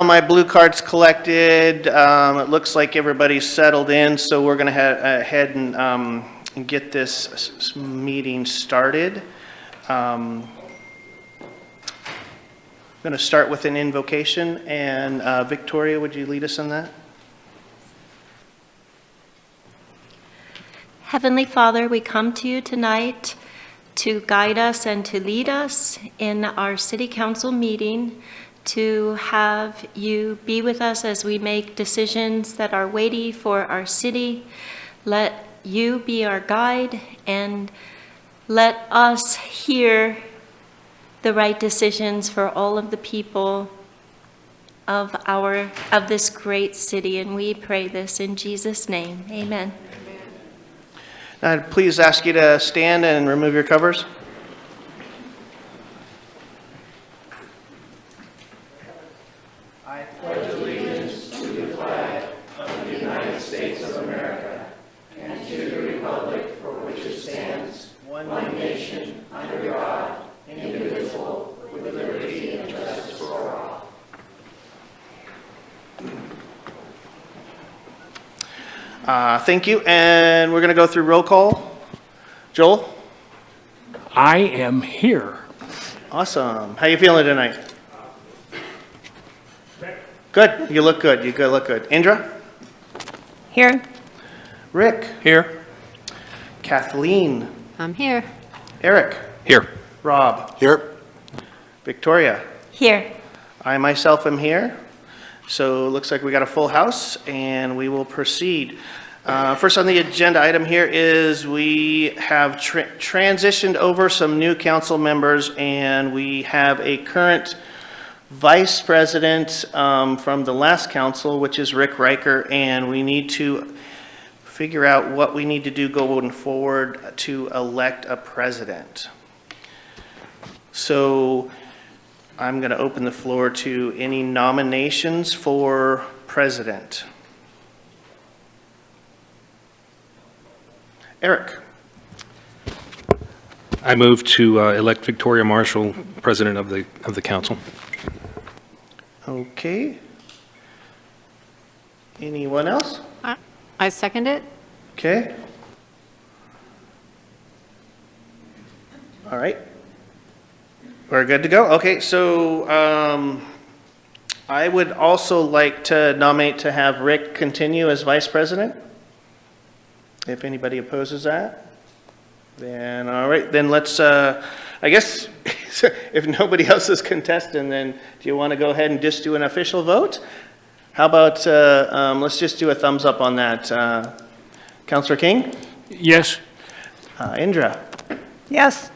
All my blue cards collected. It looks like everybody's settled in, so we're going to head ahead and get this meeting started. I'm going to start with an invocation, and Victoria, would you lead us in that? Heavenly Father, we come to you tonight to guide us and to lead us in our City Council meeting, to have you be with us as we make decisions that are weighty for our city. Let you be our guide and let us hear the right decisions for all of the people of this great city. And we pray this in Jesus' name. Amen. I'd please ask you to stand and remove your covers. I pledge allegiance to the flag of the United States of America and to the republic for which it stands, one nation, under God, indivisible, with liberty and justice for all. Thank you, and we're going to go through roll call. Joel? I am here. Awesome. How you feeling tonight? Good. You look good. You look good. Indra? Here. Rick? Here. Kathleen? I'm here. Eric? Here. Rob? Here. Victoria? Here. I myself am here. So it looks like we got a full house, and we will proceed. First on the agenda item here is we have transitioned over some new council members, and we have a current vice president from the last council, which is Rick Riker, and we need to figure out what we need to do going forward to elect a president. So I'm going to open the floor to any nominations for president. Eric. I move to elect Victoria Marshall president of the council. Okay. Anyone else? I second it. Okay. All right. We're good to go? Okay, so I would also like to nominate to have Rick continue as vice president. If anybody opposes that, then all right, then let's, I guess, if nobody else is contesting, then do you want to go ahead and just do an official vote? How about, let's just do a thumbs up on that. Councilor King? Yes. Indra? Yes.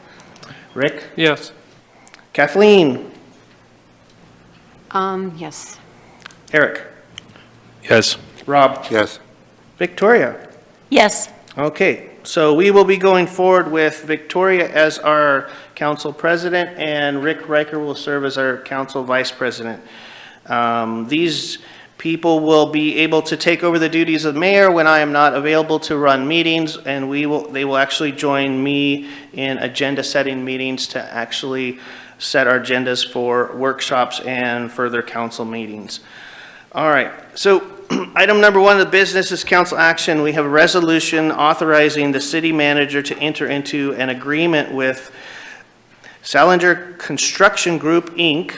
Rick? Yes. Kathleen? Yes. Eric? Yes. Rob? Yes. Victoria? Yes. Okay, so we will be going forward with Victoria as our council president, and Rick Riker will serve as our council vice president. These people will be able to take over the duties of mayor when I am not available to run meetings, and they will actually join me in agenda setting meetings to actually set our agendas for workshops and further council meetings. All right, so item number one of the business is council action. We have a resolution authorizing the city manager to enter into an agreement with Slayden Construction Group Inc.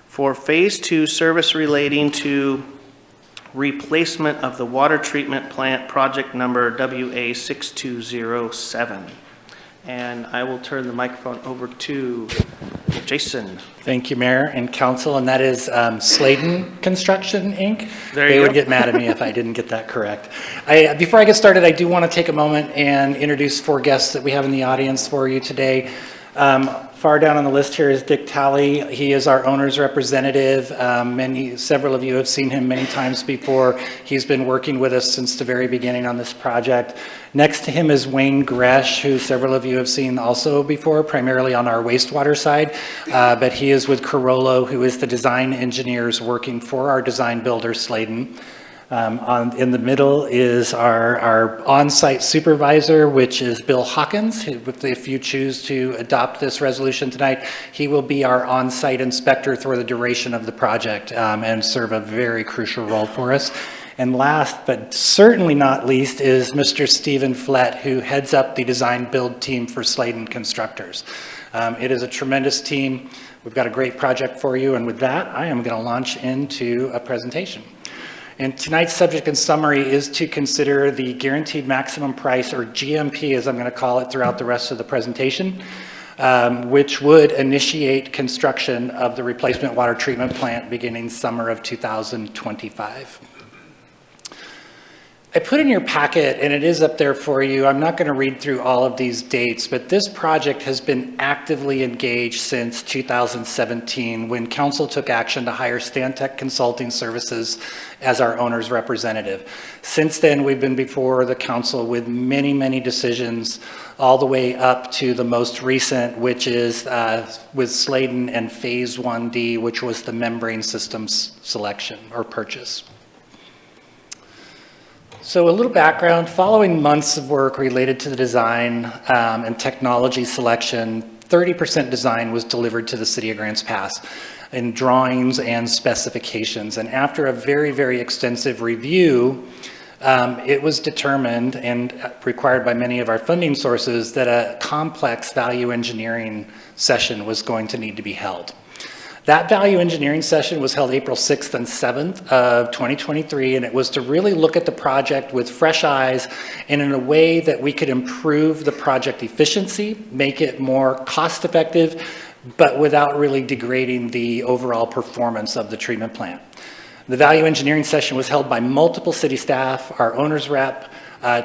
for Phase 2 service relating to replacement of the water treatment plant project number WA6207. And I will turn the microphone over to Jason. Thank you, Mayor and Council, and that is Slayden Construction Inc. There you They go. would get mad at me if I didn't get that correct. Before I get started, I do want to take a moment and introduce four guests that we have in the audience for you today. Far down on the list here is Dick Talley. He is our owner's representative. Several of you have seen him many times before. He's been working with us since the very beginning on this project. Next to him is Wayne Gresh, who several of you have seen also before, primarily on our wastewater side. But he is with Carollo, who is the design engineers working for our design builder, Slayden. In the middle is our on-site supervisor, which is Bill Hawkins. If you choose to adopt this resolution tonight, he will be our on-site inspector for the duration of the project and serve a very crucial role for us. And last, but certainly not least, is Mr. Stephen Flett, who heads up the design build team for Slayden Constructors. It is a tremendous team. We've got a great project for you. And with that, I am going to launch into a presentation. And tonight's subject and summary is to consider the guaranteed maximum price, or GMP as I'm going to call it throughout the rest of the presentation, which would initiate construction of the replacement water treatment plant beginning summer of 2025. I put in your packet, and it is up there for you. I'm not going to read through all of these dates, but this project has been actively engaged since 2017 when council took action to hire Stantec Consulting Services as our owner's representative. Since then, we've been before the council with many, many decisions, all the way up to the most recent, which is with Slayden and Phase 1D, which was the membrane systems selection or purchase. So a little background, following months of work related to the design and technology selection, 30% design was delivered to the City of Grants Pass in drawings and specifications. And after a very, very extensive review, it was determined and required by many of our funding sources that a complex value engineering session was going to need to be held. That value engineering session was held April 6th and 7th of 2023, and it was to really look at the project with fresh eyes and in a way that we could improve the project efficiency, make it more cost-effective, but without really degrading the overall performance of the treatment plant. The value engineering session was held by multiple city staff, our owner's rep,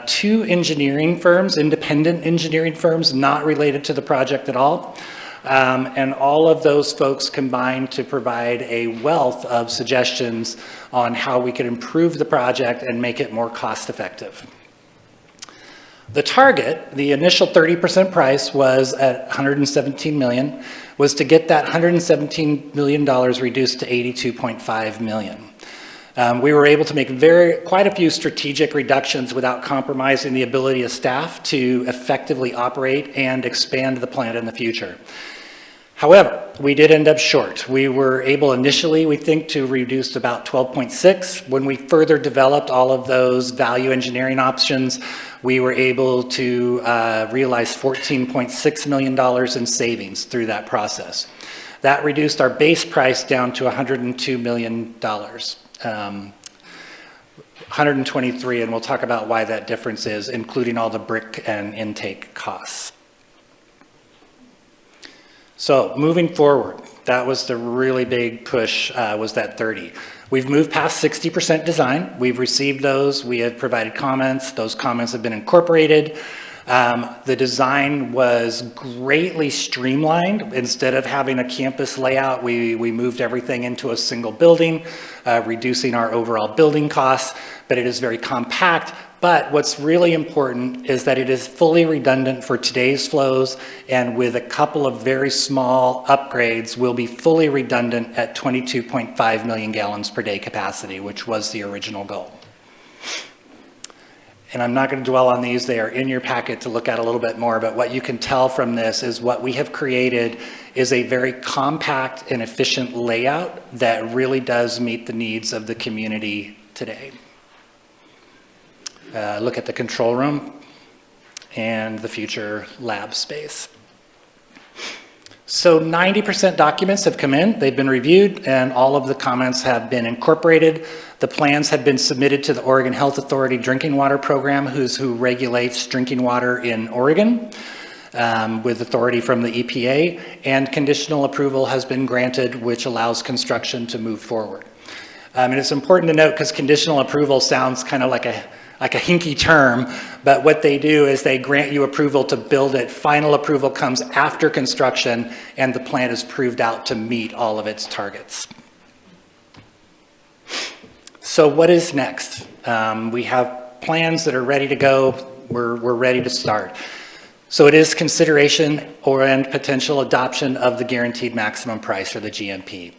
2 engineering firms, independent engineering firms, not related to the project at all. And all of those folks combined to provide a wealth of suggestions on how we could improve the project and make it more cost effective. The target, the initial 30% price was at $117 million, was to get that $117 million reduced to $82.5 million. We were able to make quite a few strategic reductions without compromising the ability of staff to effectively operate and expand the plant in the future. However, we did end up short. We were able initially, we think, to reduce about 12.6. When we further developed all of those value engineering options, we were able to realize $14.6 million in savings through that process. That reduced our base price down to $102 million. 123, and we'll talk about why that difference is, including all the brick and intake costs. So moving forward, that was the really big push, was that 30. We've moved past 60% design. We've received those. We have provided comments. Those comments have been incorporated. The design was greatly streamlined. Instead of having a campus layout, we moved everything into a single building, reducing our overall building costs, but it is very compact. But what's really important is that it is fully redundant for today's flows, and with a couple of very small upgrades, will be fully redundant at 22.5 million gallons per day capacity, which was the original goal. And I'm not going to dwell on these. They are in your packet to look at a little bit more, but what you can tell from this is what we have created is a very compact and efficient layout that really does meet the needs of the community today. Look at the control room and the future lab space. So 90% documents have come in, they've been reviewed, and all of the comments have been incorporated. The plans have been submitted to the Oregon Health Authority Drinking Water Program, who regulates drinking water in Oregon, with authority from the EPA, and conditional approval has been granted, which allows construction to move forward. And it's important to note, because conditional approval sounds kind of like a hinky term, but what they do is they grant you approval to build it. Final approval comes after construction and the plant is proved out to meet all of its targets. So what is next? We have plans that are ready to go. We're ready to start. So it is consideration and potential adoption of the guaranteed maximum price, or the GMP.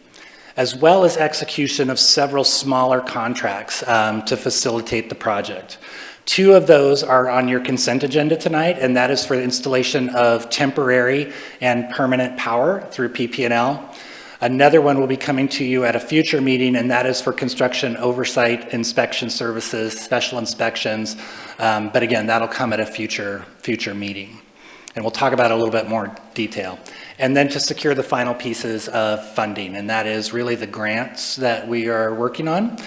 as well as execution of several smaller contracts to facilitate the project. 2 of those are on your consent agenda tonight, and that is for the installation of temporary and permanent power through PP&L. Another one will be coming to you at a future meeting, and that is for construction oversight inspection services, special inspections. But again, that'll come at a future meeting. And we'll talk about it a little bit more detail. And then to secure the final pieces of funding, and that is really the grants that we are working on,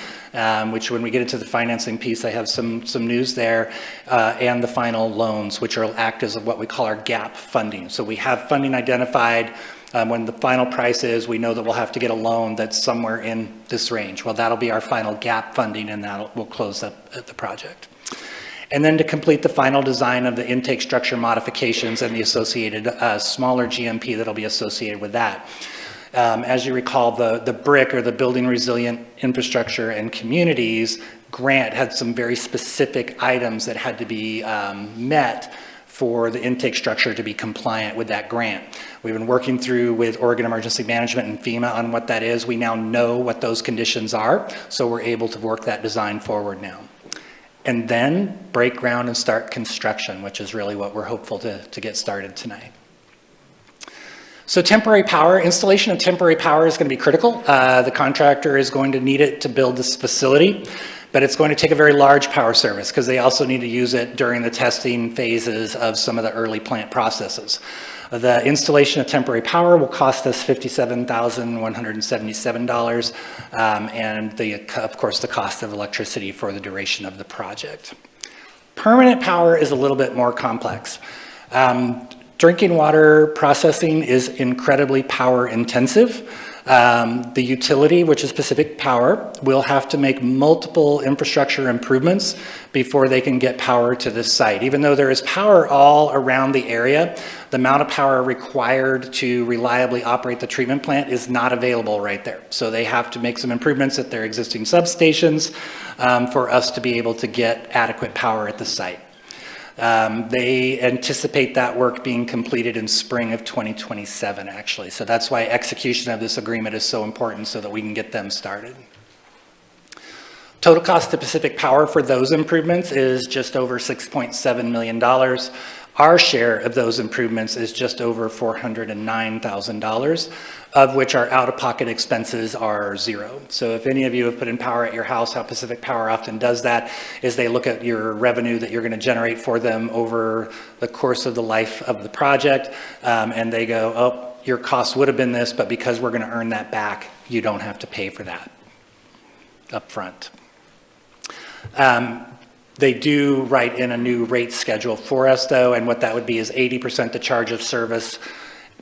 which when we get into the financing piece, I have some news there, and the final loans, which will act as what we call our gap funding. So we have funding identified. When the final price is, we know that we'll have to get a loan that's somewhere in this range. Well, that'll be our final gap funding, and we'll close up the project. And then to complete the final design of the intake structure modifications and the associated smaller GMP that'll be associated with that. As you recall, the BRIC, or the Building Resilient Infrastructure and Communities grant, had some very specific items that had to be met for the intake structure to be compliant with that grant. We've been working through with Oregon Emergency Management and FEMA on what that is. We now know what those conditions are, so we're able to work that design forward now. And then break ground and start construction, which is really what we're hopeful to get started tonight. So temporary power, installation of temporary power is going to be critical. The contractor is going to need it to build this facility, but it's going to take a very large power service because they also need to use it during the testing phases of some of the early plant processes. The installation of temporary power will cost us $57,177, and of course the cost of electricity for the duration of the project. Permanent power is a little bit more complex. Drinking water processing is incredibly power intensive. The utility, which is Pacific Power, will have to make multiple infrastructure improvements before they can get power to this site. Even though there is power all around the area, the amount of power required to reliably operate the treatment plant is not available right there. So they have to make some improvements at their existing substations for us to be able to get adequate power at the site. They anticipate that work being completed in spring of 2027, actually. So that's why execution of this agreement is so important, so that we can get them started. Total cost to Pacific Power for those improvements is just over $6.7 million. Our share of those improvements is just over $409,000, of which our out-of-pocket expenses are zero. So if any of you have put in power at your house, how Pacific Power often does that is they look at your revenue that you're going to generate for them over the course of the life of the project, and they go, oh, your cost would have been this, but because we're going to earn that back, you don't have to pay for that up front. They do write in a new rate schedule for us, though, and what that would be is 80% the charge of service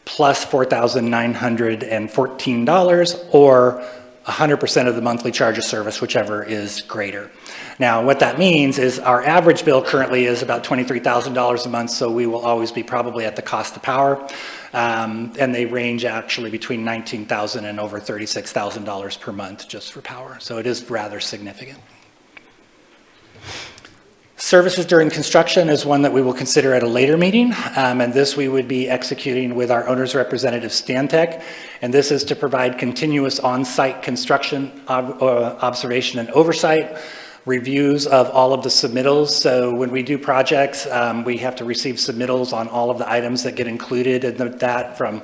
plus $4,914, or 100% of the monthly charge of service, whichever is greater. Now, what that means is our average bill currently is about $23,000 a month, so we will always be probably at the cost of power, and they range actually between $19,000 and over $36,000 per month just for power, so it is rather significant. Services during construction is one that we will consider at a later meeting, and this we would be executing with our owner's representative, Stantec, and this is to provide continuous on-site construction observation and oversight, reviews of all of the submittals. So when we do projects, we have to receive submittals on all of the items that get included in that, from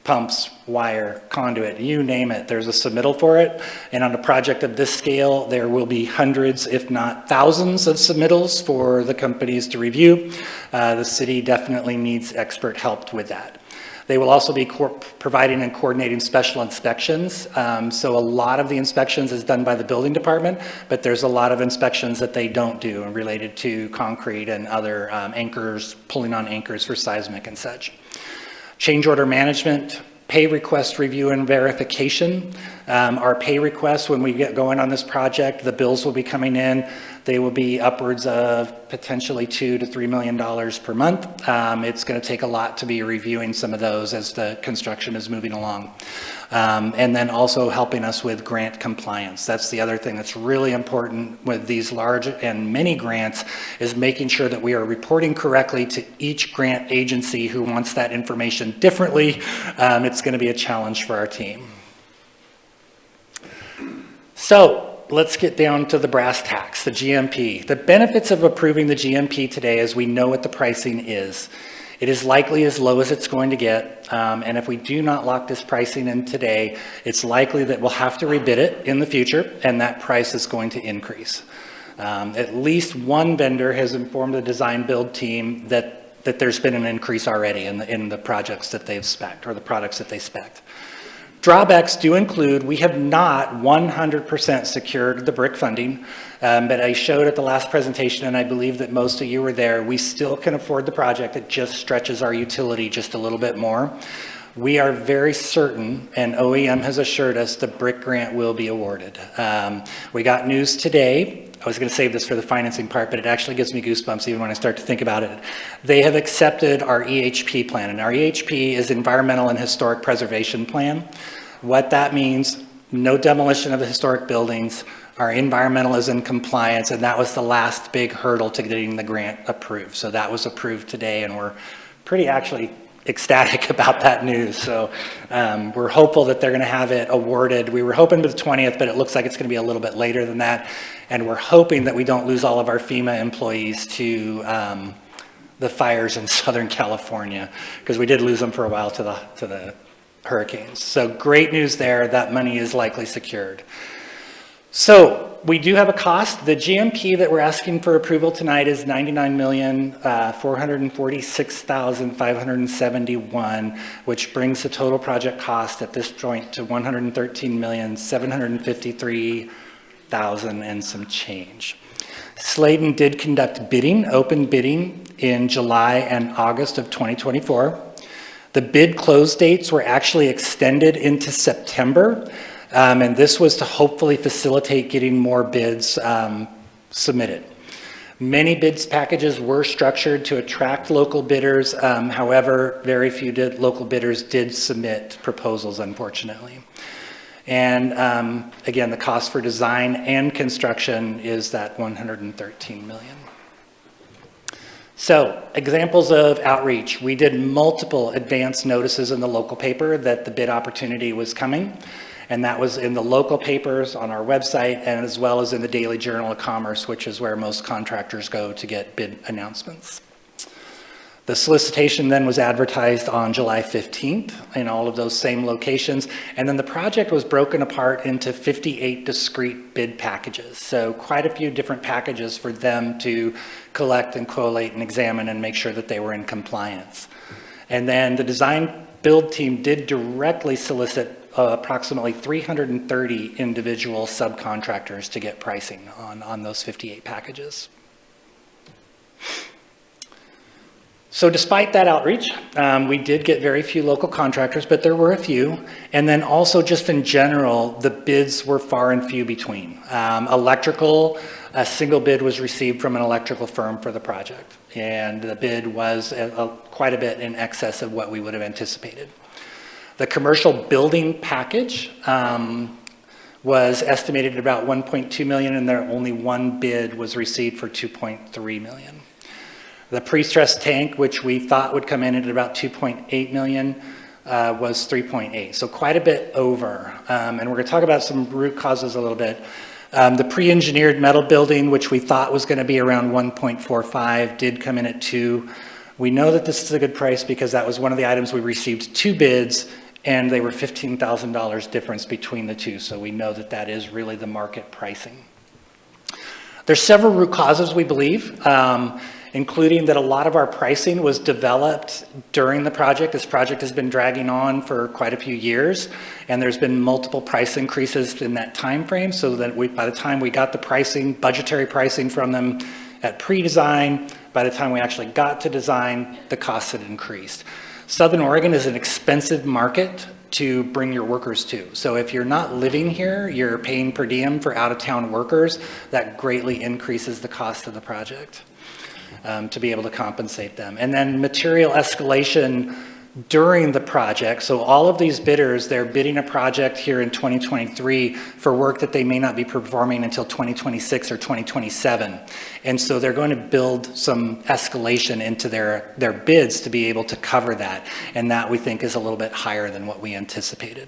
pumps, wire, conduit, you name it, there's a submittal for it. And on a project of this scale, there will be hundreds, if not thousands, of submittals for the companies to review. The city definitely needs expert help with that. They will also be providing and coordinating special inspections. So a lot of the inspections is done by the building department, but there's a lot of inspections that they don't do related to concrete and other anchors, pulling on anchors for seismic and such. Change order management, pay request review and verification. Our pay requests, when we get going on this project, the bills will be coming in. They will be upwards of potentially $2 to $3 million per month. It's going to take a lot to be reviewing some of those as the construction is moving along. And then also helping us with grant compliance. That's the other thing that's really important with these large and many grants, is making sure that we are reporting correctly to each grant agency who wants that information differently. It's going to be a challenge for our team. So let's get down to the brass tacks, the GMP. The benefits of approving the GMP today is we know what the pricing is. It is likely as low as it's going to get, and if we do not lock this pricing in today, it's likely that we'll have to rebid it in the future, and that price is going to increase. At least one vendor has informed the design build team that there's been an increase already in the projects that they've spec'd, or the products that they spec'd. Drawbacks do include, we have not 100% secured the BRIC funding, but I showed at the last presentation, and I believe that most of you were there, we still can afford the project. It just stretches our utility just a little bit more. We are very certain, and OEM has assured us, the BRIC grant will be awarded. We got news today. I was going to save this for the financing part, but it actually gives me goosebumps even when I start to think about it. They have accepted our EHP plan, and our EHP is Environmental and Historic Preservation Plan. What that means, no demolition of the historic buildings, our environmental is in compliance, and that was the last big hurdle to getting the grant approved. So that was approved today, and we're pretty actually ecstatic about that news. So we're hopeful that they're going to have it awarded. We were hoping for the 20th, but it looks like it's going to be a little bit later than that. And we're hoping that we don't lose all of our FEMA employees to the fires in Southern California, because we did lose them for a while to the hurricanes. So great news there. That money is likely secured. So we do have a cost. The GMP that we're asking for approval tonight is $99,446,571, which brings the total project cost at this joint to $113,753,000 and some change. Slayden did conduct bidding, open bidding, in July and August of 2024. The bid close dates were actually extended into September. And this was to hopefully facilitate getting more bids submitted. Many bids packages were structured to attract local bidders. However, very few local bidders did submit proposals, unfortunately. And again, the cost for design and construction is that $113 million. So, examples of outreach. We did multiple advance notices in the local paper that the bid opportunity was coming. And that was in the local papers, on our website, and as well as in the Daily Journal of Commerce, which is where most contractors go to get bid announcements. The solicitation then was advertised on July 15th in all of those same locations. And then the project was broken apart into 58 discrete bid packages. So quite a few different packages for them to collect and collate and examine and make sure that they were in compliance. And then the design build team did directly solicit approximately 330 individual subcontractors to get pricing on those 58 packages. So despite that outreach, we did get very few local contractors, but there were a few. And then also just in general, the bids were far and few between. Electrical, a single bid was received from an electrical firm for the project. And the bid was quite a bit in excess of what we would have anticipated. The commercial building package was estimated at about $1.2 million, and there only one bid was received for $2.3 million. The pre-stressed tank, which we thought would come in at about $2.8 million, was $3.8, so quite a bit over. And we're going to talk about some root causes a little bit. The pre-engineered metal building, which we thought was going to be around 1.45, did come in at 2. We know that this is a good price because that was one of the items we received 2 bids, and they were $15,000 difference between the two. So we know that that is really the market pricing. There's several root causes, we believe, including that a lot of our pricing was developed during the project. This project has been dragging on for quite a few years, and there's been multiple price increases in that time frame, so that by the time we got the pricing, budgetary pricing from them at pre-design, by the time we actually got to design, the costs had increased. Southern Oregon is an expensive market to bring your workers to. So if you're not living here, you're paying per diem for out-of-town workers, that greatly increases the cost of the project to be able to compensate them. And then material escalation during the project. So all of these bidders, they're bidding a project here in 2023 for work that they may not be performing until 2026 or 2027. And so they're going to build some escalation into their bids to be able to cover that. And that we think is a little bit higher than what we anticipated.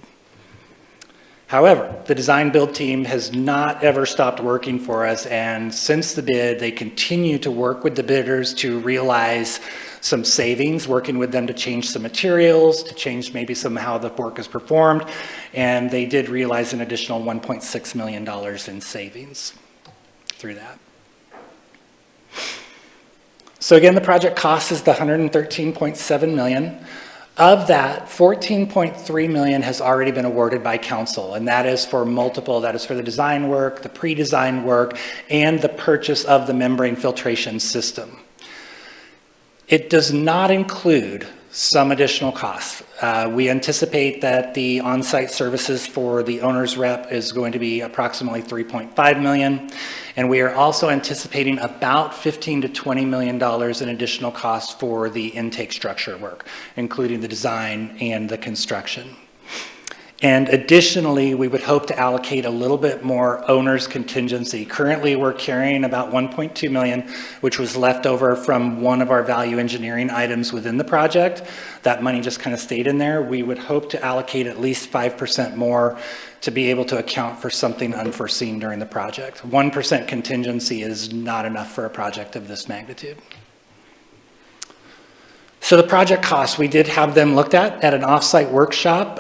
However, the design build team has not ever stopped working for us, and since the bid, they continue to work with the bidders to realize some savings, working with them to change some materials, to change maybe some how the work is performed, and they did realize an additional $1.6 million in savings through that. So again, the project cost is the $113.7 million. Of that, $14.3 million has already been awarded by council, and that is for multiple, that is for the design work, the pre-design work, and the purchase of the membrane filtration system. It does not include some additional costs. We anticipate that the on-site services for the owner's rep is going to be approximately $3.5 million, and we are also anticipating about $15 to $20 million in additional costs for the intake structure work, including the design and the construction. And additionally, we would hope to allocate a little bit more owner's contingency. Currently, we're carrying about $1.2 million, which was left over from one of our value engineering items within the project. That money just kind of stayed in there. We would hope to allocate at least 5% more to be able to account for something unforeseen during the project. 1% contingency is not enough for a project of this magnitude. So the project costs, we did have them looked at an off-site workshop.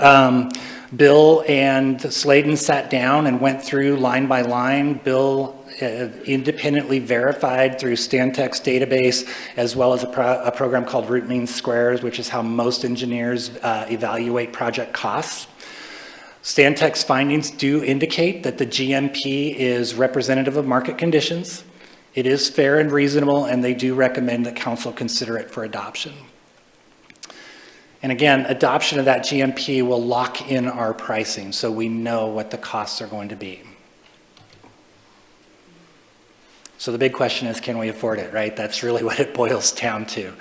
Bill and Slayden sat down and went through line by line. Bill independently verified through Stantec's database, as well as a program called Root Mean Squares, which is how most engineers evaluate project costs. Stantec's findings do indicate that the GMP is representative of market conditions. It is fair and reasonable, and they do recommend that council consider it for adoption. And again, adoption of that GMP will lock in our pricing so we know what the costs are going to be. So the big question is, can we afford it, right? That's really what it boils down to.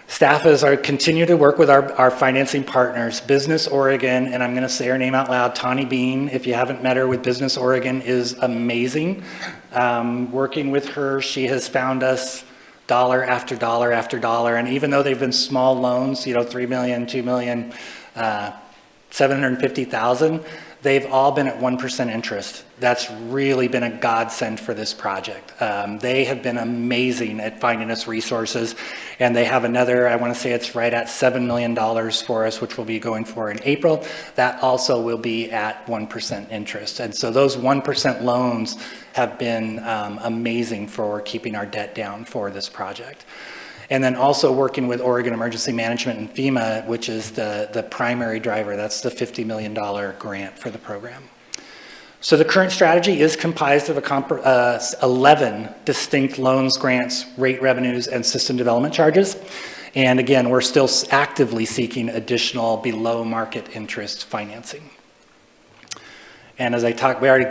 Staff continue to work with our financing partners, Business Oregon, and I'm going to say her name out loud, Tawny Bean. If you haven't met her, with Business Oregon is amazing. Working with her, she has found us dollar after dollar after dollar, and even though they've been small loans, you know, $3 million, $2 million, $750,000, they've all been at 1% interest. That's really been a godsend for this project. They have been amazing at finding us resources, and they have another, I want to say it's right at $7 million for us, which we'll be going for in April. That also will be at 1% interest. And so those 1% loans have been amazing for keeping our debt down for this project. And then also working with Oregon Emergency Management and FEMA, which is the primary driver. That's the $50 million grant for the program. So the current strategy is comprised of 11 distinct loans, grants, rate revenues, and system development charges. And again, we're still actively seeking additional below market interest financing. And as I talked, we already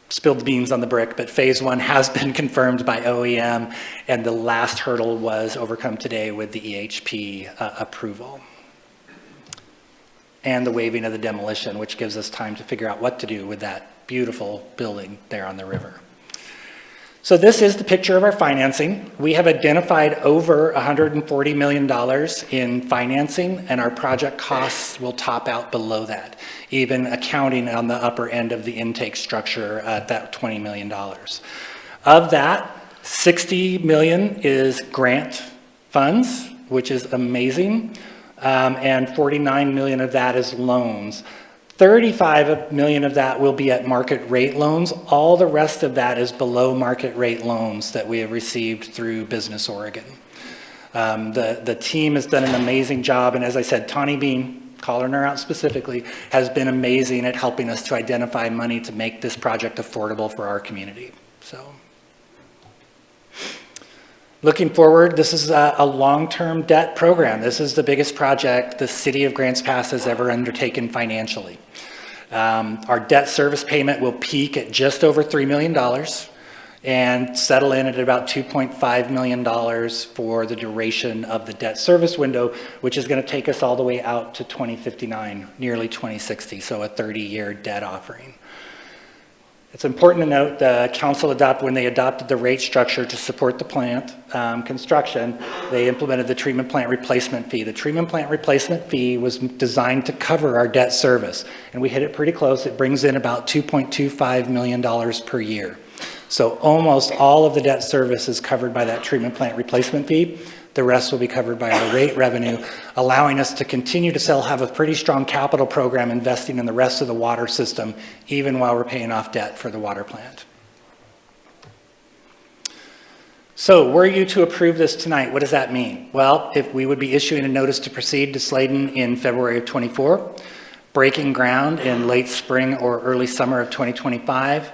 spilled the beans on the brick, but phase one has been confirmed by OEM, and the last hurdle was overcome today with the EHP approval. And the waiving of the demolition, which gives us time to figure out what to do with that beautiful building there on the river. So this is the picture of our financing. We have identified over $140 million in financing, and our project costs will top out below that, even accounting on the upper end of the intake structure at that $20 million. Of that, $60 million is grant funds, which is amazing, and $49 million of that is loans. $35 million of that will be at market rate loans. All the rest of that is below market rate loans that we have received through Business Oregon. The team has done an amazing job, and as I said, Tawny Bean, calling her out specifically, has been amazing at helping us to identify money to make this project affordable for our community. So, looking forward, this is a long-term debt program. This is the biggest project the city of Grants Pass has ever undertaken financially. Our debt service payment will peak at just over $3 million and settle in at about $2.5 million for the duration of the debt service window, which is going to take us all the way out to 2059, nearly 2060, so a 30-year debt offering. It's important to note the council when they adopted the rate structure to support the plant construction, they implemented the treatment plant replacement fee. The treatment plant replacement fee was designed to cover our debt service, and we hit it pretty close. It brings in about $2.25 million per year. So almost all of the debt service is covered by that treatment plant replacement fee. The rest will be covered by our rate revenue, allowing us to continue to still have a pretty strong capital program investing in the rest of the water system, even while we're paying off debt for the water plant. So were you to approve this tonight, what does that mean? Well, if we would be issuing a notice to proceed to Slayden in February of '24, breaking ground in late spring or early summer of 2025,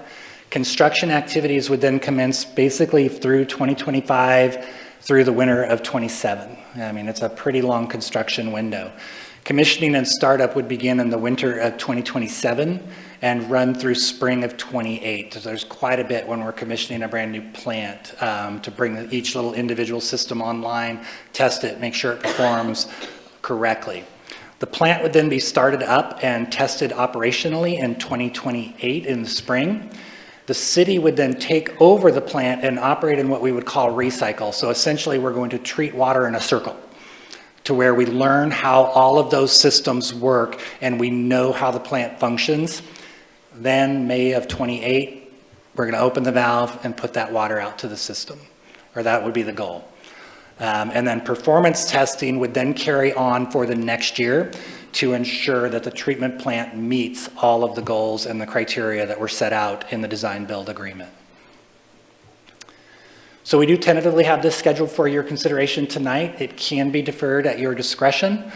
construction activities would then commence basically through 2025 through the winter of '27. I mean, it's a pretty long construction window. Commissioning and startup would begin in the winter of 2027 and run through spring of '28. So there's quite a bit when we're commissioning a brand new plant to bring each little individual system online, test it, make sure it performs correctly. The plant would then be started up and tested operationally in 2028 in the spring. The city would then take over the plant and operate in what we would call recycle. So essentially we're going to treat water in a circle to where we learn how all of those systems work and we know how the plant functions. Then May of '28, we're going to open the valve and put that water out to the system, or that would be the goal. And then performance testing would then carry on for the next year to ensure that the treatment plant meets all of the goals and the criteria that were set out in the design build agreement. So we do tentatively have this scheduled for your consideration tonight. It can be deferred at your discretion.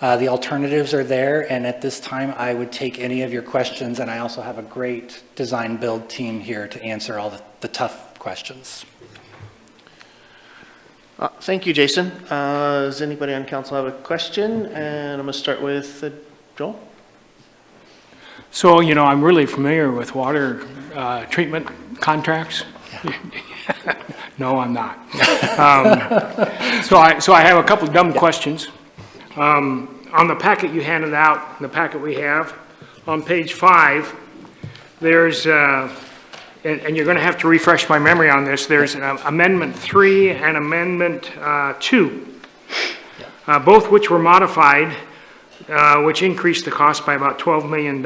The alternatives are there, and at this time I would take any of your questions, and I also have a great design build team here to answer all the tough questions. Thank you, Jason. Does anybody on council have a question? And I'm going to start with Joel. So, you know, I'm really familiar with water treatment contracts. No, I'm not. So I have a couple dumb questions. On the packet you handed out, the packet we have, on page 5, there's, and you're going to have to refresh my memory on this, there's Amendment 3 and Amendment 2, both which were modified, which increased the cost by about $12 million,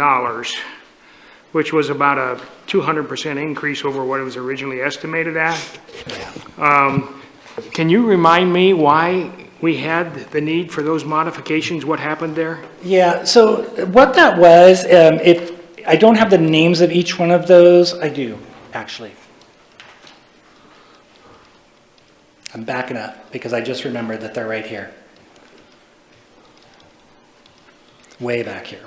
which was about a 200% increase over what it was originally estimated at. Can you remind me why we had the need for those modifications? What happened there? Yeah, so what that was, I don't have the names of each one of those. I do, actually. I'm backing up because I just remembered that they're right here. Way back here.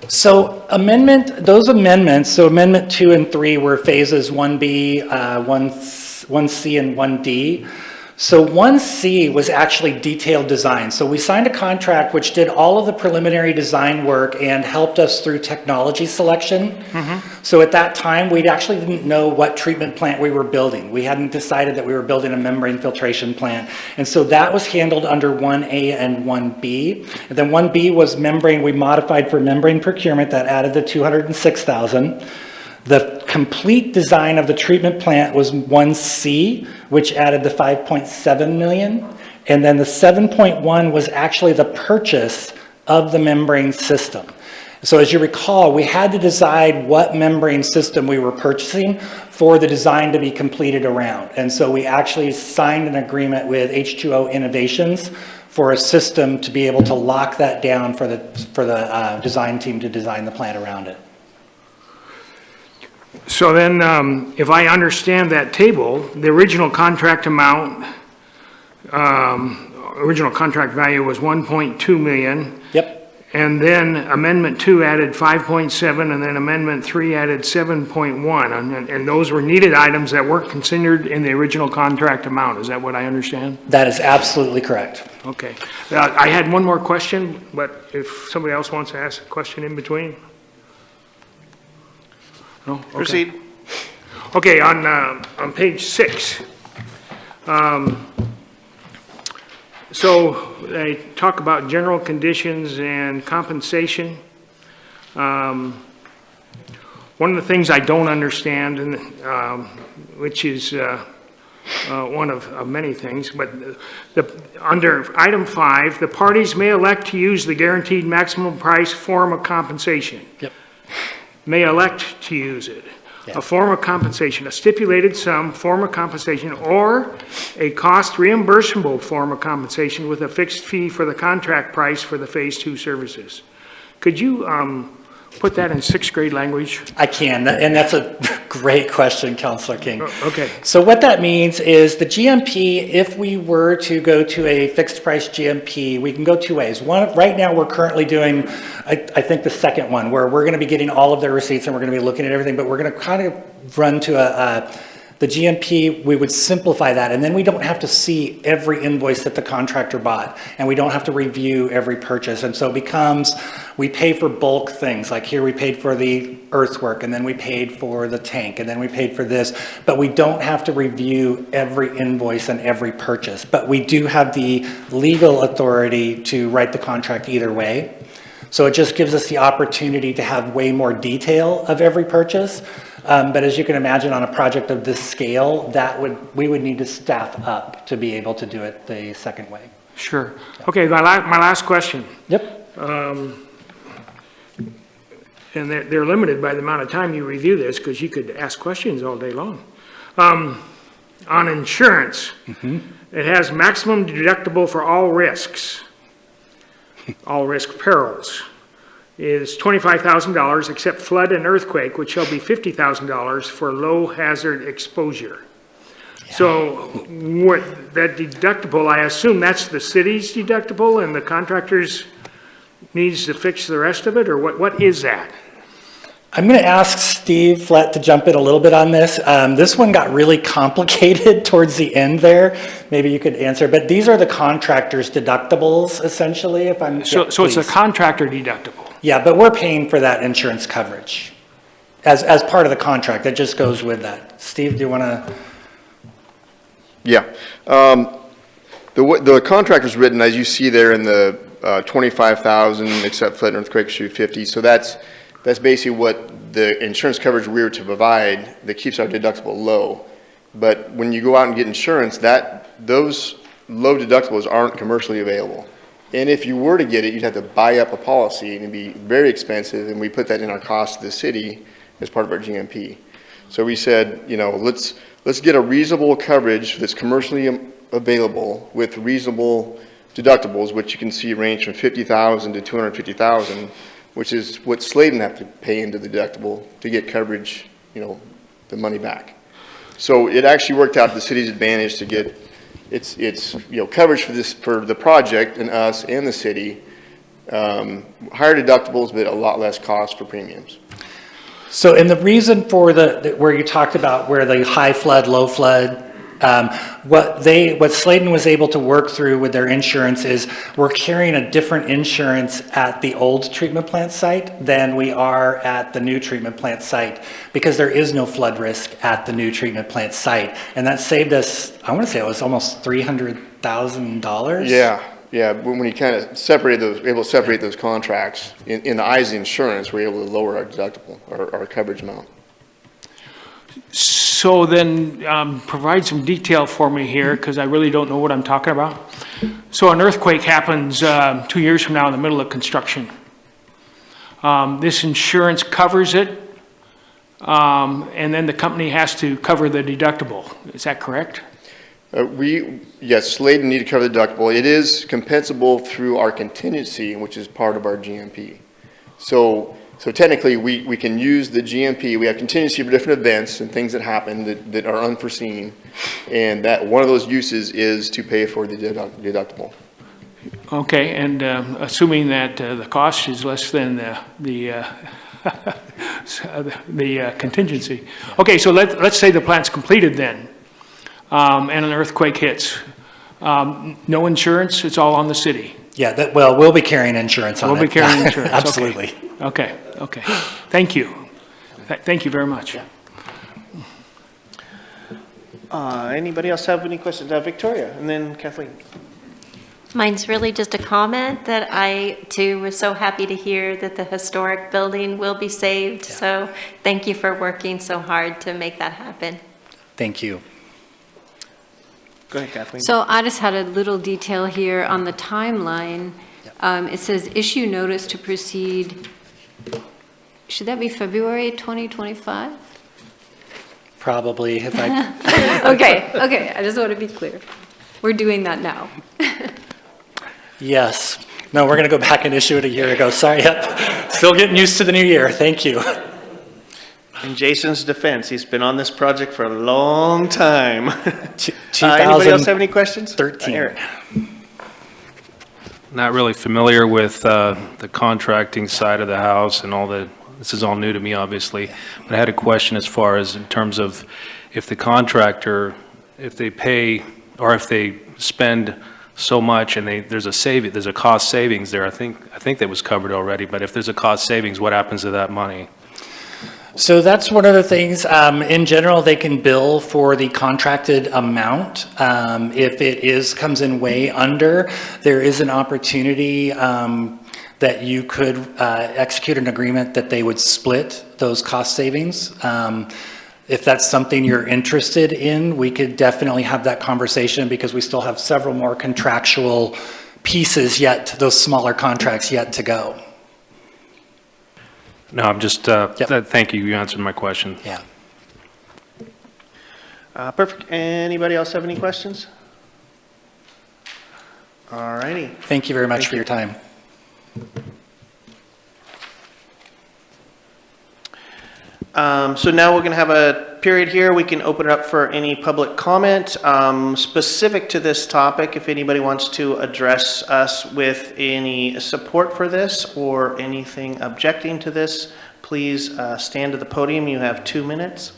So those amendments, so Amendment 2 and 3 were phases 1B, 1C, and 1D. So 1C was actually detailed design. So we signed a contract which did all of the preliminary design work and helped us through technology selection. So at that time, we actually didn't know what treatment plant we were building. We hadn't decided that we were building a membrane filtration plant. And so that was handled under 1A and 1B. And then 1B was membrane, we modified for membrane procurement that added the $206,000. The complete design of the treatment plant was 1C, which added the $5.7 million. And then the 7.1 was actually the purchase of the membrane system. So as you recall, we had to decide what membrane system we were purchasing for the design to be completed around. And so we actually signed an agreement with H2O Innovations for a system to be able to lock that down for the design team to design the plant around it. So then, if I understand that table, the original contract amount, original contract value was 1.2 million. Yep. And then Amendment 2 added 5.7, and then Amendment 3 added 7.1. And those were needed items that weren't considered in the original contract amount. Is that what I understand? That is absolutely correct. Okay. I had one more question, but if somebody else wants to ask a question in between? No? Okay. Proceed. Okay, on page 6, so they talk about general conditions and compensation. One of the things I don't understand, and which is one of many things, but under item 5, the parties may elect to use the guaranteed maximum price form of compensation. Yep. May elect to use it. Yeah. A form of compensation, a stipulated sum form of compensation, or a cost reimbursable form of compensation with a fixed fee for the contract price for the Phase 2 services. Could you put that in 6th grade language? I can, and that's a great question, Councilor King. Okay. So what that means is the GMP, if we were to go to a fixed price GMP, we can go 2 ways. One, right now we're currently doing, I think the second one, where we're going to be getting all of their receipts and we're going to be looking at everything, but we're going to kind of run to the GMP, we would simplify that, and then we don't have to see every invoice that the contractor bought, and we don't have to review every purchase. And so it becomes, we pay for bulk things, like here we paid for the earthwork, and then we paid for the tank, and then we paid for this, but we don't have to review every invoice and every purchase. But we do have the legal authority to write the contract either way. So it just gives us the opportunity to have way more detail of every purchase. But as you can imagine, on a project of this scale, we would need to staff up to be able to do it the second way. Sure. Okay, my last question. Yep. And they're limited by the amount of time you review this, because you could ask questions all day long. On insurance, it has maximum deductible for all risks, all risk perils, is $25,000 except flood and earthquake, which shall be $50,000 for low hazard exposure. Yeah. So what that deductible, I assume that's the city's deductible and the contractors needs to fix the rest of it, or what is that? I'm going to ask Steve Flett to jump in a little bit on this. This one got really complicated towards the end there. Maybe you could answer, but these are the contractor's deductibles, essentially, if I'm... So it's a contractor deductible? Yeah, but we're paying for that insurance coverage as part of the contract. That just goes with that. Steve, do you want to... Yeah. The contractor's written, as you see there in the 25,000, except flood and earthquake, should be 50. So that's basically what the insurance coverage we were to provide that keeps our deductible low. But when you go out and get insurance, those low deductibles aren't commercially available. And if you were to get it, you'd have to buy up a policy, and it'd be very expensive, and we put that in our cost to the city as part of our GMP. So we said, you know, let's get a reasonable coverage that's commercially available with reasonable deductibles, which you can see range from $50,000 to $250,000, which is what Slayden have to pay into the deductible to get coverage, you know, the money back. So it actually worked out to the city's advantage to get its you know, coverage for the project and us and the city, higher deductibles, but a lot less cost for premiums. So, and the reason for where you talked about where the high flood, low flood, what Slayden was able to work through with their insurance is we're carrying a different insurance at the old treatment plant site than we are at the new treatment plant site, because there is no flood risk at the new treatment plant site. And that saved us, I want to say it was almost $300,000. Yeah, when you kind of able to separate those contracts in the eyes of the insurance, we're able to lower our deductible, our coverage amount. So then provide some detail for me here, because I really don't know what I'm talking about. So an earthquake happens 2 years from now in the middle of construction. This insurance covers it, and then the company has to cover the deductible. Is that correct? Yes, Slayden need to cover the deductible. It is compensable through our contingency, which is part of our GMP. So technically, we can use the GMP. We have contingency for different events and things that happen that are unforeseen, and that one of those uses is to pay for the deductible. Okay, and assuming that the cost is less than the contingency. Okay, so let's say the plant's completed then, and an earthquake hits. No insurance, it's all on the city. Yeah, well, we'll be carrying insurance on it. We'll be carrying insurance. Absolutely. Okay. Thank you. Thank you very much. Yeah. Anybody else have any questions? Victoria, and then Kathleen. Mine's really just a comment that I, too, was so happy to hear that the historic building will be saved. So thank you for working so hard to make that happen. Thank you. Go ahead, Kathleen. So I just had a little detail here on the timeline. It says issue notice to proceed. Should that be February 2025? Probably, if I, Okay, I just want to be clear. We're doing that now. yes. No, we're going to go back and issue it a year ago. Sorry, yep. Still getting used to the new year. Thank you. In Jason's defense, he's been on this project for a long time. 2013. Anybody else have any questions? Eric. Not really familiar with the contracting side of the house and all the, this is all new to me, obviously. But I had a question as far as in terms of if the contractor, if they pay or if they spend so much and there's a cost savings there. I think that was covered already, but if there's a cost savings, what happens to that money? So that's one of the things. In general, they can bill for the contracted amount. If it comes in way under, there is an opportunity that you could execute an agreement that they would split those cost savings. If that's something you're interested in, we could definitely have that conversation because we still have several more contractual pieces yet, those smaller contracts yet to go. No, I'm just, thank you. You answered my question. Yeah. Perfect. Anybody else have any questions? All righty. Thank you very much for your time. So now we're going to have a period here. We can open it up for any public comment specific to this topic. If anybody wants to address us with any support for this or anything objecting to this, please stand to the podium. You have 2 minutes.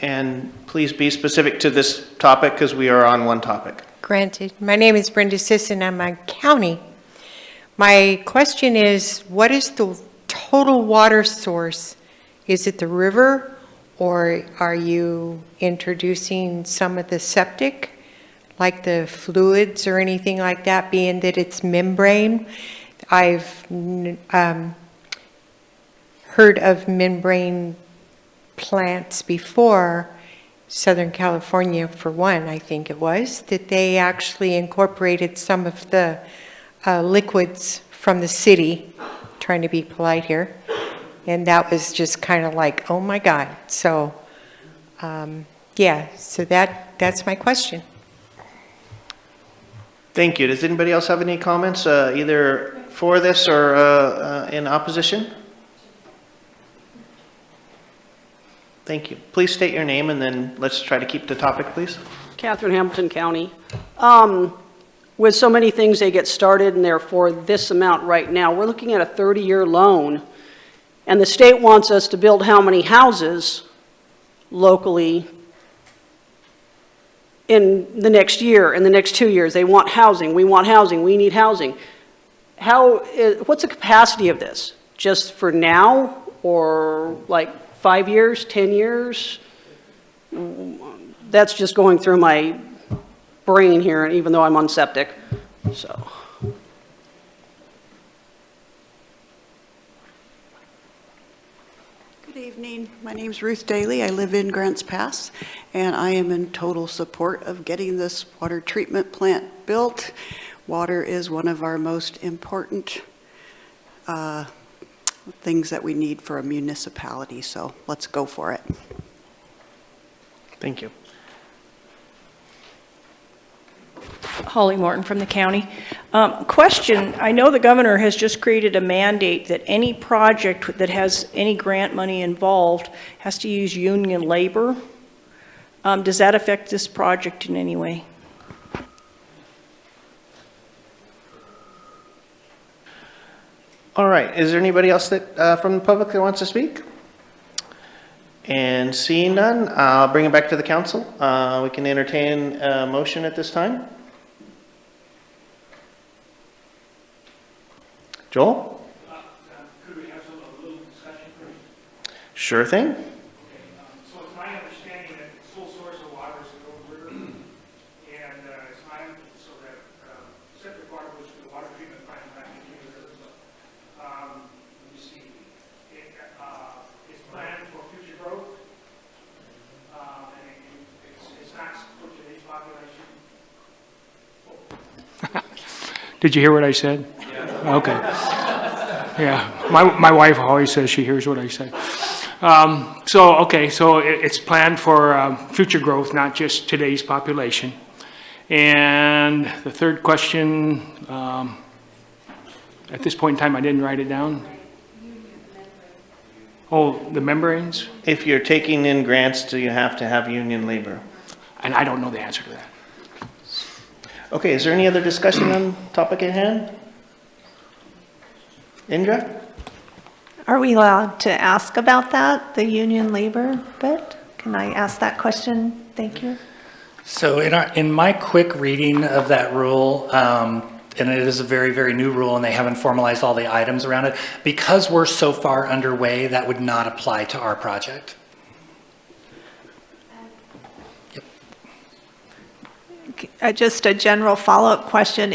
And please be specific to this topic because we are on one topic. Granted. My name is Brenda Sisson. I'm a county. My question is, what is the total water source? Is it the river, or are you introducing some of the septic, like the fluids or anything like that, being that it's membrane? I've heard of membrane plants before. Southern California, for one, I think it was, that they actually incorporated some of the liquids from the city, trying to be polite here, and that was just kind of like, oh my God. So, yeah, so that's my question. Thank you. Does anybody else have any comments, either for this or in opposition? Thank you. Please state your name and then let's try to keep the topic, please. Catherine, Hamilton County. With so many things they get started and therefore this amount right now, we're looking at a 30-year loan, and the state wants us to build how many houses locally in the next year, in the next 2 years? They want housing, we want housing, we need housing. What's the capacity of this? Just for now, or like 5 years, 10 years? That's just going through my brain here, even though I'm on septic, so. Good evening. My name's Ruth Daly. I live in Grants Pass, and I am in total support of getting this water treatment plant built. Water is one of our most important things that we need for a municipality, so let's go for it. Thank you. Holly Morton from the county. Question, I know the governor has just created a mandate that any project that has any grant money involved has to use union labor. Does that affect this project in any way? All right. Is there anybody else that from the public that wants to speak? And seeing none, I'll bring it back to the council. We can entertain a motion at this time. Joel? Could we have a little discussion first? Sure thing. So it's my understanding that the sole source of water is the River River, and Did you hear what I said? Yeah. Okay. Yeah, my wife always says she hears what I say. So it's planned for future growth, not just today's population. And the third question, at this point in time, I didn't write it down. Oh, the membranes? If you're taking in grants, do you have to have union labor? And I don't know the answer to that. Okay, is there any other discussion on topic at hand? Indra? Are we allowed to ask about that, the union labor bit? Can I ask that question? Thank you. So in my quick reading of that rule, and it is a very, very new rule, and they haven't formalized all the items around it, because we're so far underway, that would not apply to our project. Just a general follow-up question.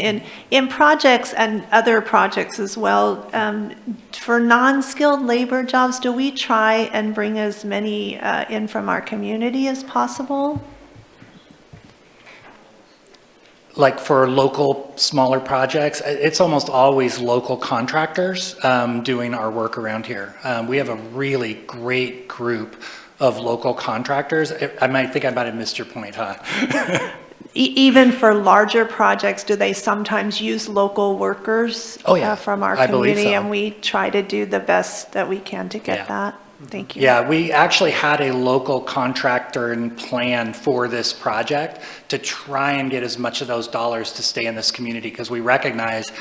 In projects and other projects as well, for non-skilled labor jobs, do we try and bring as many in from our community as possible? Like for local, smaller projects, it's almost always local contractors doing our work around here. We have a really great group of local contractors. I might have missed your point, huh? Even for larger projects, do they sometimes use local workers Oh, yeah. from our I believe community? so. And we try to do the best that we can to get that? Thank you. Yeah, we actually had a local contractor and plan for this project to try and get as much of those dollars to stay in this community, because we recognize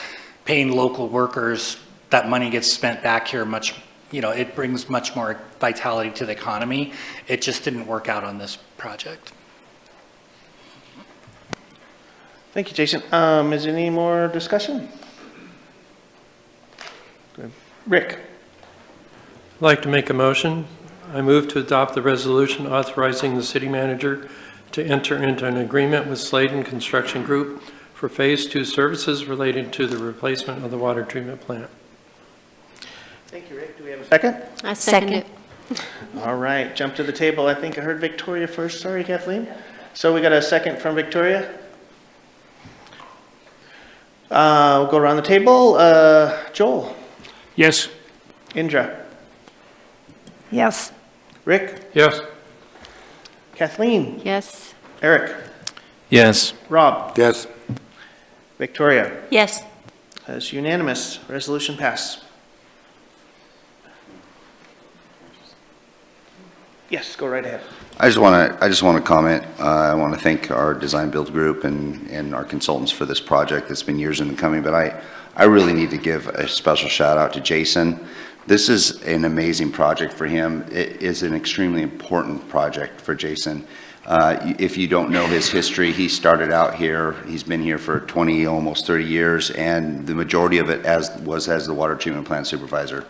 paying local workers, that money gets spent back here much, it brings much more vitality to the economy. It just didn't work out on this project. Thank you, Jason. Is there any more discussion? Good. Rick? I'd like to make a motion. I move to adopt the resolution authorizing the city manager to enter into an agreement with Slayden Construction Group for Phase 2 services related to the replacement of the water treatment plant. Thank you, Rick. Do we have a second? I second it. All right, jump to the table. I think I heard Victoria first. Sorry, Kathleen. So we got a second from Victoria. We'll go around the table. Joel? Yes? Indra? Yes. Rick? Yes. Kathleen? Yes. Eric? Yes. Rob? Yes. Victoria? Yes. That's unanimous. Resolution passed. Yes, go right ahead. I just want to comment. I want to thank our design build group and our consultants for this project. It's been years in the coming, but I really need to give a special shout out to Jason. This is an amazing project for him. It is an extremely important project for Jason. If you don't know his history, he started out here. He's been here for 20, almost 30 years, and the majority of it was as the water treatment plant supervisor.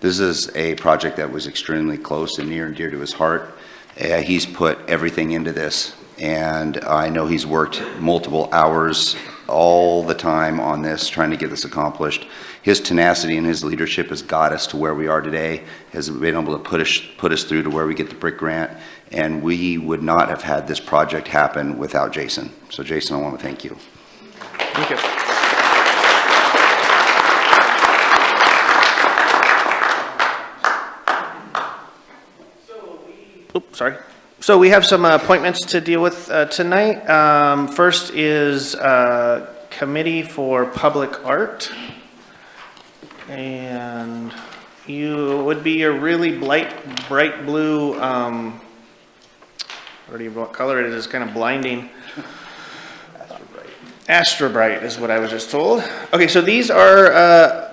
This is a project that was extremely close and near and dear to his heart. He's put everything into this, and I know he's worked multiple hours all the time on this, trying to get this accomplished. His tenacity and his leadership has got us to where we are today, has been able to put us through to where we get the brick grant, and we would not have had this project happen without Jason. So Jason, I want to thank you. Thank you. Oops, sorry. So we have some appointments to deal with tonight. First is Committee for Public Art. And you would be your really bright blue, already what color it is, it's kind of blinding. Astrobright is what I was just told. Okay, so these are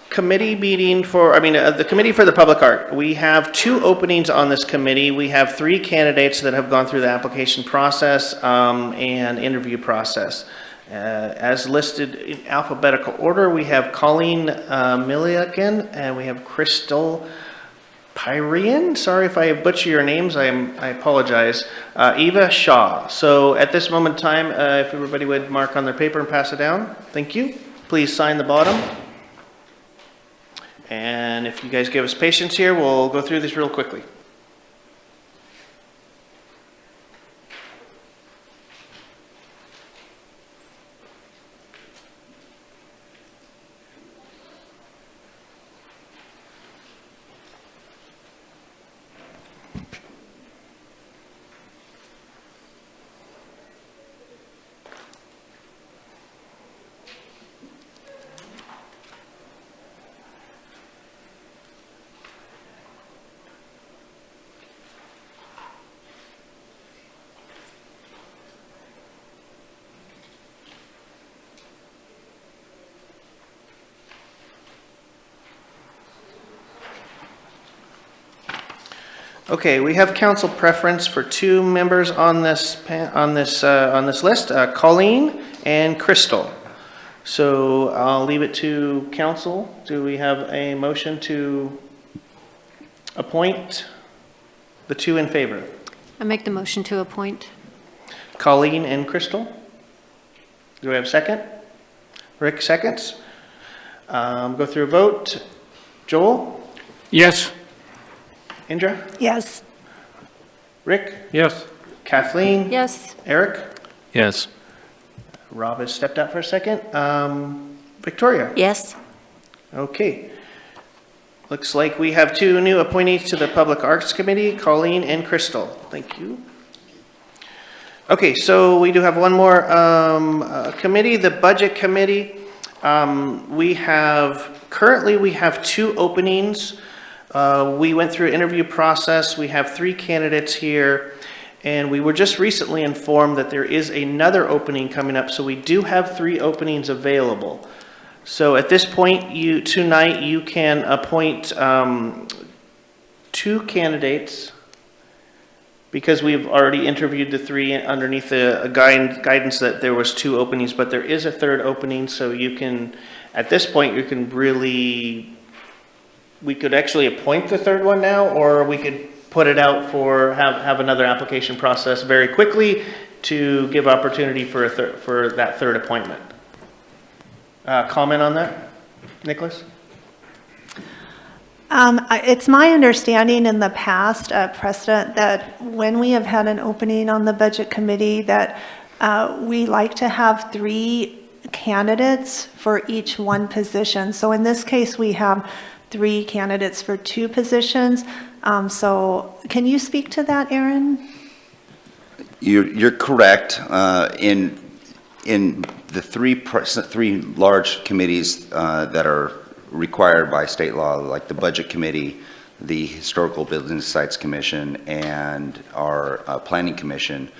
committee meeting for, the Committee for the Public Art. We have 2 openings on this committee. We have 3 candidates that have gone through the application process and interview process. As listed in alphabetical order, we have Colleen Milligan and we have Crystal Pyrian. Sorry if I butcher your names, I apologize. Eva Shaw. So at this moment in time, if everybody would mark on their paper and pass it down. Thank you. Please sign the bottom. And if you guys give us patience here, we'll go through this real quickly. Okay, we have council preference for two members on this, on this list, Colleen and Crystal. So I'll leave it to council. Do we have a motion to appoint the two in favor? I make the motion to appoint. Colleen and Crystal? Do we have a second? Rick seconds. Go through a vote. Joel? Yes. Indra? Yes. Rick? Yes. Kathleen? Yes. Eric? Yes. Rob has stepped out for a second. Victoria? Yes. Okay. Looks like we have two new appointees to the Public Arts Committee, Colleen and Crystal. Thank you. Okay, so we do have one more committee, the Budget Committee. Currently we have two openings. We went through an interview process. We have 3 candidates here, and we were just recently informed that there is another opening coming up, so we do have 3 openings available. So at this point, tonight you can appoint 2 candidates, because we've already interviewed the 3 underneath the guidance that there was 2 openings, but there is a 3rd opening, so you can, at this point, you can really, we could actually appoint the 3rd one now, or we could put it out for, have another application process very quickly to give opportunity for that 3rd appointment. Comment on that, Nicholas? It's my understanding in the past, precedent, that when we have had an opening on the Budget Committee, that we like to have 3 candidates for each one position. So in this case, we have 3 candidates for 2 positions. So can you speak to that, Aaron? You're correct. In the 3 large committees that are required by state law, like the Budget Committee, the Historical Building Sites Commission, and our Planning Commission,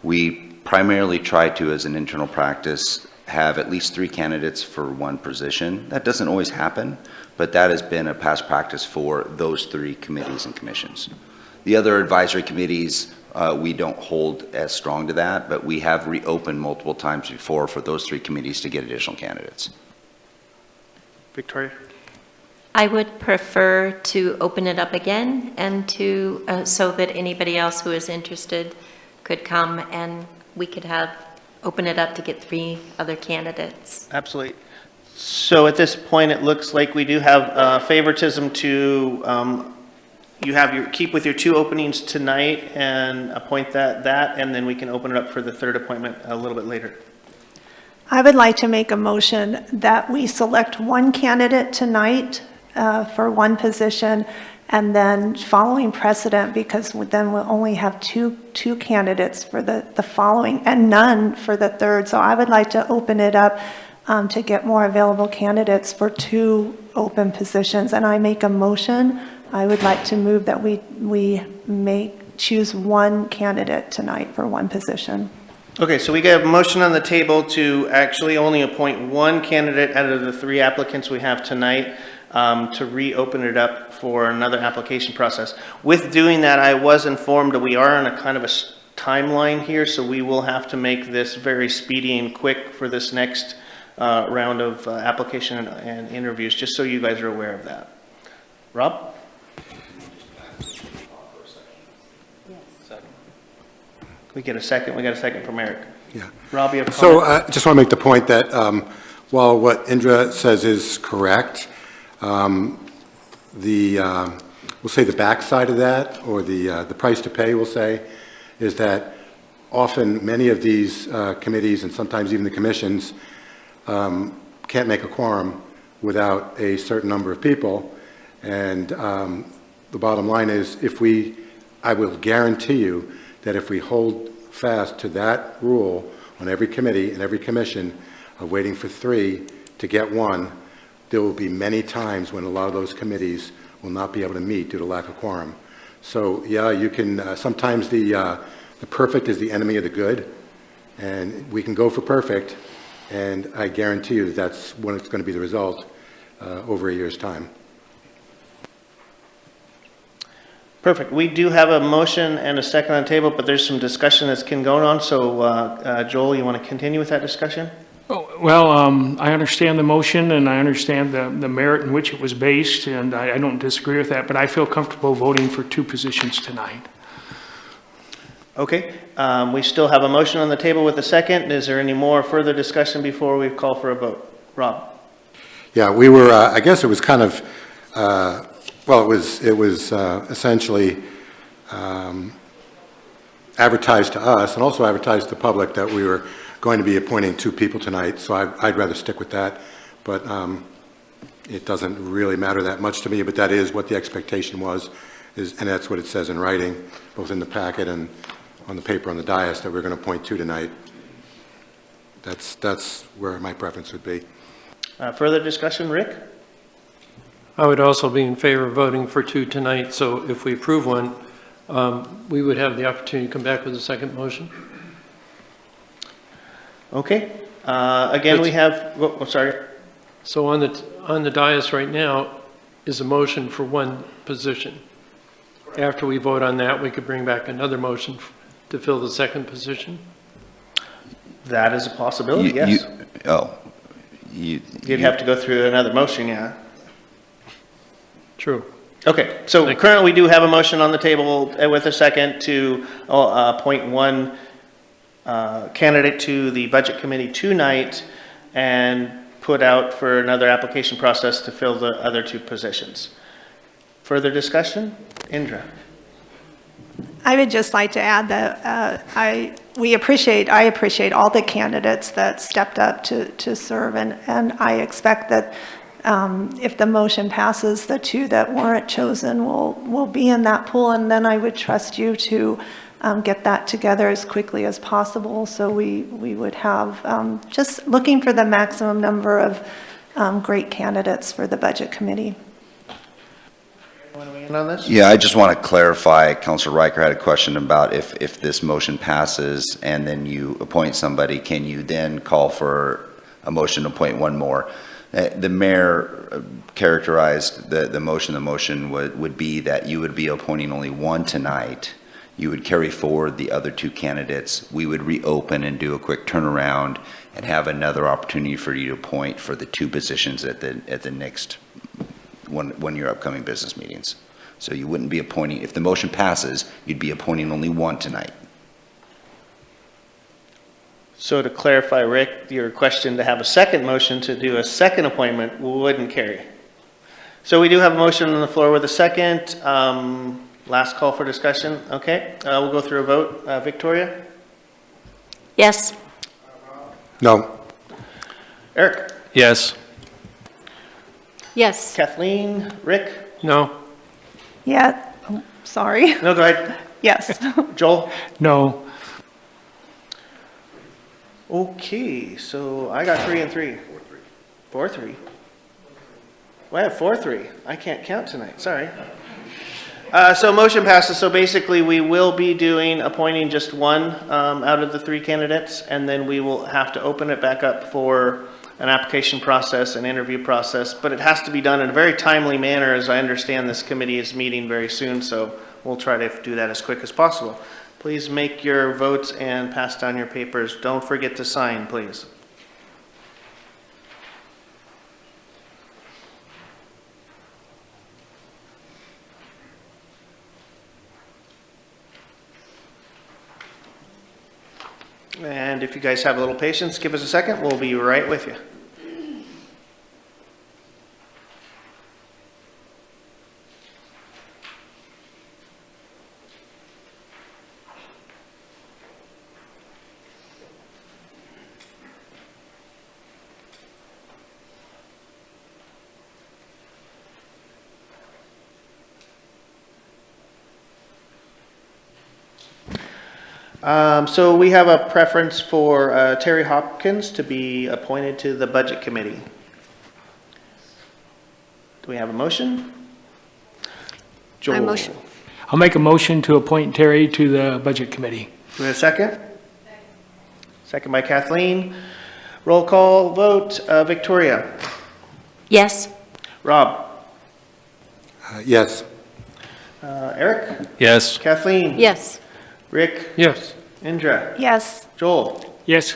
we primarily try to, as an internal practice, have at least 3 candidates for one position. That doesn't always happen, but that has been a past practice for those 3 committees and commissions. The other advisory committees, we don't hold as strong to that, but we have reopened multiple times before for those 3 committees to get additional candidates. Victoria? I would prefer to open it up again and to, so that anybody else who is interested could come and we could open it up to get 3 other candidates. Absolutely. So at this point, it looks like we do have favoritism to, keep with your 2 openings tonight and appoint that, and then we can open it up for the 3rd appointment a little bit later. I would like to make a motion that we select 1 candidate tonight for 1 position, and then following precedent, because then we'll only have two candidates for the following and none for the 3rd. So I would like to open it up to get more available candidates for 2 open positions. And I make a motion, I would like to move that we choose 1 candidate tonight for 1 position. Okay, so we got a motion on the table to actually only appoint 1 candidate out of the 3 applicants we have tonight, to reopen it up for another application process. With doing that, I was informed that we are on a kind of a timeline here, so we will have to make this very speedy and quick for this next round of application and interviews, just so you guys are aware of that. Rob? We get a second. We got a second from Eric. Yeah. Rob, you have a So comment? I just want to make the point that while what Indra says is correct, we'll say the backside of that, or the price to pay, we'll say, is that often many of these committees, and sometimes even the commissions, can't make a quorum without a certain number of people. And the bottom line is, I will guarantee you that if we hold fast to that rule on every committee and every commission of waiting for 3 to get 1, there will be many times when a lot of those committees will not be able to meet due to lack of quorum. So yeah, you can, sometimes the perfect is the enemy of the good, and we can go for perfect, and I guarantee you that that's when it's going to be the result over a year's time. Perfect. We do have a motion and a second on the table, but there's some discussion that's been going on. So Joel, you want to continue with that discussion? Oh, well, I understand the motion, and I understand the merit in which it was based, and I don't disagree with that, but I feel comfortable voting for 2 positions tonight. Okay, we still have a motion on the table with a second. Is there any more further discussion before we call for a vote? Rob? Yeah, we were, I guess it was kind of, well, it was essentially advertised to us and also advertised to the public that we were going to be appointing 2 people tonight, so I'd rather stick with that. But it doesn't really matter that much to me, but that is what the expectation was, and that's what it says in writing, both in the packet and on the paper on the dais, that we're going to appoint 2 tonight. That's where my preference would be. Further discussion, Rick? I would also be in favor of voting for 2 tonight, so if we approve one, we would have the opportunity to come back with a second motion. Okay, again, we have, oh, sorry. So on the dais right now is a motion for 1 position. After we vote on that, we could bring back another motion to fill the second position. That is a possibility, yes. You'd have to go through another motion, yeah. True. Okay, so currently we do have a motion on the table with a second to appoint 1 candidate to the Budget Committee tonight and put out for another application process to fill the other 2 positions. Further discussion? Indra? I would just like to add that I appreciate all the candidates that stepped up to serve, and I expect that if the motion passes, the 2 that weren't chosen will be in that pool, and then I would trust you to get that together as quickly as possible, so we would have just looking for the maximum number of great candidates for the Budget Committee. Want to weigh in on this? Yeah, I just want to clarify, Councilor Riker had a question about if this motion passes and then you appoint somebody, can you then call for a motion to appoint 1 more? The mayor characterized the motion. The motion would be that you would be appointing only 1 tonight. You would carry forward the other 2 candidates. We would reopen and do a quick turnaround and have another opportunity for you to appoint for the 2 positions at the next one of your upcoming business meetings. So you wouldn't be appointing, if the motion passes, you'd be appointing only 1 tonight. So to clarify, Rick, your question to have a second motion to do a second appointment wouldn't carry. So we do have a motion on the floor with a second. Last call for discussion. Okay, we'll go through a vote. Victoria? Yes. No. Eric? Yes. Yes. Kathleen? Rick? No. Yeah, oh, sorry. No, go ahead. Yes. Joel? No. Okay, so I got 3 and 3. 4-3. Well, I have 4-3. I can't count tonight, sorry. So motion passes, so basically we will be appointing just 1 out of the 3 candidates, and then we will have to open it back up for an application process, an interview process, but it has to be done in a very timely manner. As I understand, this committee is meeting very soon, so we'll try to do that as quick as possible. Please make your votes and pass down your papers. Don't forget to sign, please. And if you guys have a little patience, give us a second. We'll be right with you. So we have a preference for Terry Hopkins to be appointed to the Budget Committee. Do we have a motion? Joel. motion. I'll make a motion to appoint Terry to the Budget Committee. Do we have a second? Second by Kathleen. Roll call vote. Victoria? Yes. Rob? Yes. Eric? Yes. Kathleen? Yes. Rick? Yes. Indra? Yes. Joel? Yes.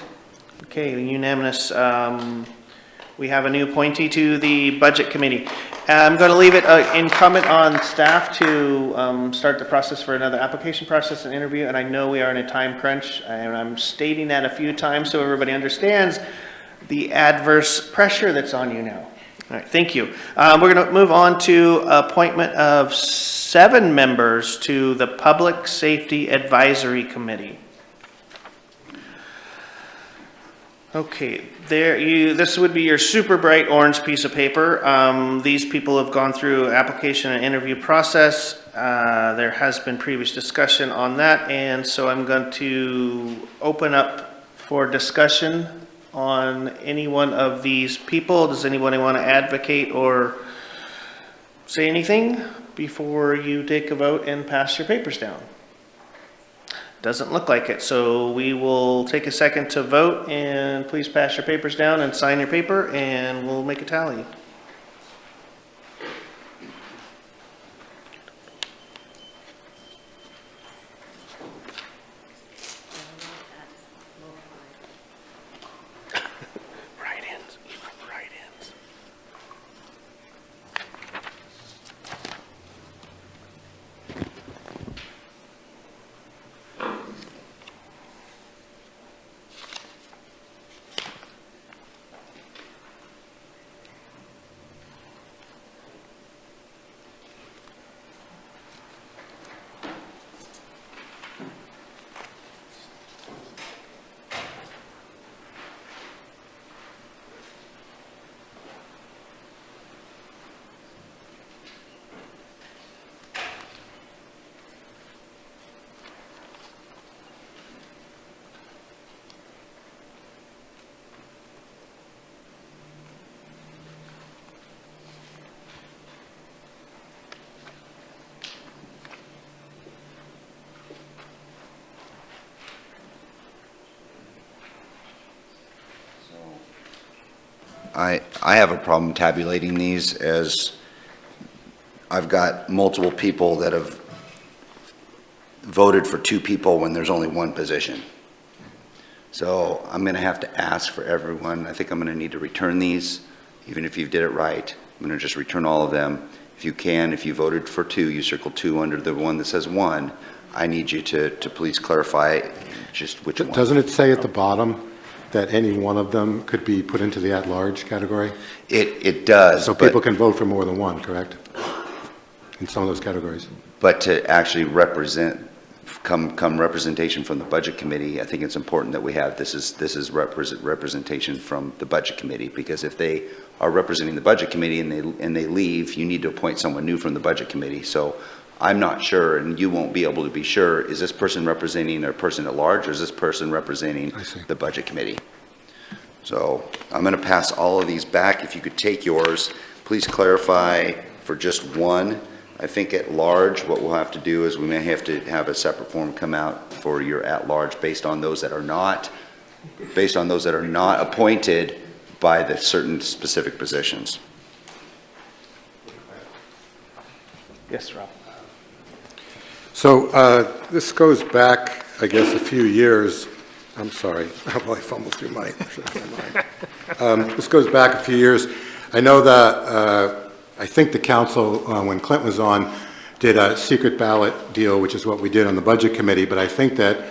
Okay, unanimous. We have a new appointee to the Budget Committee. I'm going to leave it incumbent on staff to start the process for another application process and interview, and I know we are in a time crunch, and I'm stating that a few times so everybody understands the adverse pressure that's on you now. All right, thank you. We're going to move on to appointment of 7 members to the Public Safety Advisory Committee. Okay, this would be your super bright orange piece of paper. These people have gone through application and interview process. There has been previous discussion on that, and so I'm going to open up for discussion on any one of these people. Does anybody want to advocate or say anything before you take a vote and pass your papers down? Doesn't look like it, so we will take a second to vote, and please pass your papers down and sign your paper, and we'll make a tally. Write-ins, even write-ins. I have a problem tabulating these, as I've got multiple people that have voted for 2 people when there's only 1 position. So I'm going to have to ask for everyone. I think I'm going to need to return these, even if you did it right. I'm going to just return all of them. If you can, if you voted for 2, you circle 2 under the one that says 1. I need you to please clarify just which one. Doesn't it say at the bottom that any one of them could be put into the at-large category? It does. So people can vote for more than 1, correct? In some of those categories. But to actually come representation from the Budget Committee, I think it's important that we have, this is representation from the Budget Committee, because if they are representing the Budget Committee and they leave, you need to appoint someone new from the Budget Committee. So I'm not sure, and you won't be able to be sure, is this person representing a person at large, or is this person representing the Budget Committee? So I'm going to pass all of these back. If you could take yours, please clarify for just 1. I think at large, what we'll have to do is we may have to have a separate form come out for your at large based on those that are not appointed by the certain specific positions. Yes, Rob. So this goes back, I guess, a few years. I'm sorry. Well, I fumbled through mine. This goes back a few years. I know that I think the council, when Clint was on, did a secret ballot deal, which is what we did on the Budget Committee, but I think that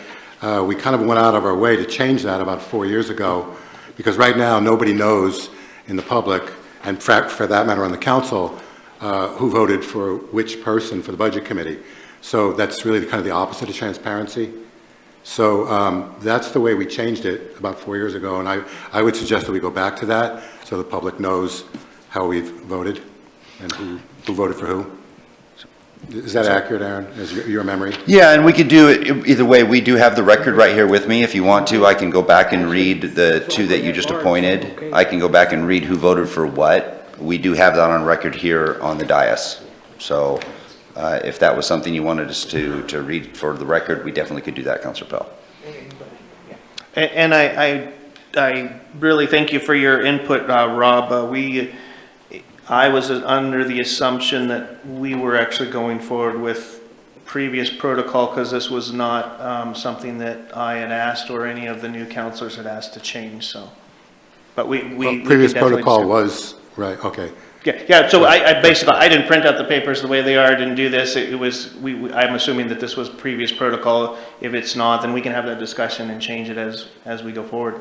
we kind of went out of our way to change that about 4 years ago, because right now nobody knows in the public, and for that matter on the council, who voted for which person for the Budget Committee. So that's really kind of the opposite of transparency. So that's the way we changed it about 4 years ago, and I would suggest that we go back to that so the public knows how we've voted and who voted for who. Is that accurate, Aaron, as your memory? Yeah, and we could do it either way. We do have the record right here with me. If you want to, I can go back and read the 2 that you just appointed. I can go back and read who voted for what. We do have that on record here on the dais. So if that was something you wanted us to read for the record, we definitely could do that, Councilor Pell. And I really thank you for your input, Rob. I was under the assumption that we were actually going forward with previous protocol because this was not something that I had asked or any of the new counselors had asked to change, so. But we Previous can definitely protocol discuss. was, right, okay. Yeah, so I basically, I didn't print out the papers the way they are, I didn't do this, it was, I'm assuming that this was previous protocol. If it's not, then we can have that discussion and change it as we go forward.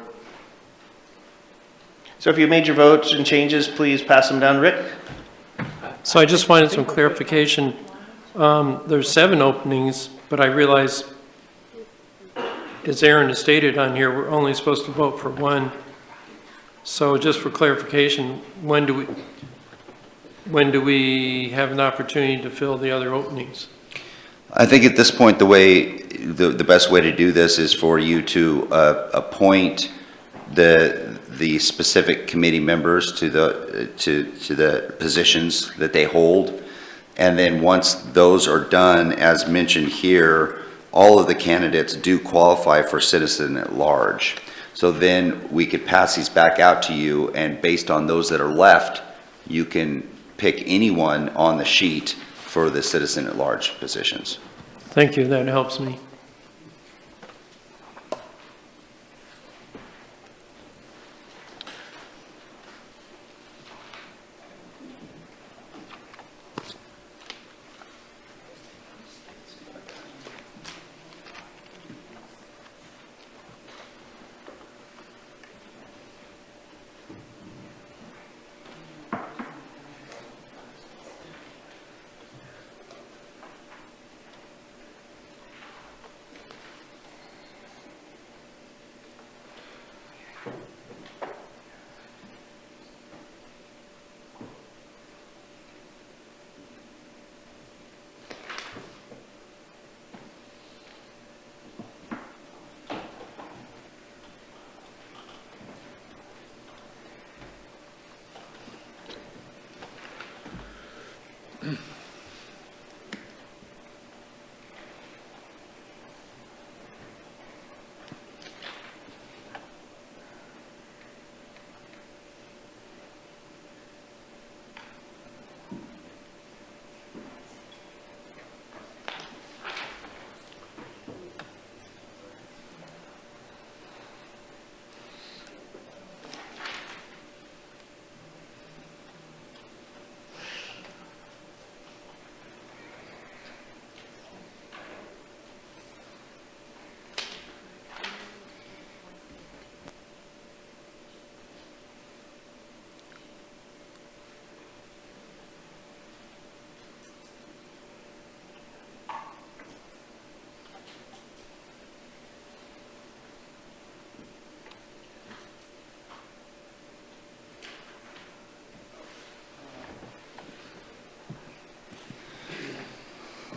So if you made your votes and changes, please pass them down. Rick? So I just wanted some clarification. There's 7 openings, but I realize, as Aaron has stated on here, we're only supposed to vote for 1. So just for clarification, when do we have an opportunity to fill the other openings? I think at this point, the best way to do this is for you to appoint the specific committee members to the positions that they hold. And then once those are done, as mentioned here, all of the candidates do qualify for citizen at large. So then we could pass these back out to you, and based on those that are left, you can pick anyone on the sheet for the citizen at large positions. Thank you, that helps me.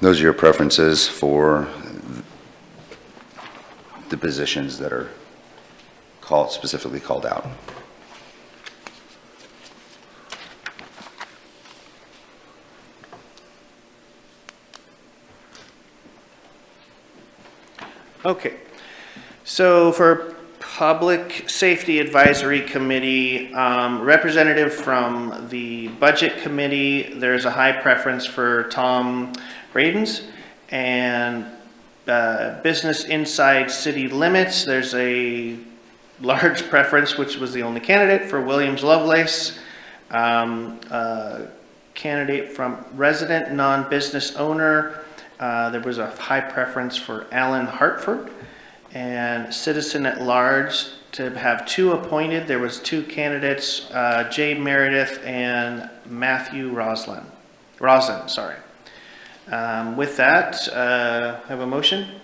Those are your preferences for the positions that are specifically called out. Okay, so for Public Safety Advisory Committee, representative from the Budget Committee, there's a high preference for Tom Radens, and Business Inside City Limits, there's a large preference, which was the only candidate, for Williams Lovelace. Candidate from Resident Non-Business Owner, there was a high preference for Alan Hartford, and Citizen at Large to have 2 appointed. There was 2 candidates, Jay Meredith and Matthew Roslin, sorry. With that, have a motion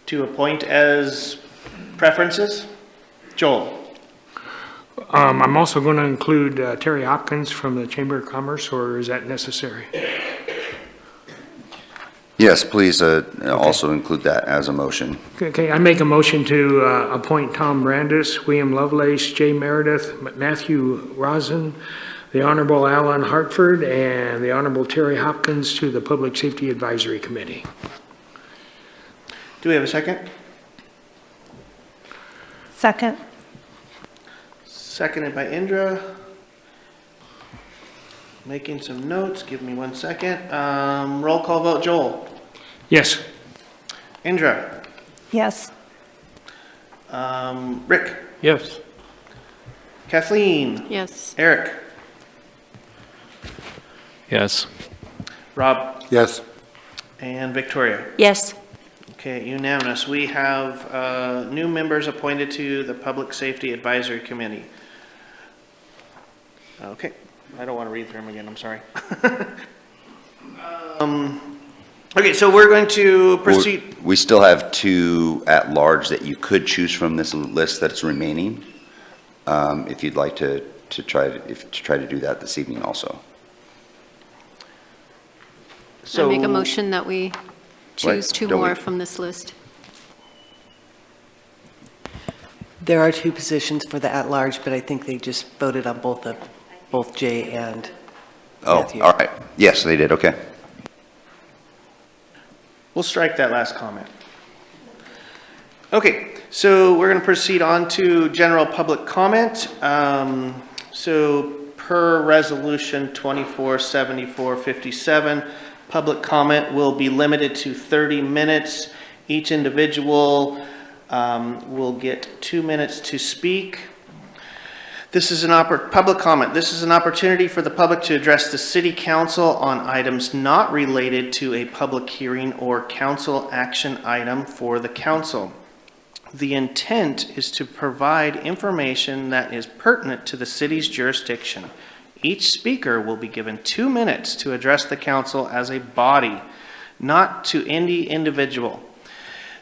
to appoint as preferences. Joel. I'm also going to include Terry Hopkins from the Chamber of Commerce, or is that necessary? Yes, please also include that as a motion. Okay, I make a motion to appoint Tom Brandis, William Lovelace, Jay Meredith, Matthew Rosen, the Honorable Alan Hartford, and the Honorable Terry Hopkins to the Public Safety Advisory Committee. Do we have a second? Second. Seconded by Indra. Making some notes, give me 1 second. Roll call vote, Joel. Yes. Indra. Yes. Rick. Yes. Kathleen. Yes. Eric. Yes. Rob. Yes. And Victoria. Yes. Okay, unanimous. We have new members appointed to the Public Safety Advisory Committee. Okay, I don't want to read through them again, I'm sorry. Okay, so we're going to proceed. We still have 2 at-large that you could choose from this list that's remaining, if you'd like to try to do that this evening also. I make a motion that we choose 2 Don't we- more from this list. There are 2 positions for the at-large, but I think they just voted on both Jay and Oh, Matthew. all right. Yes, they did, okay. We'll strike that last comment. Okay, so we're going to proceed on to general public comment. So per resolution 247457, public comment will be limited to 30 minutes. Each individual will get 2 minutes to speak. This is public comment. This is an opportunity for the public to address the city council on items not related to a public hearing or council action item for the council. The intent is to provide information that is pertinent to the city's jurisdiction. Each speaker will be given 2 minutes to address the council as a body, not to any individual.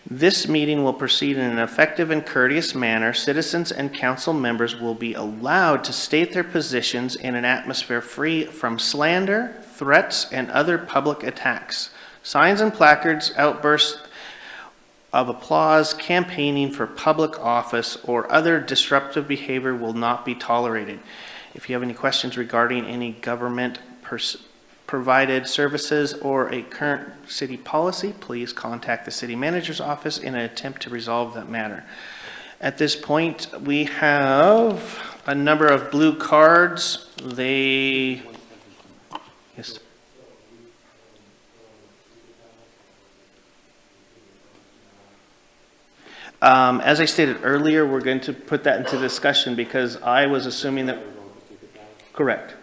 This meeting will proceed in an effective and courteous manner. Citizens and council members will be allowed to state their positions in an atmosphere free from slander, threats, and other public attacks. Signs and placards, outbursts of applause, campaigning for public office, or other disruptive behavior will not be tolerated. If you have any questions regarding any government provided services or a current city policy, please contact the city manager's office in an attempt to resolve that matter. At this point, we have a number of blue cards. Yes. As I stated earlier, we're going to put that into discussion because I was assuming that, correct.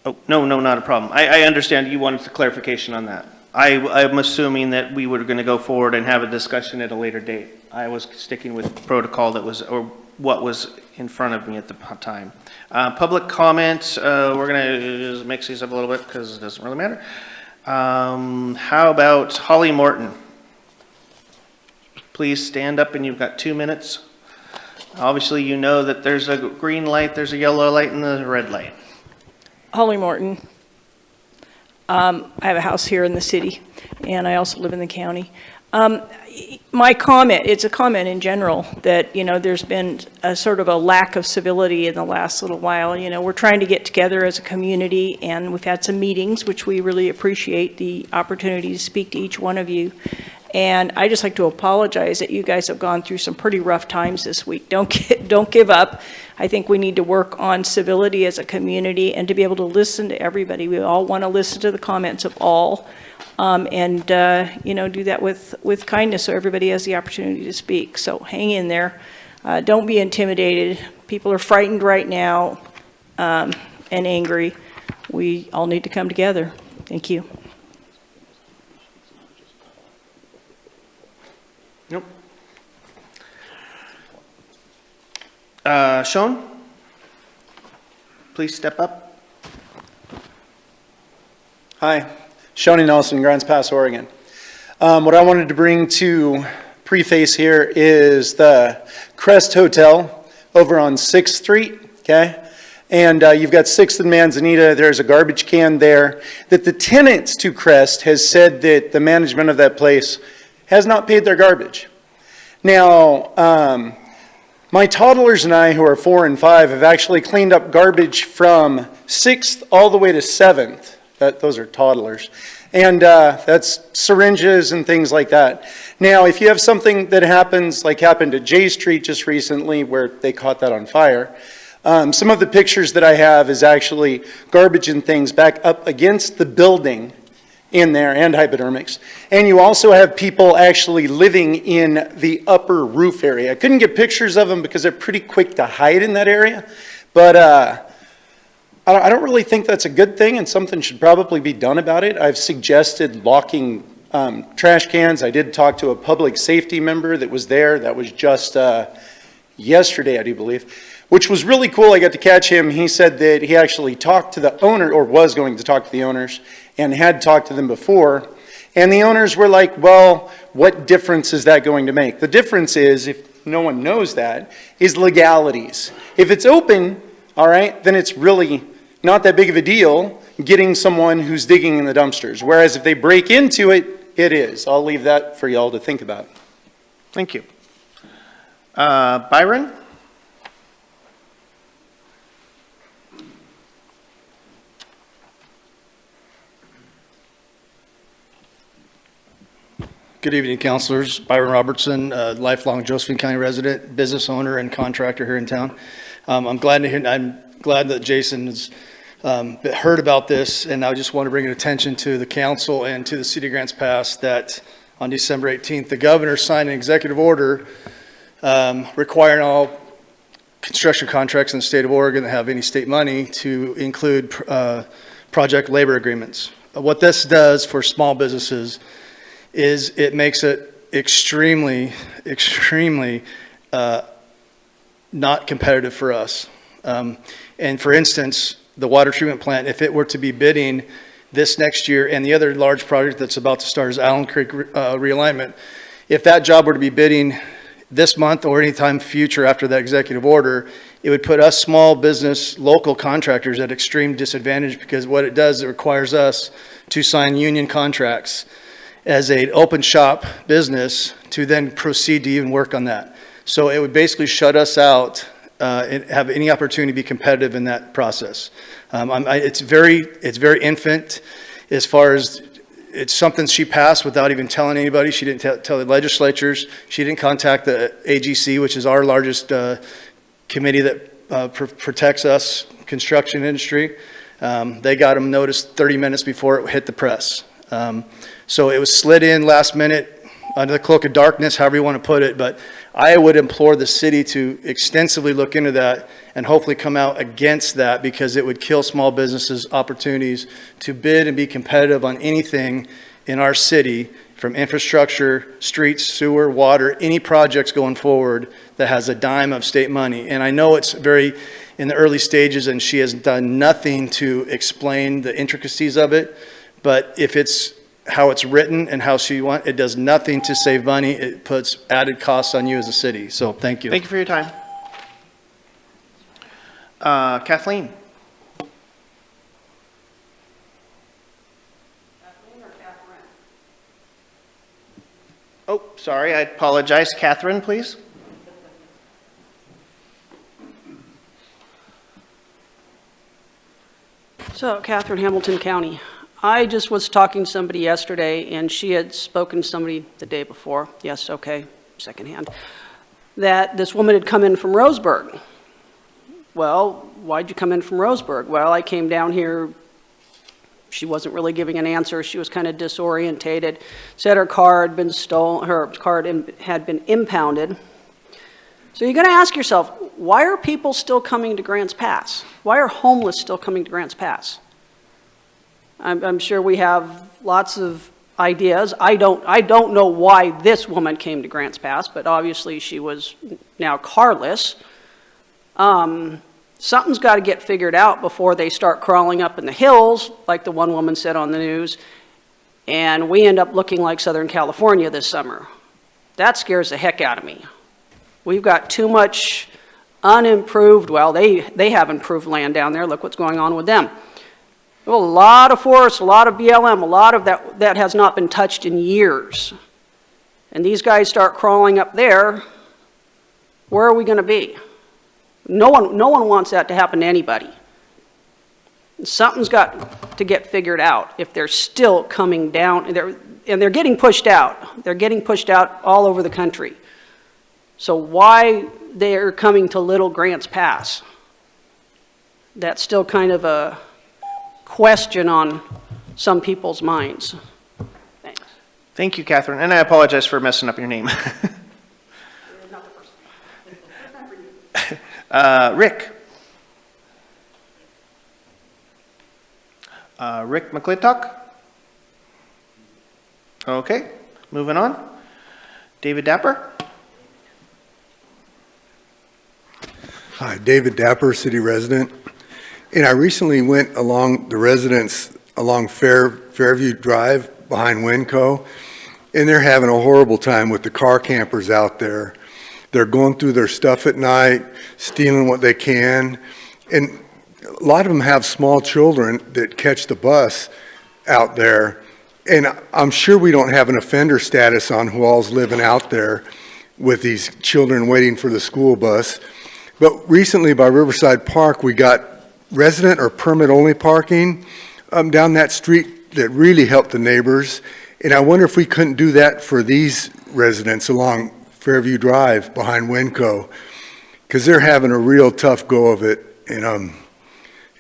Oh, no, not a problem. I understand you wanted clarification on that. I'm assuming that we were going to go forward and have a discussion at a later date. I was sticking with protocol that was, or what was in front of me at the time. Public comments, we're going to just mix these up a little bit because it doesn't really matter. How about Holly Morton? Please stand up and you've got 2 minutes. Obviously, you know that there's a green light, there's a yellow light, and a red light. Holly Morton. I have a house here in the city, and I also live in the county. My comment, it's a comment in general, that, there's been a sort of a lack of civility in the last little while. We're trying to get together as a community, and we've had some meetings, which we really appreciate the opportunity to speak to each one of you. And I just like to apologize that you guys have gone through some pretty rough times this week. Don't give up. I think we need to work on civility as a community and to be able to listen to everybody. We all want to listen to the comments of all, and do that with kindness so everybody has the opportunity to speak. So hang in there. Don't be intimidated. People are frightened right now and angry. We all need to come together. Thank you. Nope. Sean, please step up. Hi, Shoney Nelson, Grants Pass, Oregon. What I wanted to bring to preface here is the Crest Hotel over on 6th Street, okay? And you've got 6th and Manzanita. There's a garbage can there that the tenants to Crest has said that the management of that place has not paid their garbage. Now, my toddlers and I, who are 4 and 5, have actually cleaned up garbage from 6th all the way to 7th. Those are toddlers. And that's syringes and things like that. Now, if you have something that happens, like happened at J Street just recently, where they caught that on fire, Some of the pictures that I have is actually garbage and things back up against the building in there and hypodermics. And you also have people actually living in the upper roof area. I couldn't get pictures of them because they're pretty quick to hide in that area. But I don't really think that's a good thing, and something should probably be done about it. I've suggested locking trash cans. I did talk to a public safety member that was there. That was just yesterday, I do believe, which was really cool. I got to catch him. He said that he actually talked to the owner, or was going to talk to the owners, and had talked to them before. And the owners were like, well, what difference is that going to make? The difference is, if no one knows that, is legalities. If it's open, all right, then it's really not that big of a deal getting someone who's digging in the dumpsters. Whereas if they break into it, it is. I'll leave that for y'all to think about. Thank you. Byron? Good evening, councilors. Byron Robertson, lifelong Josephine County resident, business owner, and contractor here in town. I'm glad that Jason has heard about this, and I just want to bring attention to the council and to the city of Grants Pass that on December 18th, the governor signed an executive order requiring all construction contracts in the state of Oregon that have any state money to include project labor agreements. What this does for small businesses is it makes it extremely not competitive for us. And for instance, the water treatment plant, if it were to be bidding this next year, and the other large project that's about to start is Allen Creek realignment, if that job were to be bidding this month or anytime future after that executive order, it would put us small business local contractors at extreme disadvantage, because what it does, it requires us to sign union contracts as an open shop business to then proceed to even work on that. So it would basically shut us out and have any opportunity to be competitive in that process. It's very infant as far as it's something she passed without even telling anybody. She didn't tell the legislatures. She didn't contact the AGC, which is our largest committee that protects us, construction industry. They got them noticed 30 minutes before it hit the press. So it was slid in last minute under the cloak of darkness, however you want to put it. But I would implore the city to extensively look into that and hopefully come out against that, because it would kill small businesses' opportunities to bid and be competitive on anything in our city, from infrastructure, streets, sewer, water, any projects going forward that has a dime of state money. And I know it's very in the early stages and she has done nothing to explain the intricacies of it, but if it's how it's written and how she wants, it does nothing to save money. It puts added costs on you as a city. So thank you. Thank you for your time. Kathleen? Oh, sorry, I apologize. Catherine, please. So, Catherine, Hamilton County. I just was talking to somebody yesterday, and she had spoken to somebody the day before. Yes, okay, secondhand. That this woman had come in from Roseburg. Well, why'd you come in from Roseburg? Well, I came down here. She wasn't really giving an answer. She was kind of disorientated. Said her car had been stolen, her car had been impounded. So you're going to ask yourself, why are people still coming to Grants Pass? Why are homeless still coming to Grants Pass? I'm sure we have lots of ideas. I don't know why this woman came to Grants Pass, but obviously she was now carless. Something's got to get figured out before they start crawling up in the hills, like the one woman said on the news, and we end up looking like Southern California this summer. That scares the heck out of me. We've got too much unimproved, well, they have improved land down there. Look what's going on with them. A lot of forests, a lot of BLM, a lot of that has not been touched in years. And these guys start crawling up there, where are we going to be? No one wants that to happen to anybody. Something's got to get figured out if they're still coming down, and they're getting pushed out. They're getting pushed out all over the country. So why they're coming to Little Grants Pass? that's still kind of a question on some people's minds. Thanks. Thank you, Catherine, and I apologize for messing up your name. Rick. Rick McClintock? Okay, moving on. David Dapper? Hi, David Dapper, city resident. And I recently went along the residents along Fairview Drive behind Winco, and they're having a horrible time with the car campers out there. They're going through their stuff at night, stealing what they can. And a lot of them have small children that catch the bus out there. And I'm sure we don't have an offender status on who all's living out there with these children waiting for the school bus. But recently by Riverside Park, we got resident or permit-only parking down that street that really helped the neighbors. And I wonder if we couldn't do that for these residents along Fairview Drive behind Winco, because they're having a real tough go of it. And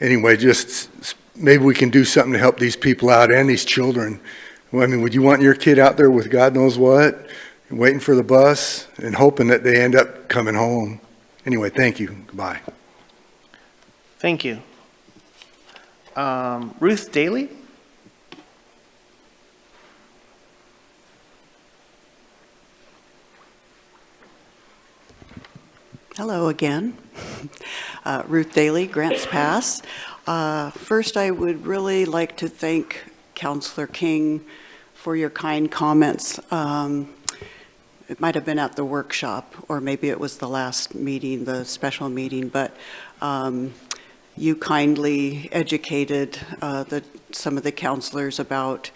anyway, just maybe we can do something to help these people out and these children. Well, I mean, would you want your kid out there with God knows what, waiting for the bus and hoping that they end up coming home? Anyway, thank you. Goodbye. Thank you. Ruth Daly? Hello again. Ruth Daly, Grants Pass. First, I would really like to thank Councilor King for your kind comments. It might have been at the workshop, or maybe it was the last meeting, the special meeting, but you kindly educated some of the councilors about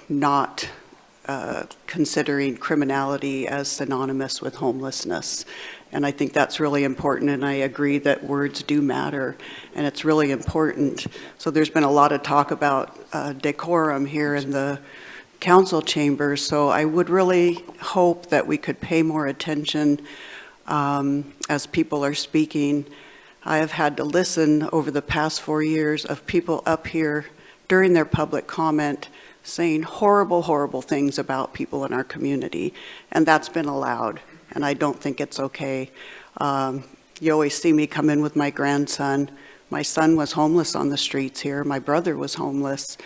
not considering criminality as synonymous with homelessness. And I think that's really important, and I agree that words do matter, and it's really important. So there's been a lot of talk about decorum here in the council chambers, so I would really hope that we could pay more attention as people are speaking. I have had to listen over the past 4 years of people up here during their public comment saying horrible, horrible things about people in our community, and that's been allowed, and I don't think it's okay. You always see me come in with my grandson. My son was homeless on the streets here. My brother was homeless.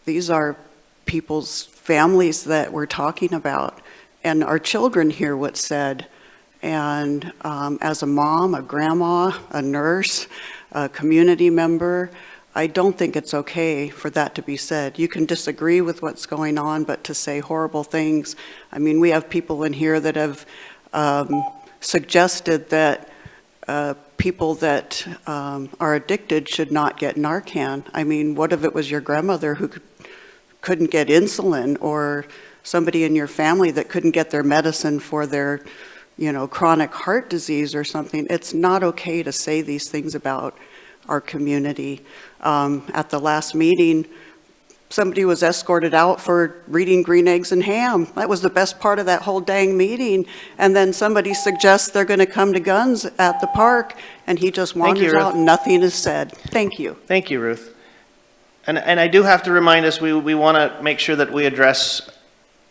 These are people's families that we're talking about, and our children hear what's said. And as a mom, a grandma, a nurse, a community member, I don't think it's okay for that to be said. You can disagree with what's going on, but to say horrible things, I mean, we have people in here that have suggested that people that are addicted should not get Narcan. I mean, what if it was your grandmother who couldn't get insulin, or somebody in your family that couldn't get their medicine for their, chronic heart disease or something? It's not okay to say these things about our community. At the last meeting, somebody was escorted out for reading Green Eggs and Ham. That was the best part of that whole dang meeting. And then somebody suggests they're going to come to guns at the park, and he just wanders out and nothing is said. Thank you. Thank you, Ruth. And I do have to remind us, we want to make sure that we address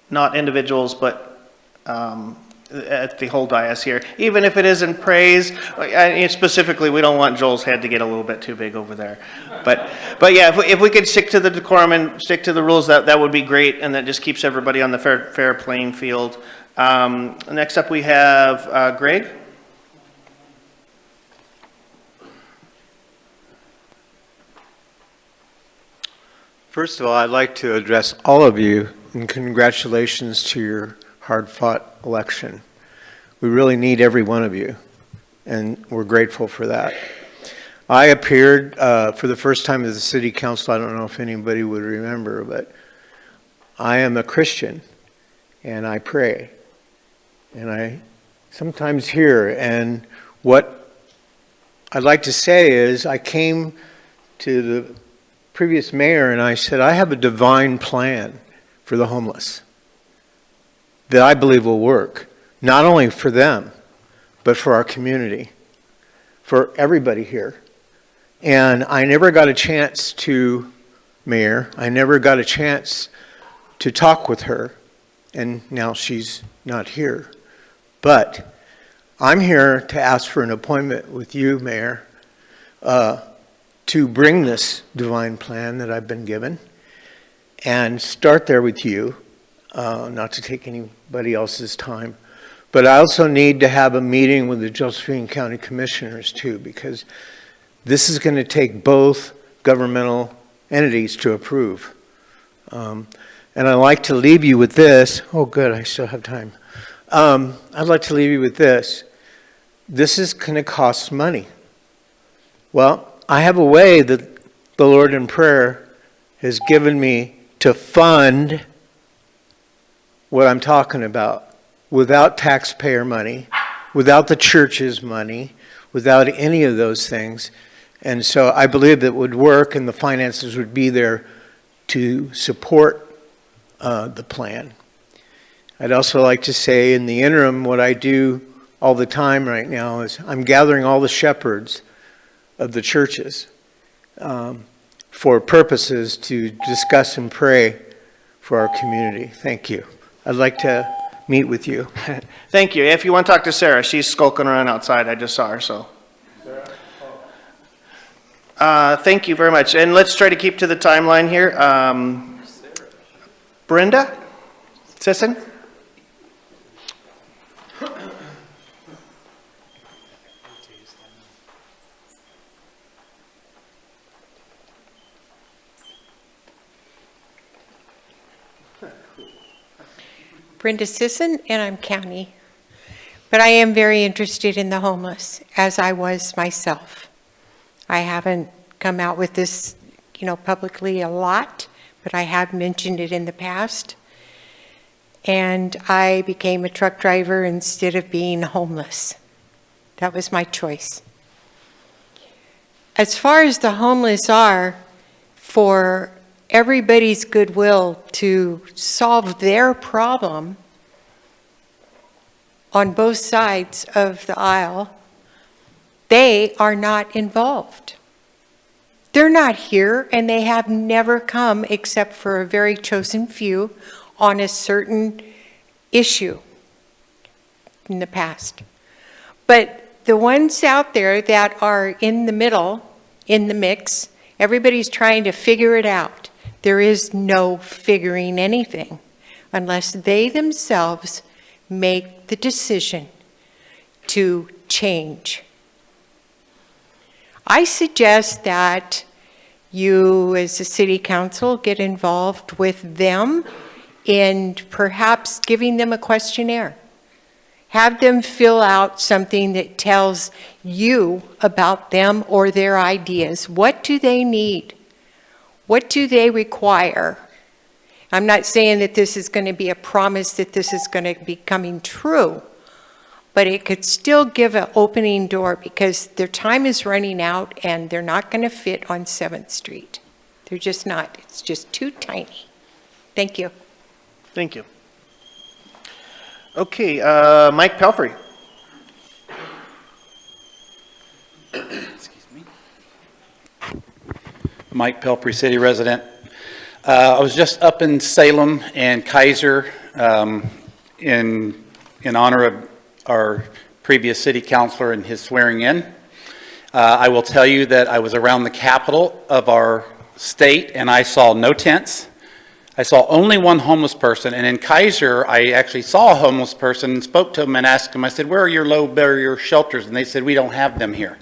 not individuals, but at the whole dais here, even if it isn't praise. Specifically, we don't want Joel's head to get a little bit too big over there. But yeah, if we could stick to the decorum and stick to the rules, that would be great, and that just keeps everybody on the fair playing field. Next up, we have Greg. First of all, I'd like to address all of you and congratulations to your hard-fought election. We really need every one of you, and we're grateful for that. I appeared for the first time as a city council. I don't know if anybody would remember, but I am a Christian, and I pray, and I sometimes hear, and what I'd like to say is I came to the previous mayor and I said, I have a divine plan for the homeless that I believe will work, not only for them, but for our community. for everybody here. And I never got a chance to, Mayor, I never got a chance to talk with her, and now she's not here. But I'm here to ask for an appointment with you, Mayor, to bring this divine plan that I've been given and start there with you, not to take anybody else's time. But I also need to have a meeting with the Josephine County Commissioners too, because this is going to take both governmental entities to approve. And I'd like to leave you with this. Oh, good, I still have time. I'd like to leave you with this. This is going to cost money. Well, I have a way that the Lord in prayer has given me to fund what I'm talking about without taxpayer money, without the church's money, without any of those things. And so I believe that would work and the finances would be there to support the plan. I'd also like to say in the interim, what I do all the time right now is I'm gathering all the shepherds of the churches for purposes to discuss and pray for our community. Thank you. I'd like to meet with you. Thank you. If you want to talk to Sarah, she's skulking around outside. I just saw her, so. Thank you very much. And let's try to keep to the timeline here. Brenda Sisson? Brenda Sisson, and I'm county. But I am very interested in the homeless, as I was myself. I haven't come out with this, publicly a lot, but I have mentioned it in the past. And I became a truck driver instead of being homeless. That was my choice. As far as the homeless are, for everybody's goodwill to solve their problem on both sides of the aisle, they are not involved. They're not here, and they have never come except for a very chosen few on a certain issue in the past. But the ones out there that are in the middle, in the mix, everybody's trying to figure it out. There is no figuring anything unless they themselves make the decision to change. I suggest that you, as a city council, get involved with them in perhaps giving them a questionnaire. Have them fill out something that tells you about them or their ideas. What do they need? What do they require? I'm not saying that this is going to be a promise that this is going to be coming true, but it could still give an opening door because their time is running out and they're not going to fit on 7th Street. They're just not. It's just too tiny. Thank you. Thank you. Okay, Mike Pelfrey. Excuse me. Mike Pelfrey, city resident. I was just up in Salem and Kaiser in honor of our previous city councilor and his swearing in. I will tell you that I was around the capital of our state and I saw no tents. I saw only one homeless person, and in Kaiser, I actually saw a homeless person and spoke to him and asked him, I said, where are your low barrier shelters? And they said, we don't have them here.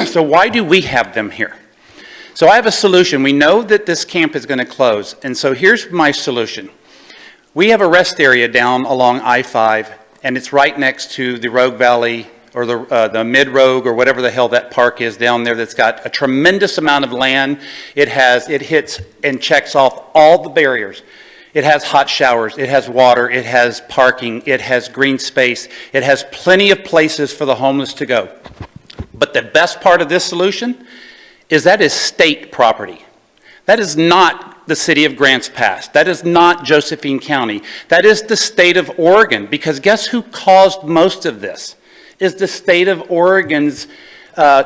So why do we have them here? So I have a solution. We know that this camp is going to close, and so here's my solution. We have a rest area down along I-5, and it's right next to the Rogue Valley or the Mid-Rogue or whatever the hell that park is down there that's got a tremendous amount of land. It hits and checks off all the barriers. It has hot showers, it has water, it has parking, it has green space, it has plenty of places for the homeless to go. But the best part of this solution is that is state property. That is not the city of Grants Pass. That is not Josephine County. That is the state of Oregon, because guess who caused most of this? Is the state of Oregon's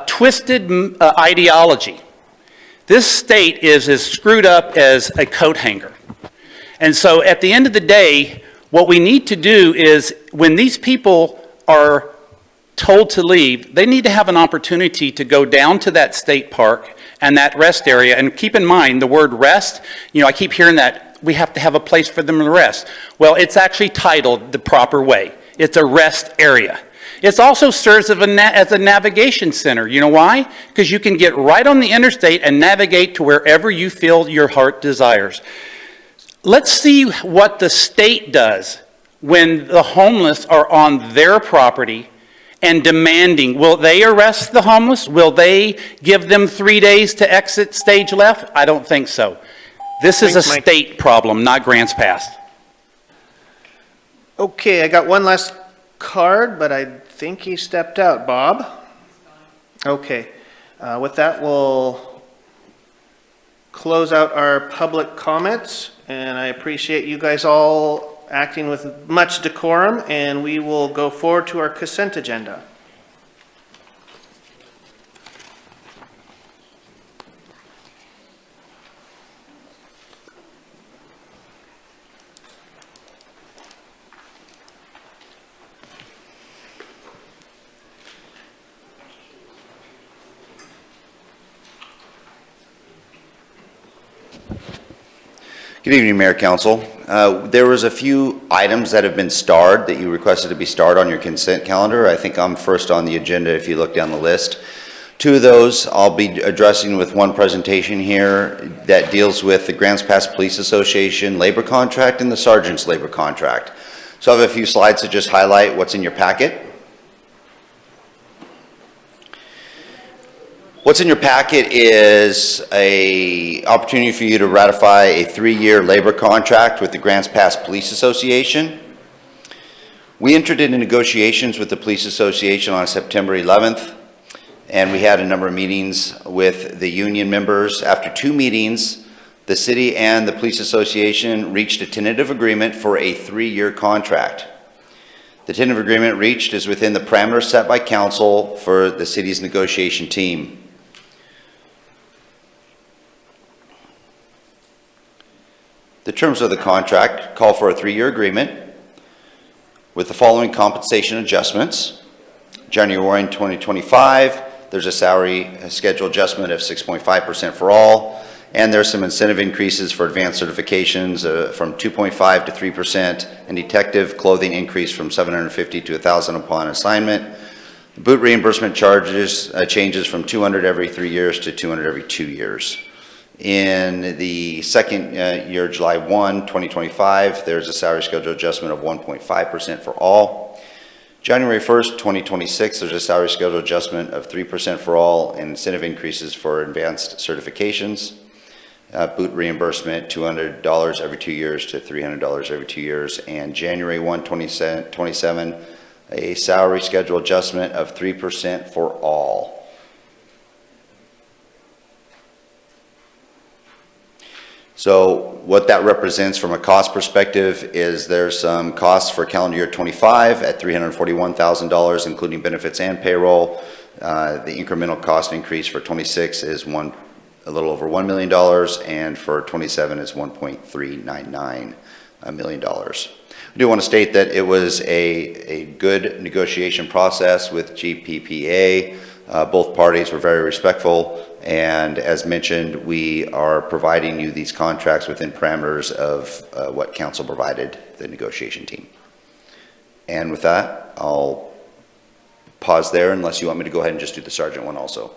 twisted ideology. This state is as screwed up as a coat hanger. And so at the end of the day, what we need to do is when these people are told to leave, they need to have an opportunity to go down to that state park and that rest area. And keep in mind the word rest, I keep hearing that we have to have a place for them to rest. Well, it's actually titled the proper way. It's a rest area. It also serves as a navigation center. You know why? Because you can get right on the interstate and navigate to wherever you feel your heart desires. Let's see what the state does when the homeless are on their property and demanding. Will they arrest the homeless? Will they give them 3 days to exit stage left? I don't think so. This is a state problem, not Grants Pass. Okay, I got one last card, but I think he stepped out. Bob? Okay. With that, we'll close out our public comments, and I appreciate you guys all acting with much decorum, and we will go forward to our consent agenda. Good evening, Mayor, Council. There was a few items that have been starred that you requested to be starred on your consent calendar. I think I'm first on the agenda if you look down the list. Two of those I'll be addressing with one presentation here that deals with the Grants Pass Police Association labor contract and the Sergeant's labor contract. So I have a few slides to just highlight what's in your packet. What's in your packet is an opportunity for you to ratify a 3-year labor contract with the Grants Pass Police Association. We entered into negotiations with the Police Association on September 11th, and we had a number of meetings with the union members. After 2 meetings, the city and the Police Association reached a tentative agreement for a 3-year contract. The tentative agreement reached is within the parameters set by council for the city's negotiation team. The terms of the contract call for a 3-year agreement with the following compensation adjustments. January 1, 2025, there's a salary schedule adjustment of 6.5% for all, and there's some incentive increases for advanced certifications from 2.5 to 3%, and detective clothing increase from $750 to $1,000 upon assignment. Boot reimbursement charges changes from $200 every 3 years to $200 every 2 years. In the second year, July 1, 2025, there's a salary schedule adjustment of 1.5% for all. January 1st, 2026, there's a salary schedule adjustment of 3% for all and incentive increases for advanced certifications. Boot reimbursement, $200 every 2 years to $300 every 2 years. And January 1, 2027, a salary schedule adjustment of 3% for all. So what that represents from a cost perspective is there's some costs for calendar year 25 at $341,000, including benefits and payroll. The incremental cost increase for 26 is a little over $1 million, and for 27 is $1.399 million. I do want to state that it was a good negotiation process with GPPA. Both parties were very respectful, and as mentioned, we are providing you these contracts within parameters of what council provided the negotiation team. And with that, I'll pause there unless you want me to go ahead and just do the sergeant one also.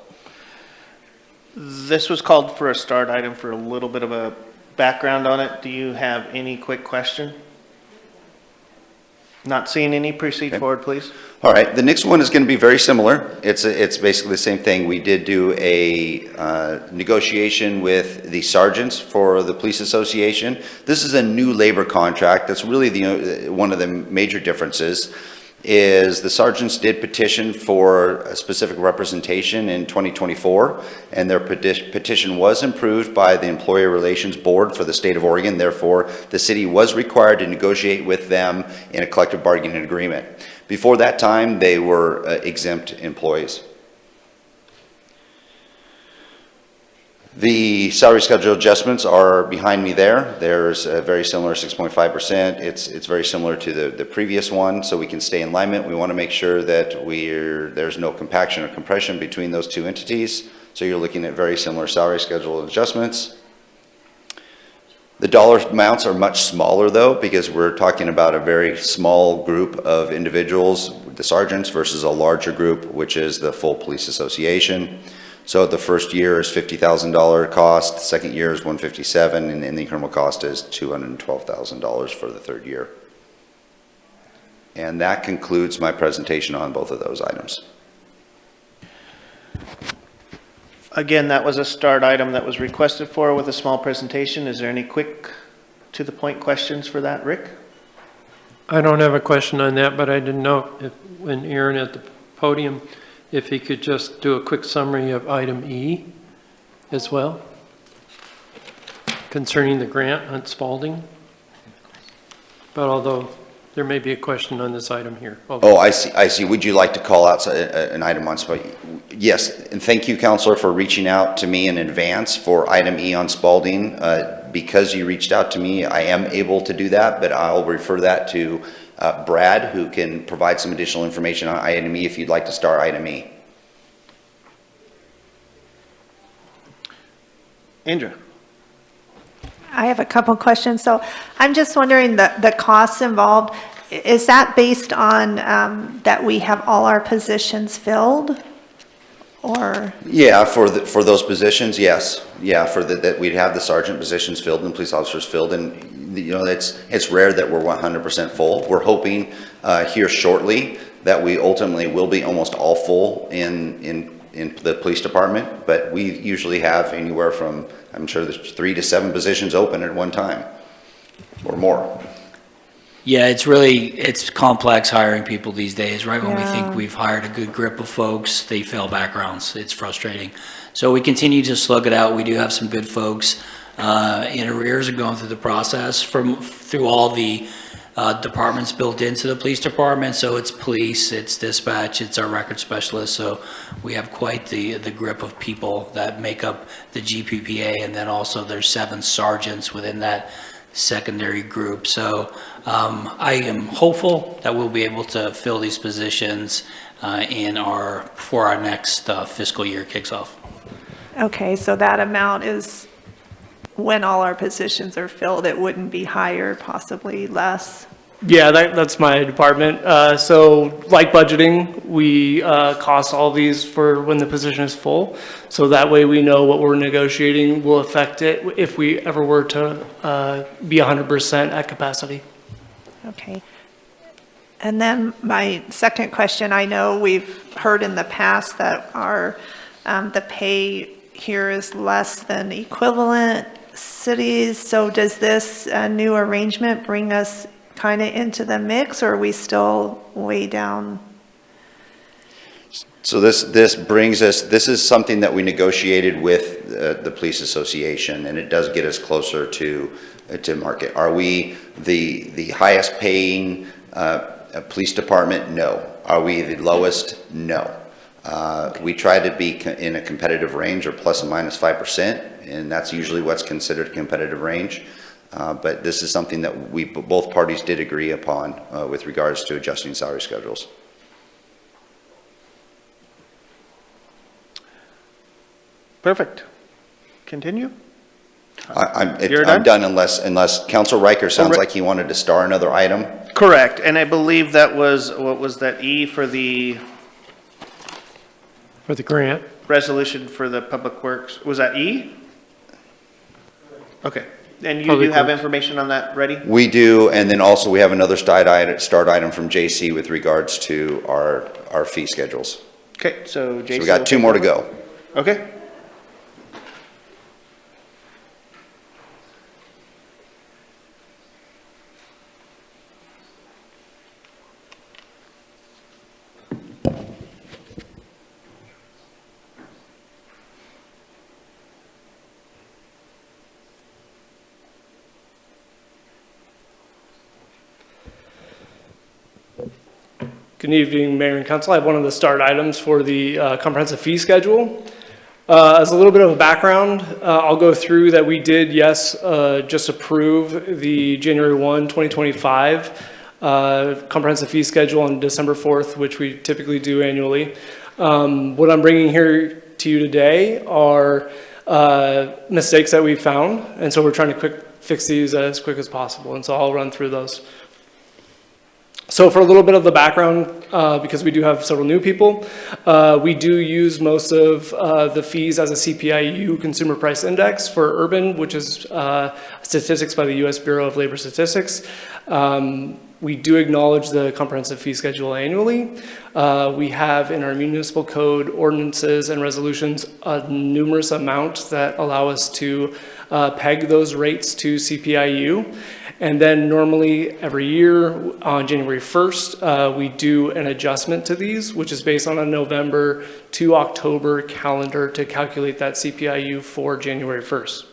This was called for a start item for a little bit of a background on it. Do you have any quick question? Not seeing any, proceed forward, please. All right, the next one is going to be very similar. It's basically the same thing. We did do a negotiation with the sergeants for the police association. This is a new labor contract. That's really one of the major differences. Is the sergeants did petition for a specific representation in 2024, and their petition was approved by the Employee Relations Board for the state of Oregon. Therefore, the city was required to negotiate with them in a collective bargaining agreement. Before that time, they were exempt employees. The salary schedule adjustments are behind me there. There's a very similar 6.5%. It's very similar to the previous one, so we can stay in alignment. We want to make sure that there's no compaction or compression between those two entities. So you're looking at very similar salary schedule adjustments. The dollar amounts are much smaller though, because we're talking about a very small group of individuals, the sergeants, versus a larger group, which is the full police association. So the first year is $50,000 cost, the second year is $157,000, and the incremental cost is $212,000 for the third year. And that concludes my presentation on both of those items. Again, that was a start item that was requested for with a small presentation. Is there any quick to the point questions for that, Rick? I don't have a question on that, but I didn't know if, when Aaron at the podium, if he could just do a quick summary of item E as well, concerning the grant on Spalding. But although there may be a question on this item here. Oh, I see. Would you like to call out an item on Spalding? Yes, and thank you, Counselor, for reaching out to me in advance for item E on Spalding. Because you reached out to me, I am able to do that, but I'll refer that to Brad, who can provide some additional information on item E if you'd like to start item E. Andrea. I have a couple questions. So I'm just wondering, the costs involved, is that based on that we have all our positions filled? Or? Yeah, for those positions, yes. Yeah, that we'd have the sergeant positions filled and police officers filled, and you know, it's rare that we're 100% full. We're hoping here shortly that we ultimately will be almost all full in the police department, but we usually have anywhere from, I'm sure there's 3 to 7 positions open at one time or more. Yeah, it's complex hiring people these days, right? When we think we've hired a good group of folks, they fail backgrounds. It's frustrating. So we continue to slug it out. We do have some good folks in arrears and going through the process through all the departments built into the police department. So it's police, it's dispatch, it's our record specialist. So we have quite the grip of people that make up the GPPA, and then also there's 7 sergeants within that secondary group. So I am hopeful that we'll be able to fill these positions before our next fiscal year kicks off. Okay, so that amount is when all our positions are filled. It wouldn't be higher, possibly less? Yeah, that's my department. So like budgeting, we cost all these for when the position is full. So that way we know what we're negotiating will affect it if we ever were to be 100% at capacity. Okay. And then my second question, I know we've heard in the past that our the pay here is less than equivalent cities. So does this new arrangement bring us kind of into the mix, or are we still way down? So this brings us, this is something that we negotiated with the police association, and it does get us closer to market. Are we the highest paying police department? No. Are we the lowest? No. We try to be in a competitive range, or plus or minus 5%, and that's usually what's considered a competitive range. But this is something that both parties did agree upon with regards to adjusting salary schedules. Perfect. Continue. I'm done unless Council Riker sounds like he wanted to star another item. Correct, and I believe that was, what was that, E for the grant resolution for the public works? Was that E? Okay, and you Public do have works. information on that ready? We do, and then also we have another start item from JC with regards to our fee schedules. Okay, so Jason. So we got 2 more to go. Okay. Good evening, Mayor and Council. I have one of the start items for the comprehensive fee schedule. As a little bit of a background, I'll go through that we did, yes, just approve the January 1, 2025 comprehensive fee schedule on December 4th, which we typically do annually. What I'm bringing here to you today are mistakes that we found, and so we're trying to fix these as quick as possible, and so I'll run through those. So for a little bit of the background, because we do have several new people, we do use most of the fees as a CPIU, Consumer Price Index, for urban, which is statistics by the U.S. Bureau of Labor Statistics. We do acknowledge the comprehensive fee schedule annually. We have in our municipal code ordinances and resolutions a numerous amount that allow us to peg those rates to CPIU. And then normally every year on January 1st, we do an adjustment to these, which is based on a November to October calendar to calculate that CPIU for January 1st.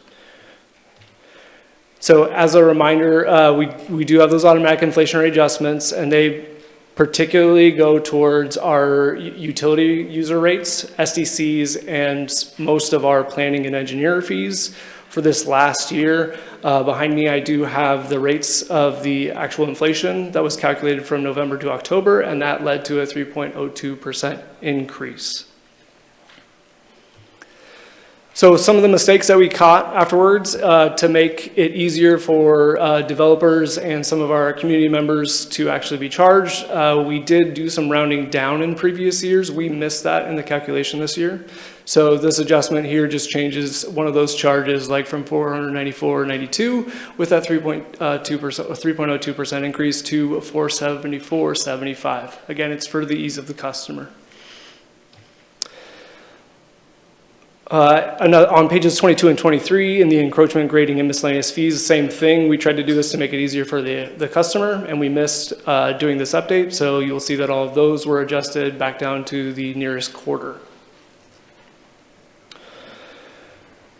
So as a reminder, we do have those automatic inflationary adjustments, and they particularly go towards our utility user rates, SDCs, and most of our planning and engineer fees. For this last year, behind me, I do have the rates of the actual inflation that was calculated from November to October, and that led to a 3.02% increase. So some of the mistakes that we caught afterwards to make it easier for developers and some of our community members to actually be charged, we did do some rounding down in previous years. We missed that in the calculation this year. So this adjustment here just changes one of those charges, like from $494.92 with that 3.02% increase to $474.75. Again, it's for the ease of the customer. On pages 22 and 23 in the encroachment, grading, and miscellaneous fees, same thing. We tried to do this to make it easier for the customer, and we missed doing this update. So you'll see that all of those were adjusted back down to the nearest quarter.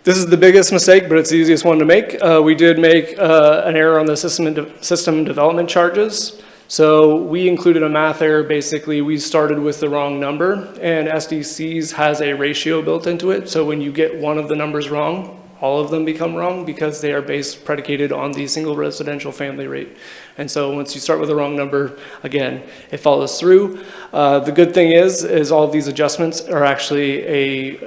This is the biggest mistake, but it's the easiest one to make. We did make an error on the system development charges. So we included a math error. Basically, we started with the wrong number, and SDCs has a ratio built into it. So when you get one of the numbers wrong, all of them become wrong because they are predicated on the single residential family rate. And so once you start with the wrong number, again, it follows through. The good thing is all of these adjustments are actually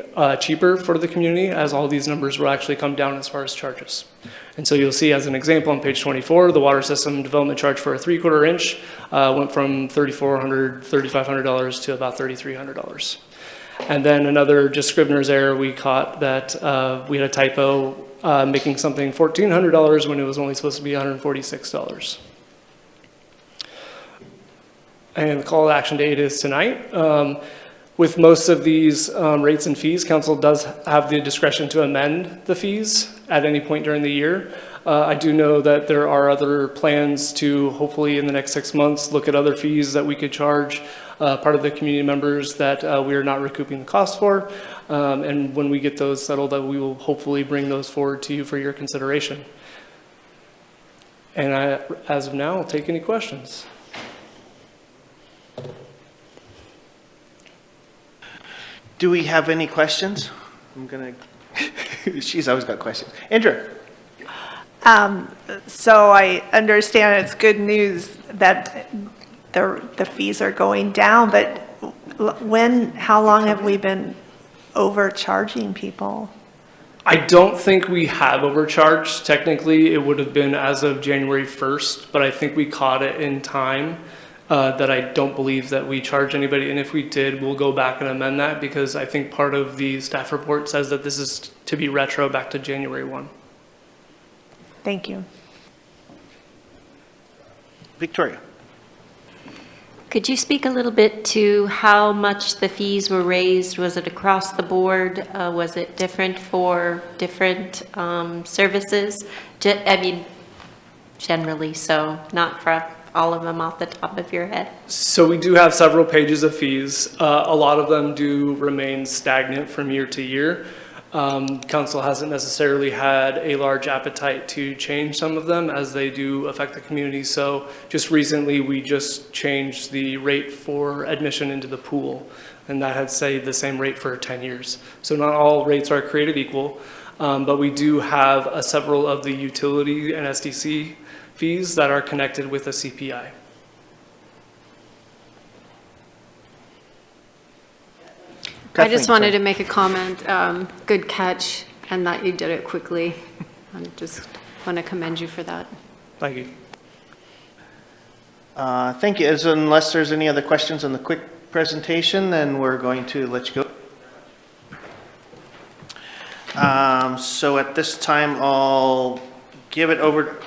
cheaper for the community, as all these numbers will actually come down as far as charges. And so you'll see, as an example, on page 24, the water system development charge for a 3/4 inch went from $3,500 to about $3,300. And then another just Scrivener's error, we caught that we had a typo making something $1,400 when it was only supposed to be $146. And the call to action date is tonight. With most of these rates and fees, council does have the discretion to amend the fees at any point during the year. I do know that there are other plans to hopefully in the next 6 months look at other fees that we could charge part of the community members that we are not recouping the cost for. And when we get those settled, we will hopefully bring those forward to you for your consideration. And as of now, I'll take any questions. Do we have any questions? I'm gonna, she's always got questions. Andrew. So I understand it's good news that the fees are going down, but how long have we been overcharging people? I don't think we have overcharged. Technically, it would have been as of January 1st, but I think we caught it in time. That I don't believe that we charge anybody, and if we did, we'll go back and amend that, because I think part of the staff report says that this is to be retro back to January 1. Thank you. Victoria. Could you speak a little bit to how much the fees were raised? Was it across the board? Was it different for different services? I mean, generally, so not for all of them off the top of your head. So we do have several pages of fees. A lot of them do remain stagnant from year to year. Council hasn't necessarily had a large appetite to change some of them, as they do affect the community. So just recently, we just changed the rate for admission into the pool. and that had stayed the same rate for 10 years. So not all rates are created equal, but we do have several of the utility and SDC fees that are connected with the CPI. I just wanted to make a comment. Good catch, and that you did it quickly. I just want to commend you for that. Thank you. Thank you. Unless there's any other questions on the quick presentation, then we're going to let you go. So at this time, I'll give it over.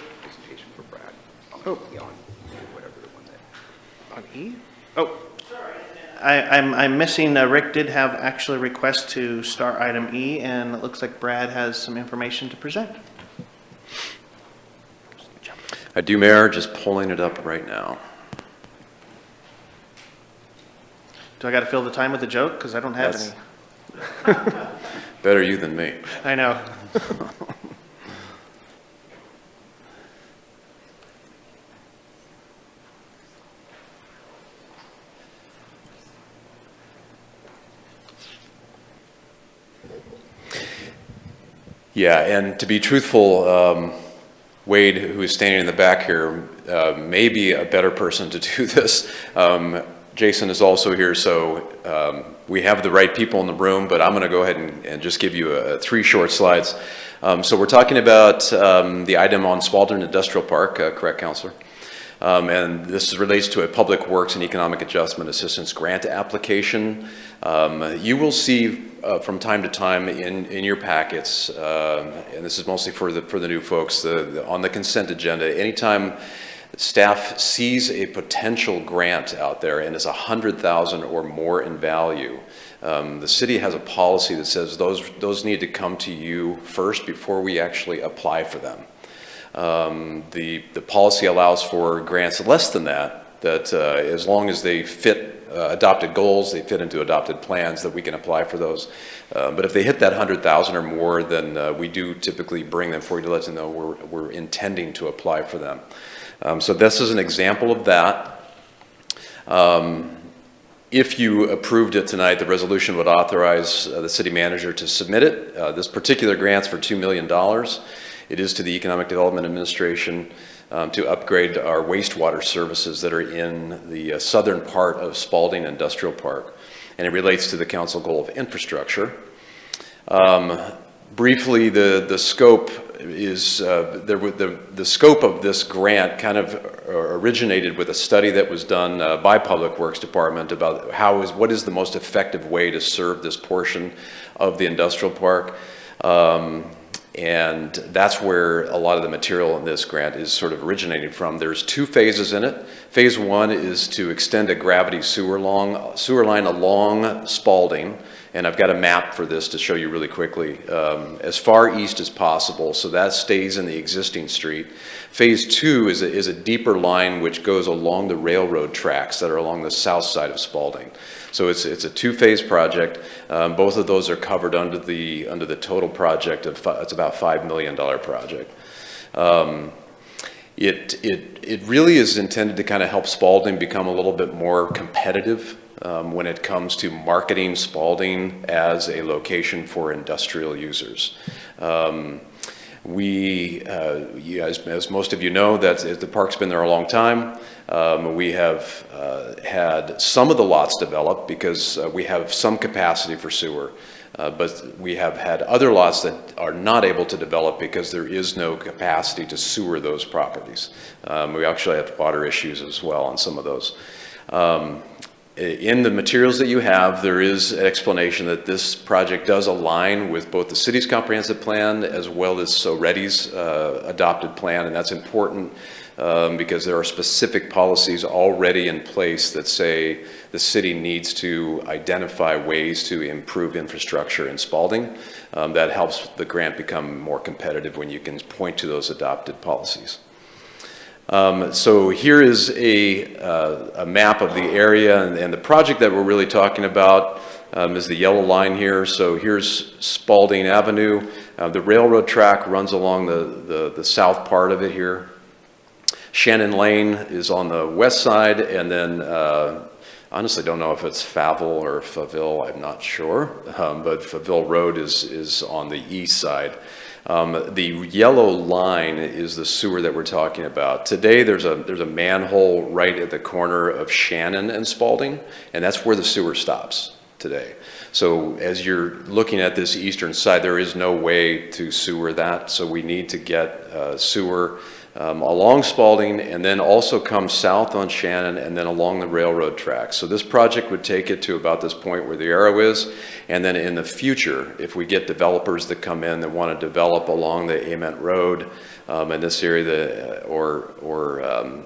Oh, on E? Oh. I'm missing, Rick did have actually a request to start item E, and it looks like Brad has some information to present. I do, Mayor, just pulling it up right now. Do I got to fill the time with a joke? Because I don't have any. Better you than me. I know. Yeah, and to be truthful, Wade, who is standing in the back here, may be a better person to do this. Jason is also here, so we have the right people in the room, but I'm going to go ahead and just give you 3 short slides. So we're talking about the item on Slayden Industrial Park, correct, Councilor? And this relates to a Public Works and Economic Adjustment Assistance Grant application. You will see from time to time in your packets, and this is mostly for the new folks, on the consent agenda, anytime staff sees a potential grant out there and is $100,000 or more in value, the city has a policy that says those need to come to you first before we actually apply for them. The policy allows for grants less than that as long as they fit adopted goals, they fit into adopted plans, that we can apply for those. But if they hit that 100,000 or more, then we do typically bring them for you to let them know we're intending to apply for them. So this is an example of that. If you approved it tonight, the resolution would authorize the city manager to submit it. This particular grant's for $2 million. It is to the Economic Development Administration to upgrade our wastewater services that are in the southern part of Slayden Industrial Park. And it relates to the council goal of infrastructure. Briefly, the scope is, the scope of this grant kind of originated with a study that was done by Public Works Department about what is the most effective way to serve this portion of the industrial park. And that's where a lot of the material in this grant is sort of originating from. There's 2 phases in it. Phase 1 is to extend a gravity sewer line along Slayden, and I've got a map for this to show you really quickly, as far east as possible, so that stays in the existing street. Phase 2 is a deeper line which goes along the railroad tracks that are along the south side of Slayden. So it's a 2-phase project. Both of those are covered under the total project of it's about $5 million project. It really is intended to kind of help Slayden become a little bit more competitive when it comes to marketing Slayden as a location for industrial users. As most of you know, the park's been there a long time. We have had some of the lots developed because we have some capacity for sewer, but we have had other lots that are not able to develop because there is no capacity to sewer those properties. We actually have water issues as well on some of those. In the materials that you have, there is an explanation that this project does align with both the city's comprehensive plan as well as SOREDI's adopted plan, and that's important because there are specific policies already in place that say the city needs to identify ways to improve infrastructure in Slayden. That helps the grant become more competitive when you can point to those adopted policies. So here is a map of the area, and the project that we're really talking about is the yellow line here. So here's Slayden Avenue. The railroad track runs along the south part of it here. Shannon Lane is on the west side, and then honestly don't know if it's Faville or Faville, I'm not sure, but Faville Road is on the east side. The yellow line is the sewer that we're talking about. Today, there's a manhole right at the corner of Shannon and Spalding, and that's where the sewer stops today. So as you're looking at this eastern side, there is no way to sewer that, so we need to get sewer along Spalding, and then also come south on Shannon, and then along the railroad tracks. So this project would take it to about this point where the arrow is, and then in the future, if we get developers that come in that want to develop along the Ament Road in this area, or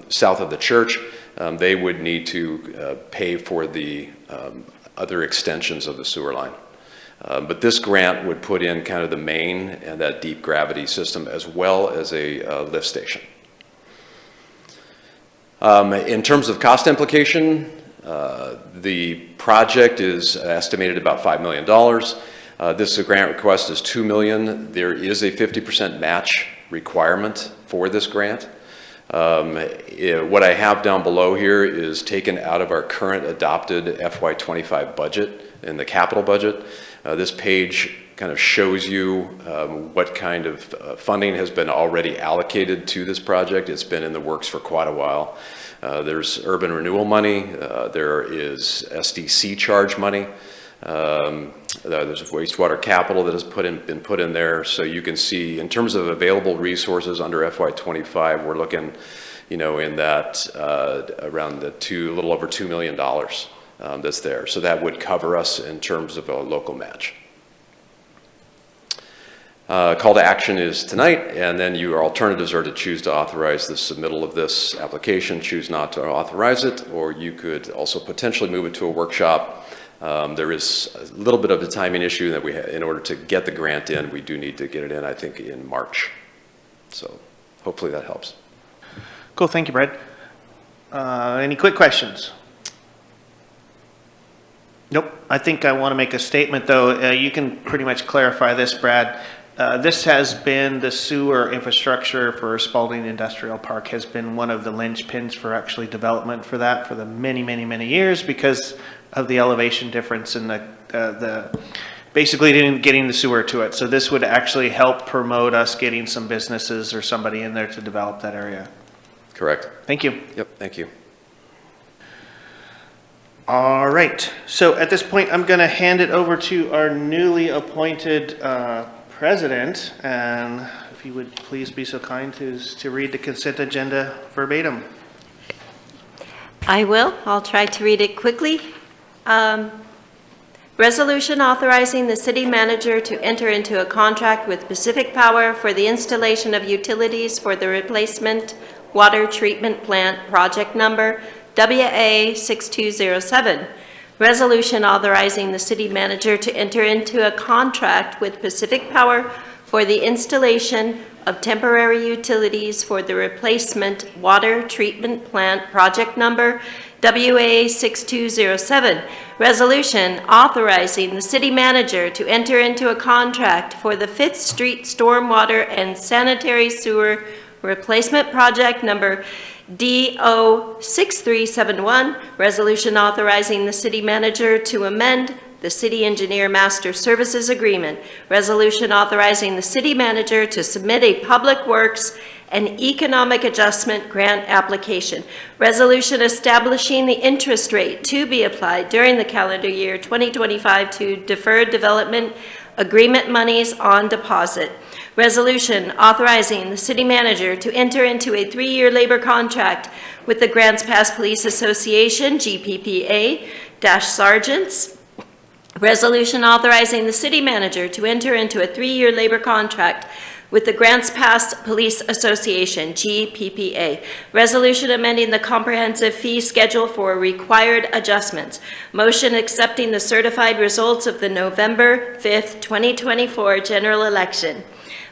south of the church, they would need to pay for the other extensions of the sewer line. But this grant would put in kind of the main and that deep gravity system, as well as a lift station. In terms of cost implication, the project is estimated about $5 million. This grant request is $2 million. There is a 50% match requirement for this grant. What I have down below here is taken out of our current adopted FY25 budget in the capital budget. This page kind of shows you what kind of funding has been already allocated to this project. It's been in the works for quite a while. There's urban renewal money. There is SDC charge money. There's wastewater capital that has been put in there. So you can see in terms of available resources under FY25, we're looking, in that around the little over $2 million. That's there. So that would cover us in terms of a local match. Call to action is tonight, and then your alternatives are to choose to authorize the submittal of this application, choose not to authorize it, or you could also potentially move it to a workshop. There is a little bit of a timing issue that in order to get the grant in, we do need to get it in, I think, in March. So hopefully that helps. Cool, thank you, Brad. Any quick questions? Nope. I think I want to make a statement, though. You can pretty much clarify this, Brad. This has been the sewer infrastructure for Spalding Industrial Park has been one of the linchpins for actually development for that for the many, many, many years because of the elevation difference and the basically getting the sewer to it. So this would actually help promote us getting some businesses or somebody in there to develop that area. Correct. Thank you. Yep, thank you. All right, so at this point, I'm going to hand it over to our newly appointed president, and if you would please be so kind to read the consent agenda verbatim. I will. I'll try to read it quickly. Resolution authorizing the city manager to enter into a contract with Pacific Power for the installation of utilities for the replacement water treatment plant project number WA6207. Resolution authorizing the city manager to enter into a contract with Pacific Power for the installation of temporary utilities for the replacement water treatment plant project number WA6207. Resolution authorizing the city manager to enter into a contract for the 5th Street Stormwater and Sanitary Sewer Replacement Project number DO6371, resolution authorizing the city manager to amend the city engineer master services agreement, resolution authorizing the city manager to submit a public works and economic adjustment grant application, resolution establishing the interest rate to be applied during the calendar year 2025 to deferred development agreement monies on deposit, resolution authorizing the city manager to enter into a 3-year labor contract with the Grants Pass Police Association, GPPA-Sergeants. Resolution authorizing the city manager to enter into a 3-year labor contract with the Grants Pass Police Association, GPPA. Resolution amending the comprehensive fee schedule for required adjustments. Motion accepting the certified results of the November 5th, 2024 general election.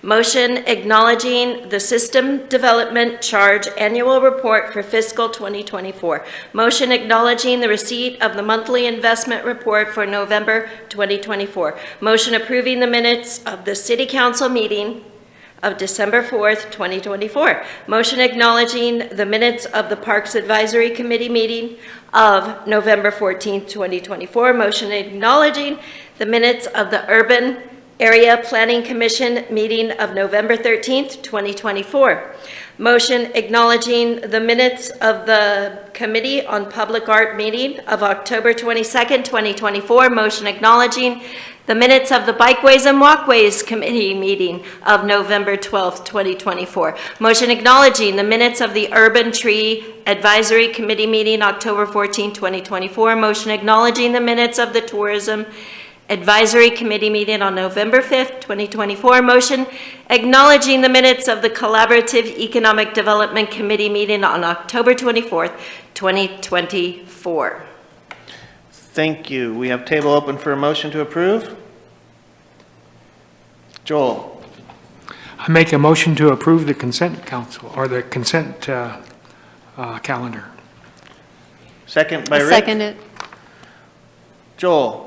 Motion acknowledging the System Development Charge Annual Report for Fiscal 2024. Motion acknowledging the receipt of the Monthly Investment Report for November 2024. Motion approving the minutes of the City Council meeting of December 4th, 2024. Motion acknowledging the minutes of the Parks Advisory Committee meeting of November 14th, 2024. Motion acknowledging the minutes of the Urban Area Planning Commission meeting of November 13th, 2024. Motion acknowledging the minutes of the Committee on Public Art meeting of October 22nd, 2024. Motion acknowledging the minutes of the Bikeways and Walkways Committee meeting of November 12th, 2024. Motion acknowledging the minutes of the Urban Tree Advisory Committee meeting October 14th, 2024. Motion acknowledging the minutes of the Tourism Advisory Committee meeting on November 5th, 2024. Motion acknowledging the minutes of the Collaborative Economic Development Committee meeting on October 24th, 2024. Thank you. We have table open for a motion to approve. Joel. I make a motion to approve the consent council, or the consent calendar. Second by I Rick. second it. Joel.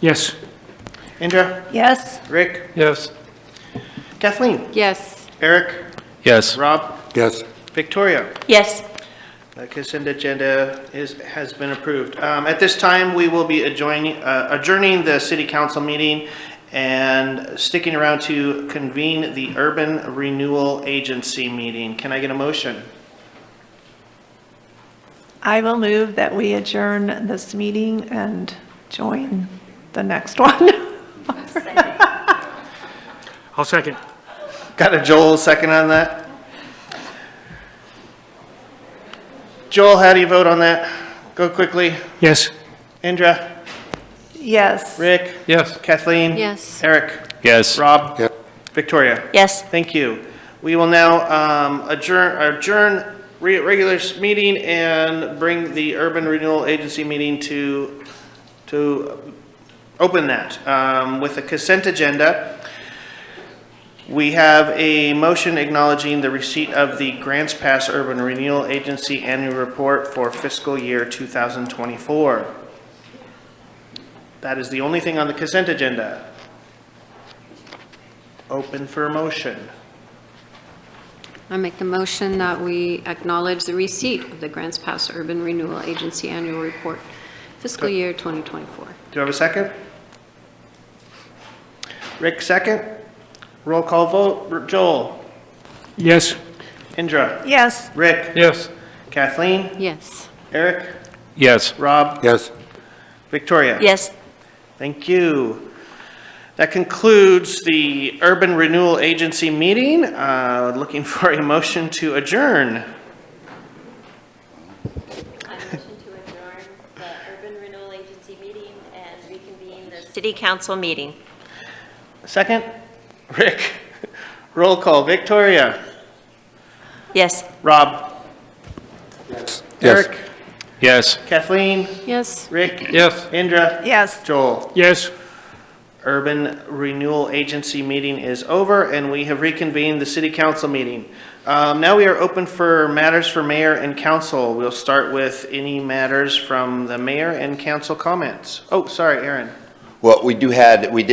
Yes. Indra. Yes. Rick. Yes. Kathleen. Yes. Eric. Yes. Rob. Yes. Victoria. Yes. The consent agenda has been approved. At this time, we will be adjourning the city council meeting and sticking around to convene the Urban Renewal Agency meeting. Can I get a motion? I will move that we adjourn this meeting and join the next one. I'll second. Got a Joel second on that? Joel, how do you vote on that? Go quickly. Yes. Indra? Yes. Rick? Yes. Kathleen? Yes. Eric? Yes. Rob? Yep. Victoria? Yes. Thank you. We will now adjourn regular meeting and bring the Urban Renewal Agency meeting to open that. With the consent agenda, we have a motion acknowledging the receipt of the Grants Pass Urban Renewal Agency annual report for fiscal year 2024. That is the only thing on the consent agenda. Open for motion. I make the motion that we acknowledge the receipt of the Grants Pass Urban Renewal Agency Annual Report, fiscal year 2024. Do you have a second? Rick, second. Roll call vote. Joel. Yes. Indra. Yes. Rick. Yes. Kathleen. Yes. Eric. Yes. Rob. Yes. Victoria. Yes. Thank you. That concludes the Urban Renewal Agency meeting. Looking for a motion to adjourn. I motion to adjourn the Urban Renewal Agency meeting and reconvene the City Council meeting. Second. Rick. Roll call. Victoria. Yes. Rob. Yes. Eric. Yes. Kathleen. Yes. Rick. Yes. Indra. Yes. Joel. Yes. Urban Renewal Agency meeting is over, and we have reconvened the City Council meeting. Now we are open for matters for mayor and council. We'll start with any matters from the mayor and council comments. Oh, sorry, Aaron. Well, we did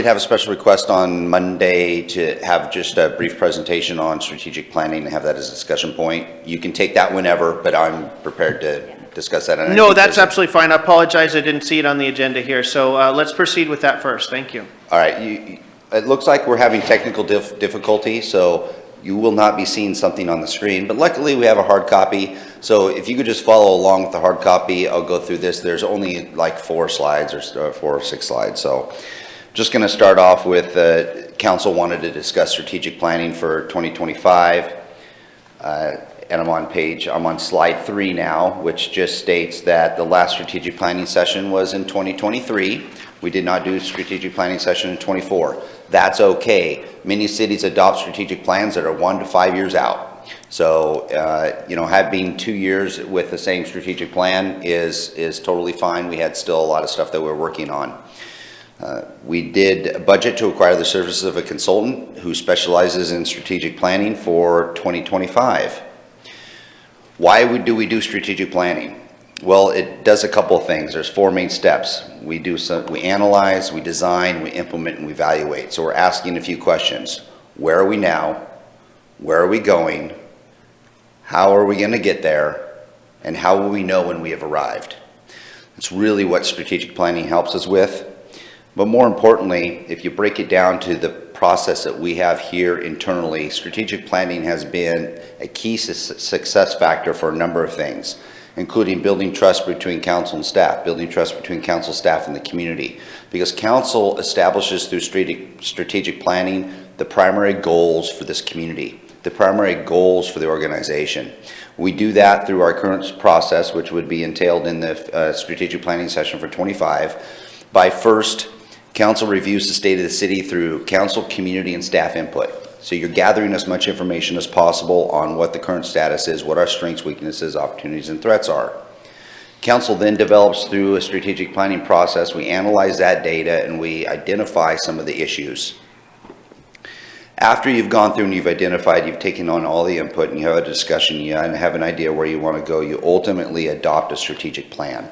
have a special request on Monday to have just a brief presentation on strategic planning and have that as a discussion point. You can take that whenever, but I'm prepared to discuss that. And I No, think that's there's- absolutely fine. I apologize, I didn't see it on the agenda here. So let's proceed with that first. Thank you. All right, it looks like we're having technical difficulty, so you will not be seeing something on the screen, but luckily we have a hard copy. So if you could just follow along with the hard copy, I'll go through this. There's only like 4 slides or 4 or 6 slides. So just gonna start off with, council wanted to discuss strategic planning for 2025. And I'm on slide 3 now, which just states that the last strategic planning session was in 2023. We did not do a strategic planning session in 24. That's okay. Many cities adopt strategic plans that are 1 to 5 years out. So, having 2 years with the same strategic plan is totally fine. We had still a lot of stuff that we're working on. We did budget to acquire the services of a consultant who specializes in strategic planning for 2025. Why do we do strategic planning? Well, it does a couple of things. There's 4 main steps. We analyze, we design, we implement, and we evaluate. So we're asking a few questions. Where are we now? Where are we going? How are we going to get there? And how will we know when we have arrived? It's really what strategic planning helps us with. But more importantly, if you break it down to the process that we have here internally, strategic planning has been a key success factor for a number of things, including building trust between council and staff, building trust between council, staff, and the community. Because council establishes through strategic planning the primary goals for this community, the primary goals for the organization. We do that through our current process, which would be entailed in the strategic planning session for 25. By first, council reviews the state of the city through council, community, and staff input. So you're gathering as much information as possible on what the current status is, what our strengths, weaknesses, opportunities, and threats are. Council then develops through a strategic planning process. We analyze that data and we identify some of the issues. After you've gone through and you've identified, you've taken on all the input and you have a discussion, you have an idea where you want to go, you ultimately adopt a strategic plan.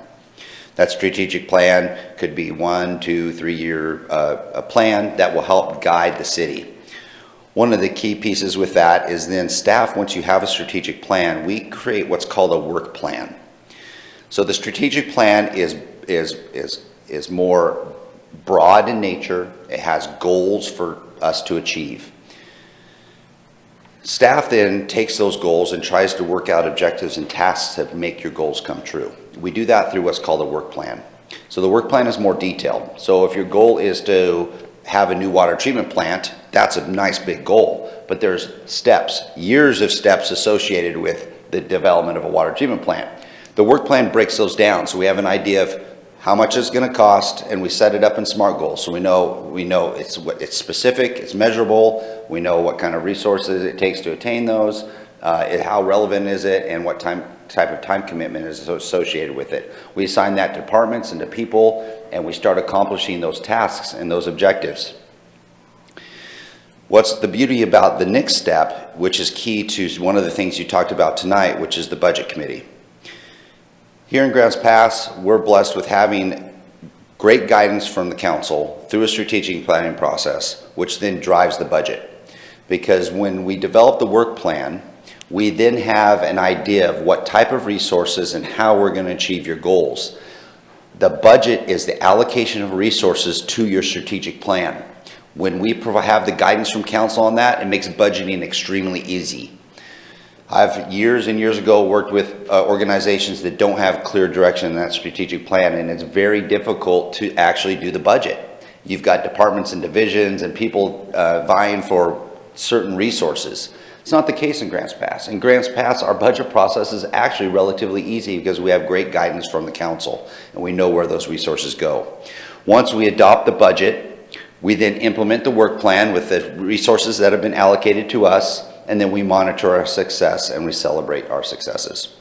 That strategic plan could be 1, 2, 3 year a plan that will help guide the city. One of the key pieces with that is then staff, once you have a strategic plan, we create what's called a work plan. So the strategic plan is more broad in nature. It has goals for us to achieve. Staff then takes those goals and tries to work out objectives and tasks that make your goals come true. We do that through what's called a work plan. So the work plan is more detailed. So if your goal is to have a new water treatment plant, that's a nice big goal. But there's steps, years of steps associated with the development of a water treatment plant. The work plan breaks those down. So we have an idea of how much it's going to cost, and we set it up in SMART goals. So we know it's specific, it's measurable. We know what kind of resources it takes to attain those, how relevant is it, and what type of time commitment is associated with it. We assign that to departments and to people, and we start accomplishing those tasks and those objectives. What's the beauty about the next step, which is key to one of the things you talked about tonight, which is the budget committee. Here in Grants Pass, we're blessed with having great guidance from the council through a strategic planning process, which then drives the budget. Because when we develop the work plan, we then have an idea of what type of resources and how we're going to achieve your goals. The budget is the allocation of resources to your strategic plan. When we have the guidance from council on that, it makes budgeting extremely easy. I've years and years ago worked with organizations that don't have clear direction in that strategic plan, and it's very difficult to actually do the budget. You've got departments and divisions and people vying for certain resources. It's not the case in Grants Pass. In Grants Pass, our budget process is actually relatively easy because we have great guidance from the council and we know where those resources go. Once we adopt the budget, we then implement the work plan with the resources that have been allocated to us, and then we monitor our success and we celebrate our successes.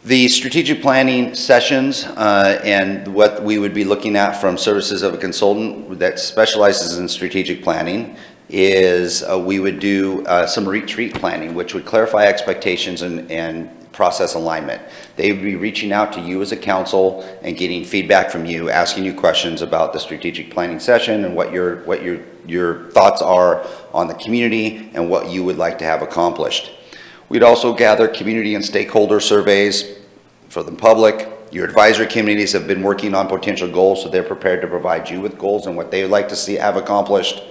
The strategic planning sessions and what we would be looking at from services of a consultant that specializes in strategic planning is we would do some retreat planning, which would clarify expectations and process alignment. They would be reaching out to you as a council and getting feedback from you, asking you questions about the strategic planning session and what your thoughts are on the community and what you would like to have accomplished. We'd also gather community and stakeholder surveys for the public. Your advisory committees have been working on potential goals, so they're prepared to provide you with goals and what they would like to see have accomplished.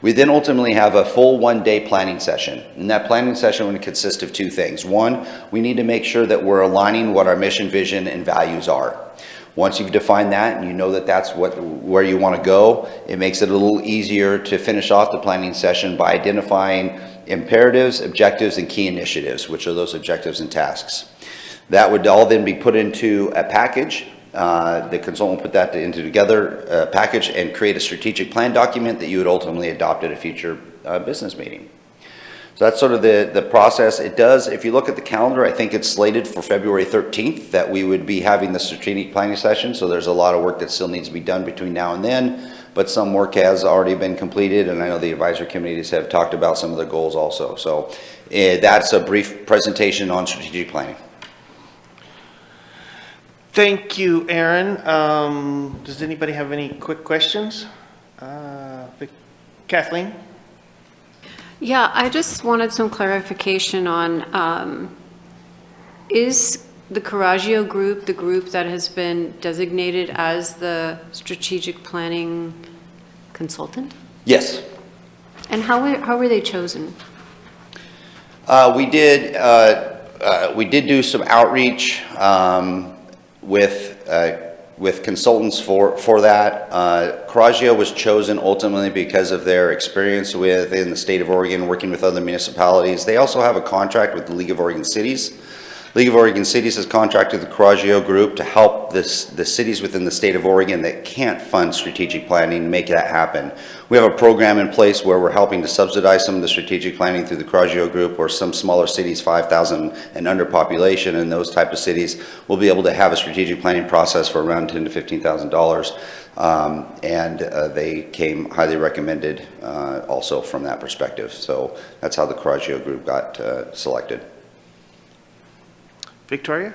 We then ultimately have a full one-day planning session. And that planning session would consist of two things. One, we need to make sure that we're aligning what our mission, vision, and values are. Once you've defined that and you know that that's where you want to go, it makes it a little easier to finish off the planning session by identifying imperatives, objectives, and key initiatives, which are those objectives and tasks. That would all then be put into a package. The consultant will put that together package and create a strategic plan document that you would ultimately adopt at a future business meeting. So that's sort of the process. It does, if you look at the calendar, I think it's slated for February 13th that we would be having the strategic planning session. So there's a lot of work that still needs to be done between now and then, but some work has already been completed, and I know the advisory committees have talked about some of the goals also. So that's a brief presentation on strategic planning. Thank you, Aaron. Does anybody have any quick questions? Kathleen? Yeah, I just wanted some clarification on, is the Coraggio Group the group that has been designated as the strategic planning consultant? Yes. And how were they chosen? We did do some outreach with consultants for that. Coraggio was chosen ultimately because of their experience within the state of Oregon, working with other municipalities. They also have a contract with the League of Oregon Cities. League of Oregon Cities has contracted the Coraggio Group to help the cities within the state of Oregon that can't fund strategic planning make that happen. We have a program in place where we're helping to subsidize some of the strategic planning through the Coraggio Group, or some smaller cities, 5,000 and under population, and those type of cities will be able to have a strategic planning process for around $10,000 to $15,000. They came highly recommended also from that perspective. So that's how the Coraggio Group got selected. Victoria?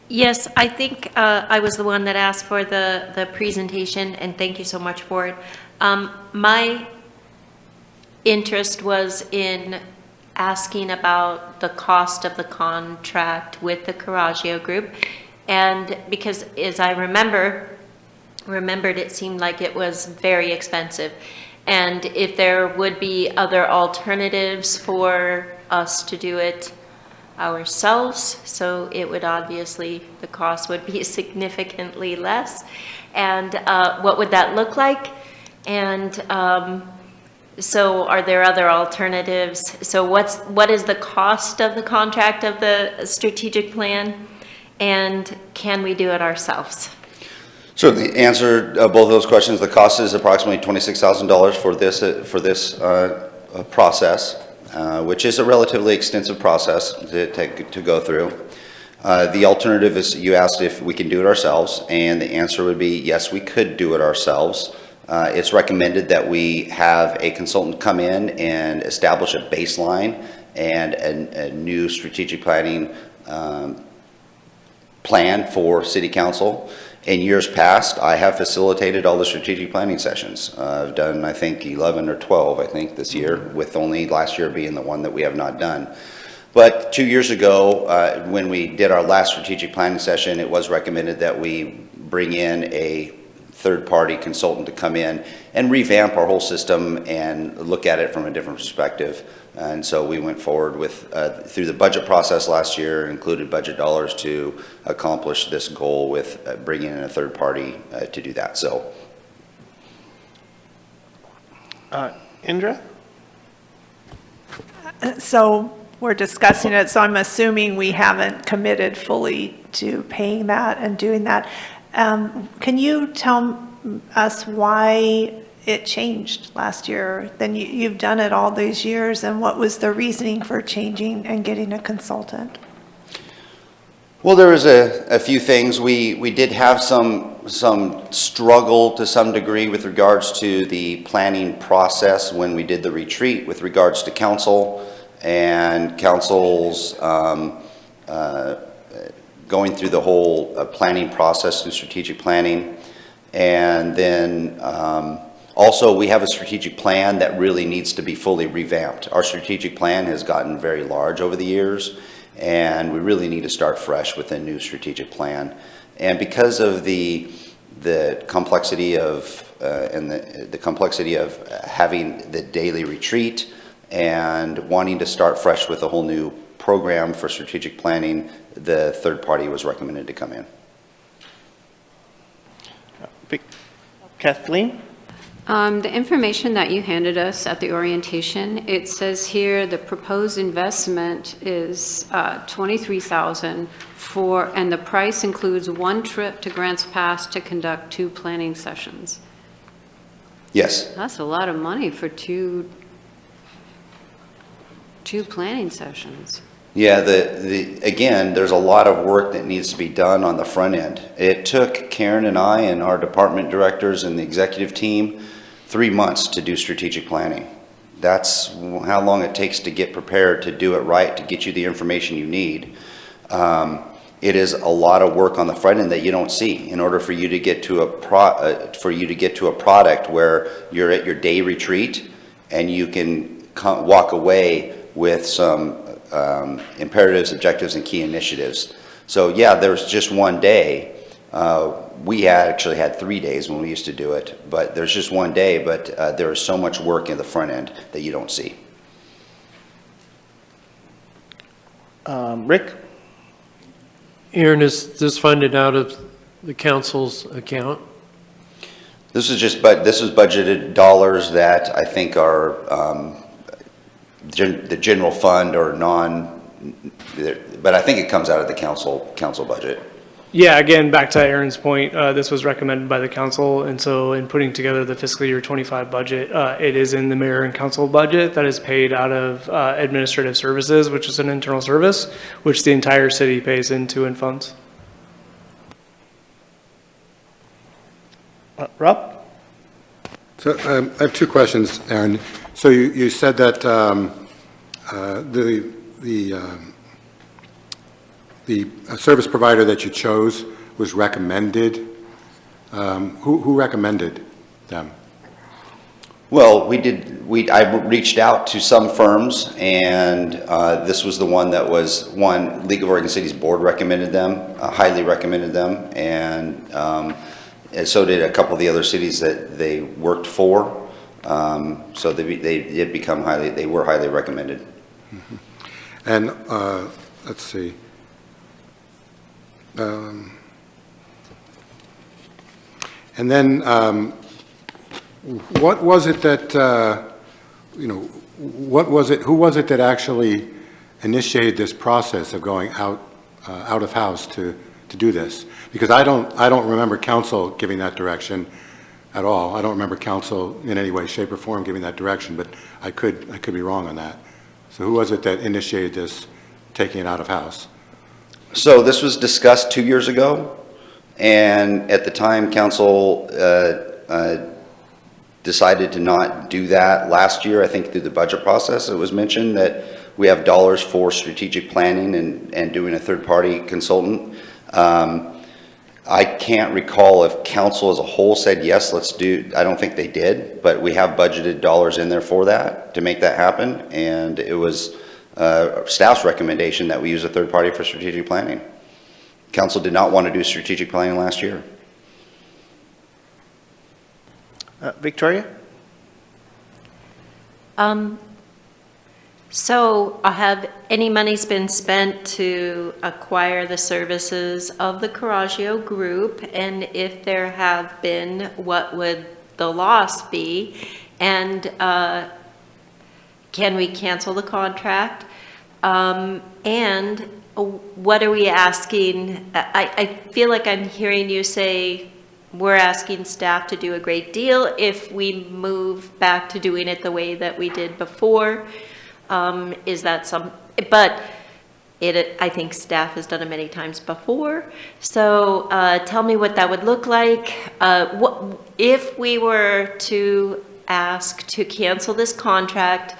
Yes, I think I was the one that asked for the presentation, and thank you so much for it. My interest was in asking about the cost of the contract with the Coraggio Group, and because as I remembered, it seemed like it was very expensive, and if there would be other alternatives for us to do it ourselves, so it would obviously, the cost would be significantly less. And what would that look like? And so are there other alternatives? So what is the cost of the contract of the strategic plan? And can we do it ourselves? So the answer both of those questions, the cost is approximately $26,000 for this process. Which is a relatively extensive process to go through. The alternative is, you asked if we can do it ourselves, and the answer would be yes, we could do it ourselves. It's recommended that we have a consultant come in and establish a baseline and a new strategic planning plan for City Council. In years past, I have facilitated all the strategic planning sessions. I've done, I think, 11 or 12, I think, this year, with only last year being the one that we have not done. But 2 years ago, when we did our last strategic planning session, it was recommended that we bring in a third-party consultant to come in and revamp our whole system and look at it from a different perspective. And so we went forward with, through the budget process last year, included budget dollars to accomplish this goal with bringing in a third party to do that. So, Indra? So we're discussing it, so I'm assuming we haven't committed fully to paying that and doing that. Can you tell us why it changed last year? Then you've done it all these years, and what was the reasoning for changing and getting a consultant? well, there was a few things. We did have some struggle to some degree with regards to the planning process when we did the retreat with regards to council and council's going through the whole planning process through strategic planning. And then also we have a strategic plan that really needs to be fully revamped. Our strategic plan has gotten very large over the years, and we really need to start fresh with a new strategic plan. And because of the complexity of the complexity of having the daily retreat and wanting to start fresh with a whole new program for strategic planning, the third party was recommended to come in. Kathleen? The information that you handed us at the orientation, it says here the proposed investment is $23,000 and the price includes one trip to Grants Pass to conduct 2 planning sessions. Yes. That's a lot of money for two planning sessions. Yeah, again, there's a lot of work that needs to be done on the front end. It took Karen and I and our department directors and the executive team 3 months to do strategic planning. That's how long it takes to get prepared to do it right, to get you the information you need. It is a lot of work on the front end that you don't see in order for you to get to a product where you're at your day retreat and you can walk away with some imperatives, objectives, and key initiatives. So yeah, there's just one day. We actually had 3 days when we used to do it, but there's just one day, but there is so much work in the front end that you don't see. Rick? Aaron, is this funded out of the council's account? This is budgeted dollars that I think are the general fund or but I think it comes out of the council budget. Yeah, again, back to Aaron's point, this was recommended by the council, and so in putting together the fiscal year 25 budget, it is in the mayor and council budget that is paid out of administrative services, which is an internal service, which the entire city pays into and funds. Rob? So I have two questions, Aaron. So you said that the service provider that you chose was recommended. Who recommended them? Well, I reached out to some firms, and this was the one that was League of Oregon Cities Board recommended them, highly recommended them, and so did a couple of the other cities that they worked for. So they were highly recommended. Mm-hmm. And let's see. And then, what was it that, who was it that actually initiated this process of going out of house to do this? Because I don't remember council giving that direction at all. I don't remember council in any way, shape, or form giving that direction, but I could be wrong on that. So who was it that initiated this, taking it out of house? So this was discussed 2 years ago, and at the time, council decided to not do that. Last year, I think through the budget process, it was mentioned that we have dollars for strategic planning and doing a third-party consultant. I can't recall if council as a whole said, yes, let's do, I don't think they did, but we have budgeted dollars in there for that, to make that happen, and it was staff's recommendation that we use a third party for strategic planning. Council did not want to do strategic planning last year. Victoria? So have any money's been spent to acquire the services of the Coraggio Group? And if there have been, what would the loss be? And can we cancel the contract? And what are we asking? I feel like I'm hearing you say we're asking staff to do a great deal if we move back to doing it the way that we did before. Is that but I think staff has done it many times before. So tell me what that would look like. If we were to ask to cancel this contract,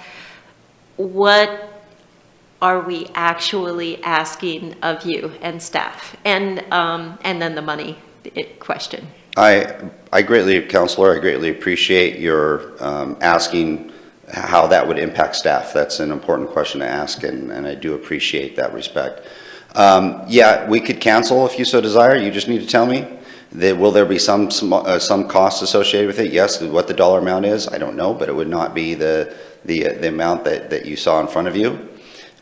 what are we actually asking of you and staff? And then the money question. Counselor, I greatly appreciate your asking how that would impact staff. That's an important question to ask, and I do appreciate that respect. Yeah, we could cancel if you so desire. You just need to tell me. Will there be some costs associated with it? Yes. What the dollar amount is, I don't know, but it would not be the amount that you saw in front of you.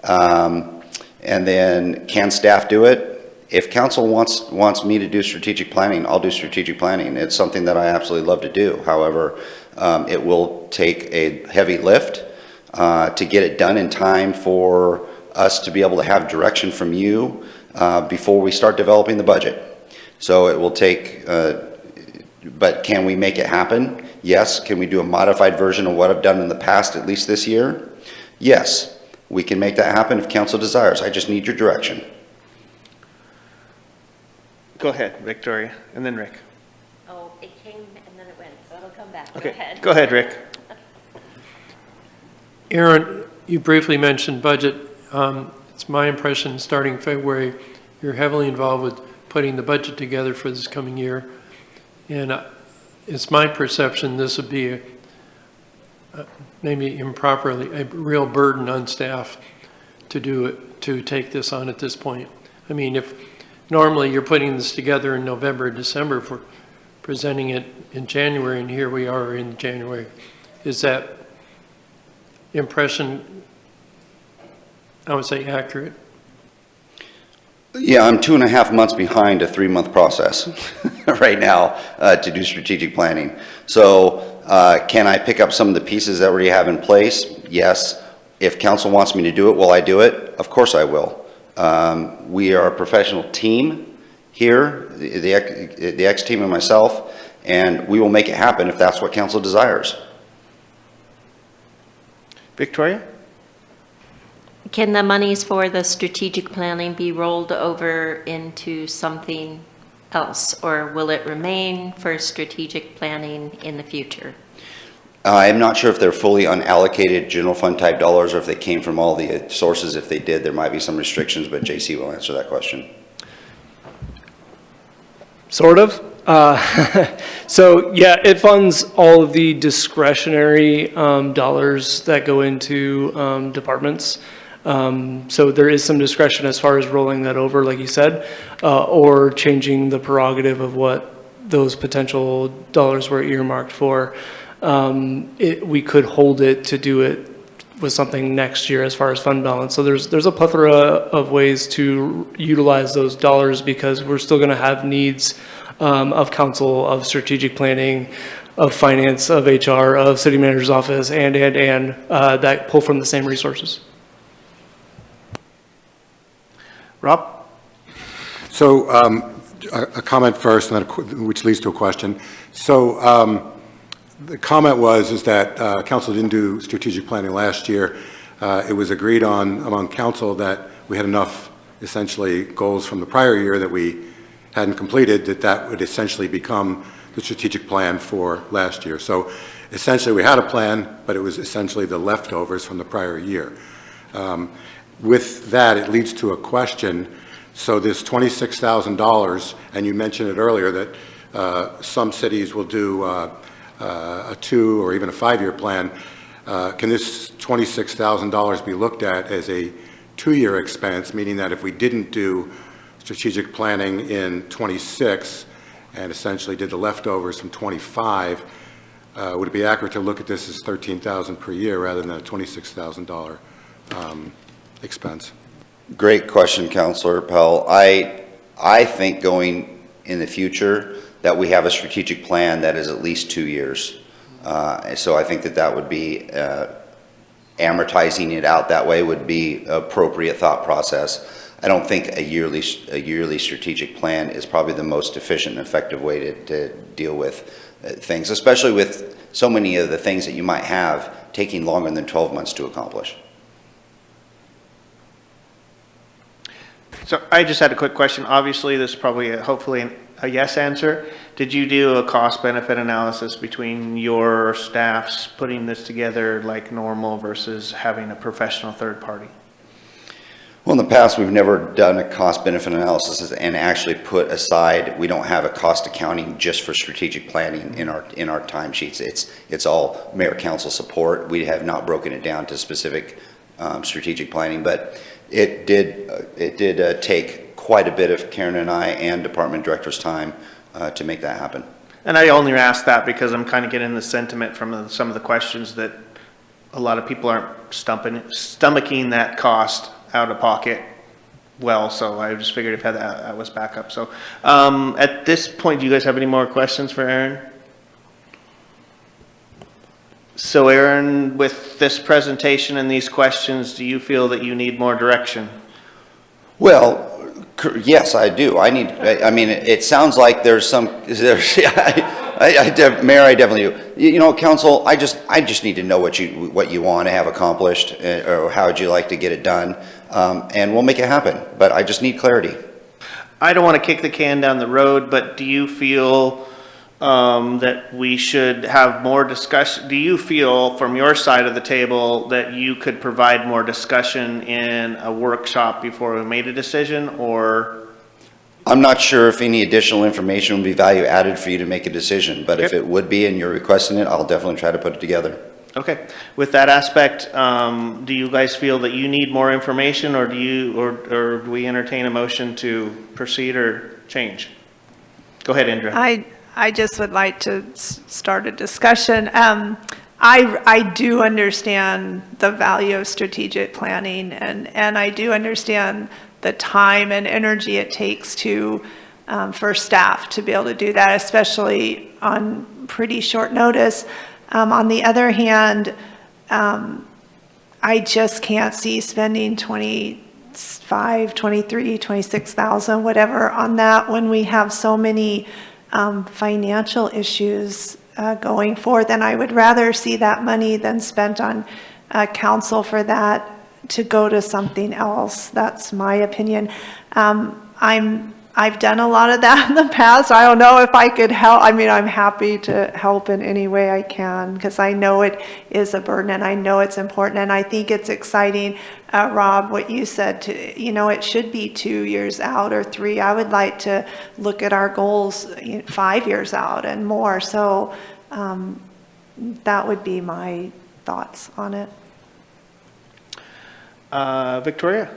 And then, can staff do it? If council wants me to do strategic planning, I'll do strategic planning. It's something that I absolutely love to do. However, it will take a heavy lift to get it done in time for us to be able to have direction from you before we start developing the budget. So it will take, but can we make it happen? Yes. Can we do a modified version of what I've done in the past, at least this year? Yes. We can make that happen if council desires. I just need your direction. Go ahead, Victoria, and then Rick. Oh, it came and then it went, so it'll come back. Okay. Go ahead, Rick. Aaron, you briefly mentioned budget. It's my impression starting February, you're heavily involved with putting the budget together for this coming year. And it's my perception this would be maybe improperly, a real burden on staff to do it, to take this on at this point. I mean, if normally you're putting this together in November, December for presenting it in January, and here we are in January, is that impression, I would say, accurate? Yeah, I'm 2.5 months behind a 3-month process right now to do strategic planning. So can I pick up some of the pieces that we already have in place? Yes. If council wants me to do it, will I do it? Of course I will. We are a professional team here, the X team and myself, and we will make it happen if that's what council desires. Victoria? Can the monies for the strategic planning be rolled over into something else, or will it remain for strategic planning in the future? I'm not sure if they're fully unallocated general fund type dollars or if they came from all the sources. If they did, there might be some restrictions, but JC will answer that question. Sort of. So yeah, it funds all of the discretionary dollars that go into departments. So there is some discretion as far as rolling that over, like you said, or changing the prerogative of what those potential dollars were earmarked for. We could hold it to do it with something next year as far as fund balance. So there's a plethora of ways to utilize those dollars, because we're still going to have needs of council, of strategic planning, of finance, of HR, of city manager's office, and that pull from the same resources. Rob? So a comment first, and then which leads to a question. So the comment is that council didn't do strategic planning last year. It was agreed on among council that we had enough, essentially, goals from the prior year that we hadn't completed, that would essentially become the strategic plan for last year. So essentially we had a plan, but it was essentially the leftovers from the prior year. With that, it leads to a question. So this $26,000, and you mentioned it earlier that some cities will do a 2 or even a 5-year plan. Can this $26,000 be looked at as a 2-year expense, meaning that if we didn't do strategic planning in 26 and essentially did the leftovers from 25, would it be accurate to look at this as $13,000 per year rather than a $26,000 expense? Great question, Councilor Pell. I think going in the future that we have a strategic plan that is at least 2 years. So I think that would be amortizing it out that way would be appropriate thought process. I don't think a yearly strategic plan is probably the most efficient and effective way to deal with things, especially with so many of the things that you might have taking longer than 12 months to accomplish. So I just had a quick question. Obviously, this is probably hopefully a yes answer. Did you do a cost-benefit analysis between your staffs putting this together like normal versus having a professional third party? Well, in the past, we've never done a cost-benefit analysis and actually put aside, we don't have a cost accounting just for strategic planning in our timesheets. It's all mayor council support. We have not broken it down to specific strategic planning, but it did take quite a bit of Karen and I and department directors' time to make that happen. And I only ask that because I'm kind of getting the sentiment from some of the questions that a lot of people aren't stomaching that cost out of pocket well, so I just figured if that was backup. So at this point, do you guys have any more questions for Aaron? So Aaron, with this presentation and these questions, do you feel that you need more direction? Well, yes, I do. I mean, it sounds like Mayor, I definitely do. You know, council, I just need to know what you want to have accomplished, or how would you like to get it done, and we'll make it happen. But I just need clarity. I don't want to kick the can down the road, but do you feel that we should have more discussion? Do you feel from your side of the table that you could provide more discussion in a workshop before we made a decision, or I'm not sure if any additional information would be value added for you to make a decision, but if Okay. it would be and you're requesting it, I'll definitely try to put it together. Okay, with that aspect, do you guys feel that you need more information, or or do we entertain a motion to proceed or change? Go ahead, Indra. I just would like to start a discussion. I do understand the value of strategic planning, and I do understand the time and energy it takes to, for staff to be able to do that, especially on pretty short notice. On the other hand, I just can't see spending 25, 23, 26,000, whatever, on that when we have so many financial issues going forth. And I would rather see that money than spent on council for that to go to something else. That's my opinion. I've done a lot of that in the past. I don't know if I could help. I mean, I'm happy to help in any way I can, because I know it is a burden and I know it's important. And I think it's exciting, Rob, what you said, it should be 2 years out or 3. I would like to look at our goals 5 years out and more. So that would be my thoughts on it. Victoria?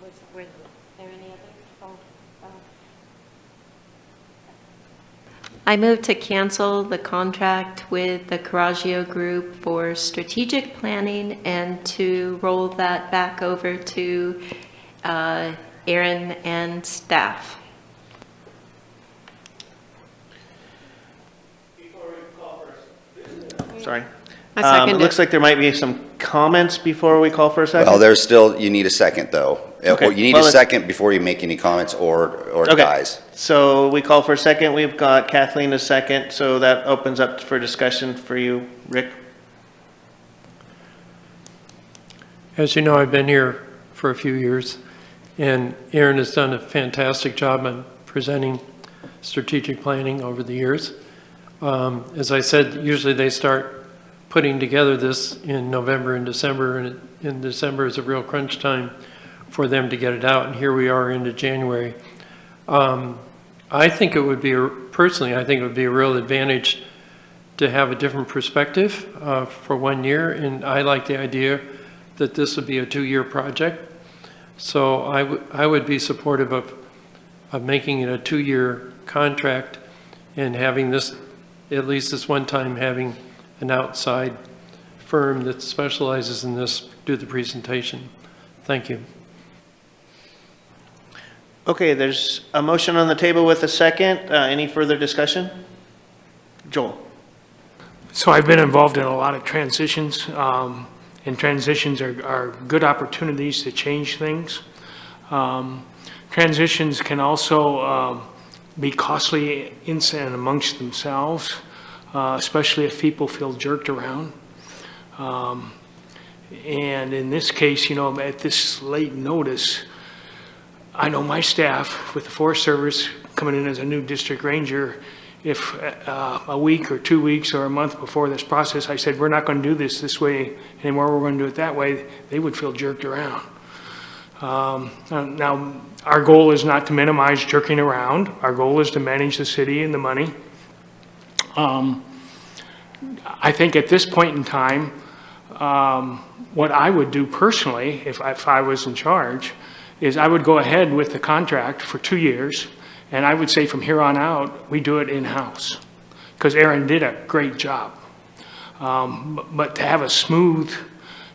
Was there any other? I move to cancel the contract with the Coraggio Group for strategic planning and to roll that back over to Aaron and staff. Sorry. I second It looks like there might be some comments before we call for a second. Well, there's still, you need a second though. Okay. You need Well, a second before you make any comments or it Okay. dies. So we call for a second. We've got Kathleen a second, so that opens up for discussion for you, Rick. As you know, I've been here for a few years, and Aaron has done a fantastic job on presenting strategic planning over the years. As I said, usually they start putting together this in November and December, and in December is a real crunch time for them to get it out, and here we are into January. I think it would be, personally, I think it would be a real advantage to have a different perspective for 1 year, and I like the idea that this would be a 2-year project. So I would be supportive of making it a 2-year contract and having this, at least this one time, having an outside firm that specializes in this do the presentation. Thank you. Okay, there's a motion on the table with a second. Any further discussion? Joel? So I've been involved in a lot of transitions, and transitions are good opportunities to change things. Transitions can also be costly in and amongst themselves, especially if people feel jerked around. And in this case, at this late notice, I know my staff with the Forest Service coming in as a new district ranger, if a week or 2 weeks or a month before this process, I said, we're not going to do this way anymore, we're going to do it that way, they would feel jerked around. Now, our goal is not to minimize jerking around. Our goal is to manage the city and the money. I think at this point in time, what I would do personally, if I was in charge, is I would go ahead with the contract for 2 years, and I would say from here on out, we do it in-house, because Aaron did a great job. But to have a smooth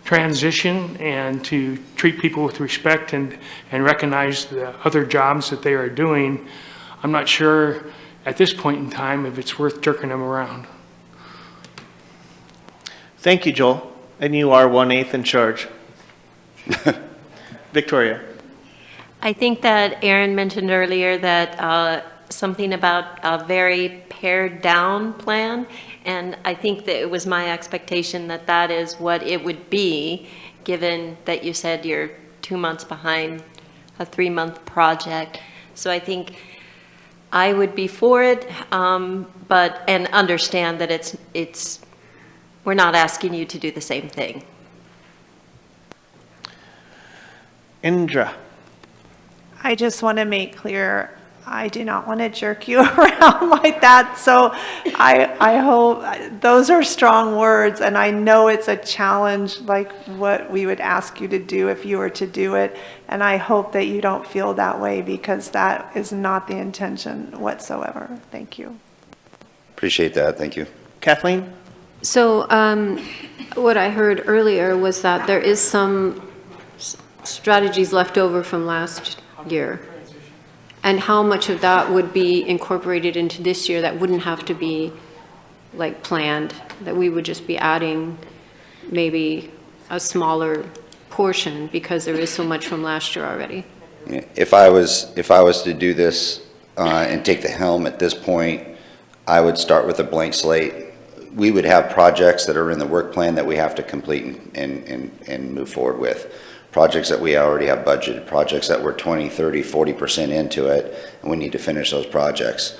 transition and to treat people with respect and recognize the other jobs that they are doing, I'm not sure at this point in time if it's worth jerking them around. Thank you, Joel. And you are 1/8 in charge. Victoria? I think that Aaron mentioned earlier that something about a very pared down plan, and I think that it was my expectation that that is what it would be, given that you said you're 2 months behind a 3-month project. So I think I would be for it, and understand that we're not asking you to do the same thing. I just want to make clear, I do not want to jerk you around like that. So I hope, those are strong words, and I know it's a challenge like what we would ask you to do if you were to do it. And I hope that you don't feel that way, because that is not the intention whatsoever. Thank you. Appreciate that, thank you. Kathleen? So what I heard earlier was that there is some strategies left over from last year. And how much of that would be incorporated into this year that wouldn't have to be like planned, that we would just be adding maybe a smaller portion because there is so much from last year already? If I was to do this and take the helm at this point, I would start with a blank slate. We would have projects that are in the work plan that we have to complete and move forward with. Projects that we already have budgeted, projects that we're 20, 30, 40% into it, and we need to finish those projects.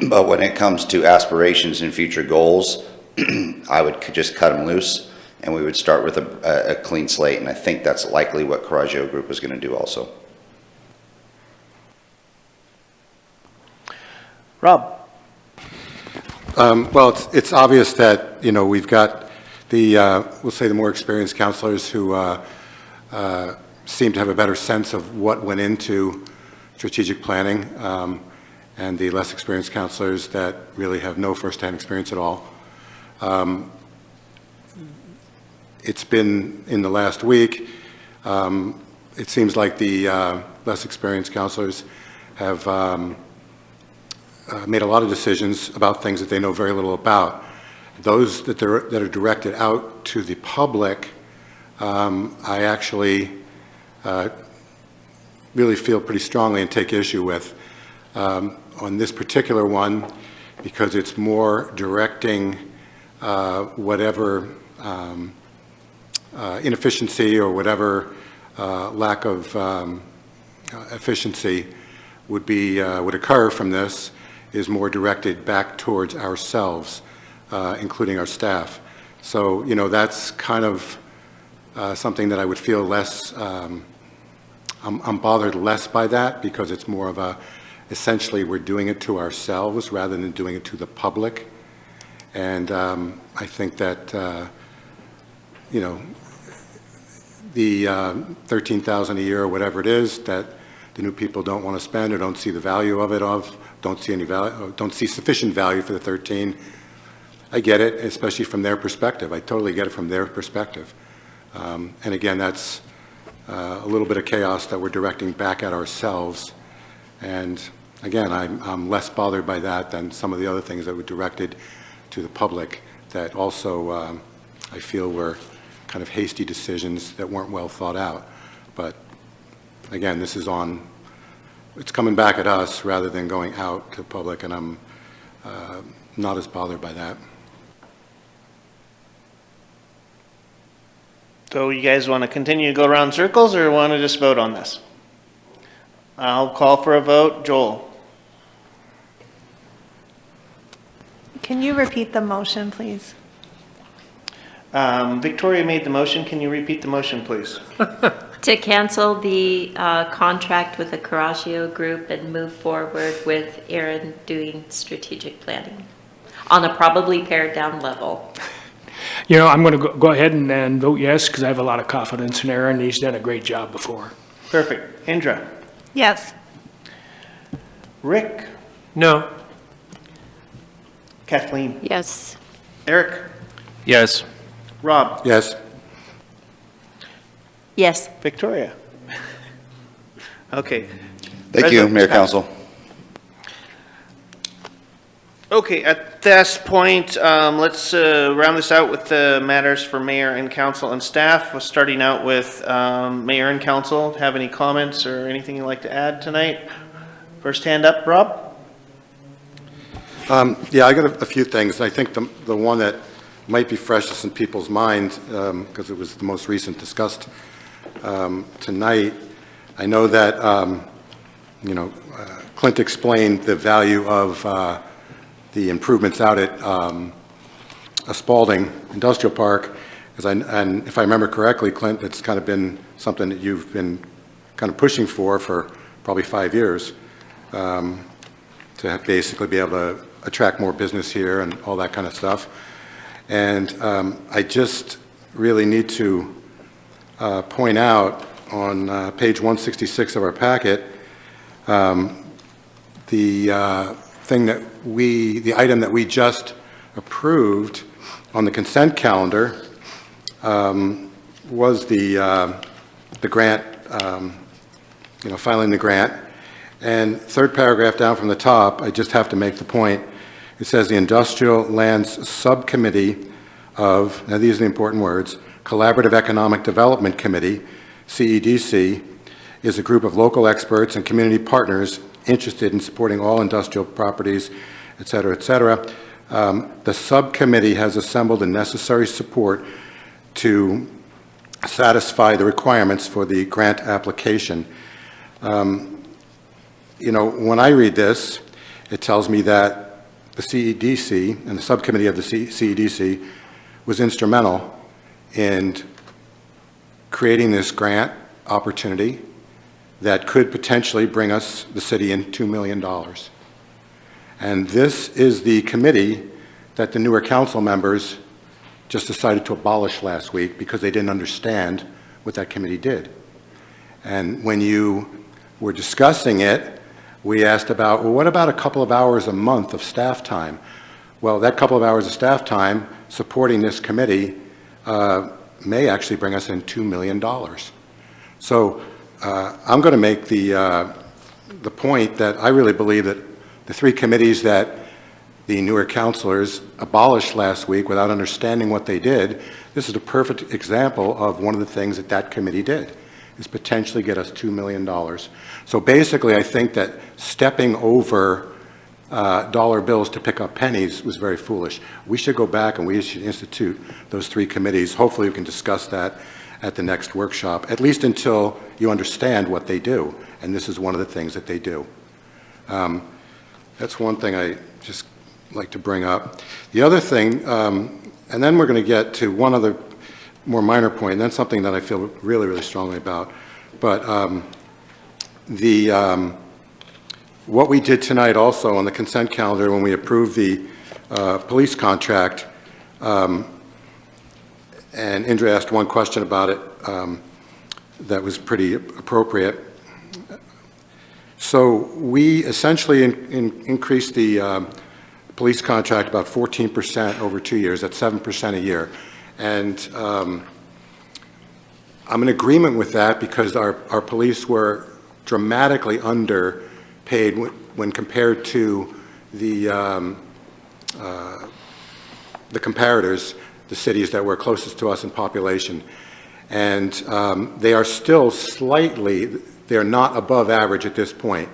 But when it comes to aspirations and future goals, I would just cut them loose, and we would start with a clean slate, and I think that's likely what Coraggio Group is going to do also. Rob? Well, it's obvious that, you know, we've got the, we'll say the more experienced counselors who seem to have a better sense of what went into strategic planning, and the less experienced counselors that really have no firsthand experience at all. It's been in the last week, it seems like the less experienced counselors have made a lot of decisions about things that they know very little about. Those that are directed out to the public, I actually really feel pretty strongly and take issue with. On this particular one, because it's more directing whatever inefficiency or whatever lack of efficiency would occur from this, is more directed back towards ourselves, including our staff. So, you know, that's kind of something that I would feel less, I'm bothered less by that, because it's more of essentially we're doing it to ourselves rather than doing it to the public. And I think that, you know, the $13,000 a year or whatever it is that the new people don't want to spend or don't see the value of it, don't see any value, don't see sufficient value for the 13. I get it, especially from their perspective. I totally get it from their perspective. And again, that's a little bit of chaos that we're directing back at ourselves. And again, I'm less bothered by that than some of the other things that were directed to the public that also I feel were kind of hasty decisions that weren't well thought out. But again, this is it's coming back at us rather than going out to the public, and I'm not as bothered by that. So you guys want to continue to go around in circles, or want to just vote on this? I'll call for a vote. Joel? Can you repeat the motion, please? Victoria made the motion. Can you repeat the motion, please? To cancel the contract with the Coraggio Group and move forward with Aaron doing strategic planning on a probably pared down level. You know, I'm going to go ahead and vote yes, because I have a lot of confidence in Aaron. He's done a great job before. Perfect. Indra? Yes. Rick? No. Kathleen? Yes. Eric? Yes. Rob? Yes. Yes. Victoria? Okay. Thank you, Mayor, Council. Okay, at this point, let's round this out with the matters for mayor and council and staff. We're starting out with mayor and council. Have any comments or anything you'd like to add tonight? First hand up, Rob? Yeah, I got a few things. I think the one that might be freshest in people's minds, because it was the most recent discussed tonight. I know that, you know, Clint explained the value of the improvements out at Spalding Industrial Park, and if I remember correctly, Clint, it's kind of been something that you've been kind of pushing for probably 5 years, to basically be able to attract more business here and all that kind of stuff. And I just really need to point out on page 166 of our packet, the item that we just approved on the consent calendar was the grant, filing the grant. And third paragraph down from the top, I just have to make the point. It says the Industrial Lands Subcommittee of, now these are the important words, Collaborative Economic Development Committee, CEDC, is a group of local experts and community partners interested in supporting all industrial properties, et cetera, et cetera. The subcommittee has assembled the necessary support to satisfy the requirements for the grant application. When I read this, it tells me that the CEDC and the subcommittee of the CEDC was instrumental in creating this grant opportunity that could potentially bring us, the city, in $2 million. And this is the committee that the newer council members just decided to abolish last week because they didn't understand what that committee did. And when you were discussing it, we asked about, well, what about a couple of hours a month of staff time? Well, that couple of hours of staff time supporting this committee may actually bring us in $2 million. So I'm going to make the point that I really believe that the three committees that the newer councilors abolished last week without understanding what they did, this is a perfect example of one of the things that that committee did, is potentially get us $2 million. So basically, I think that stepping over dollar bills to pick up pennies was very foolish. We should go back and we should institute those three committees. Hopefully we can discuss that at the next workshop, at least until you understand what they do. And this is one of the things that they do. That's one thing I just like to bring up. The other thing, and then we're going to get to one other more minor point, and then something that I feel really, really strongly about. But what we did tonight also on the consent calendar when we approved the police contract, and Indra asked one question about it that was pretty appropriate. So we essentially increased the police contract about 14% over 2 years. That's 7% a year. And I'm in agreement with that because our police were dramatically underpaid when compared to the comparators, the cities that were closest to us in population. And they are still slightly, they're not above average at this point.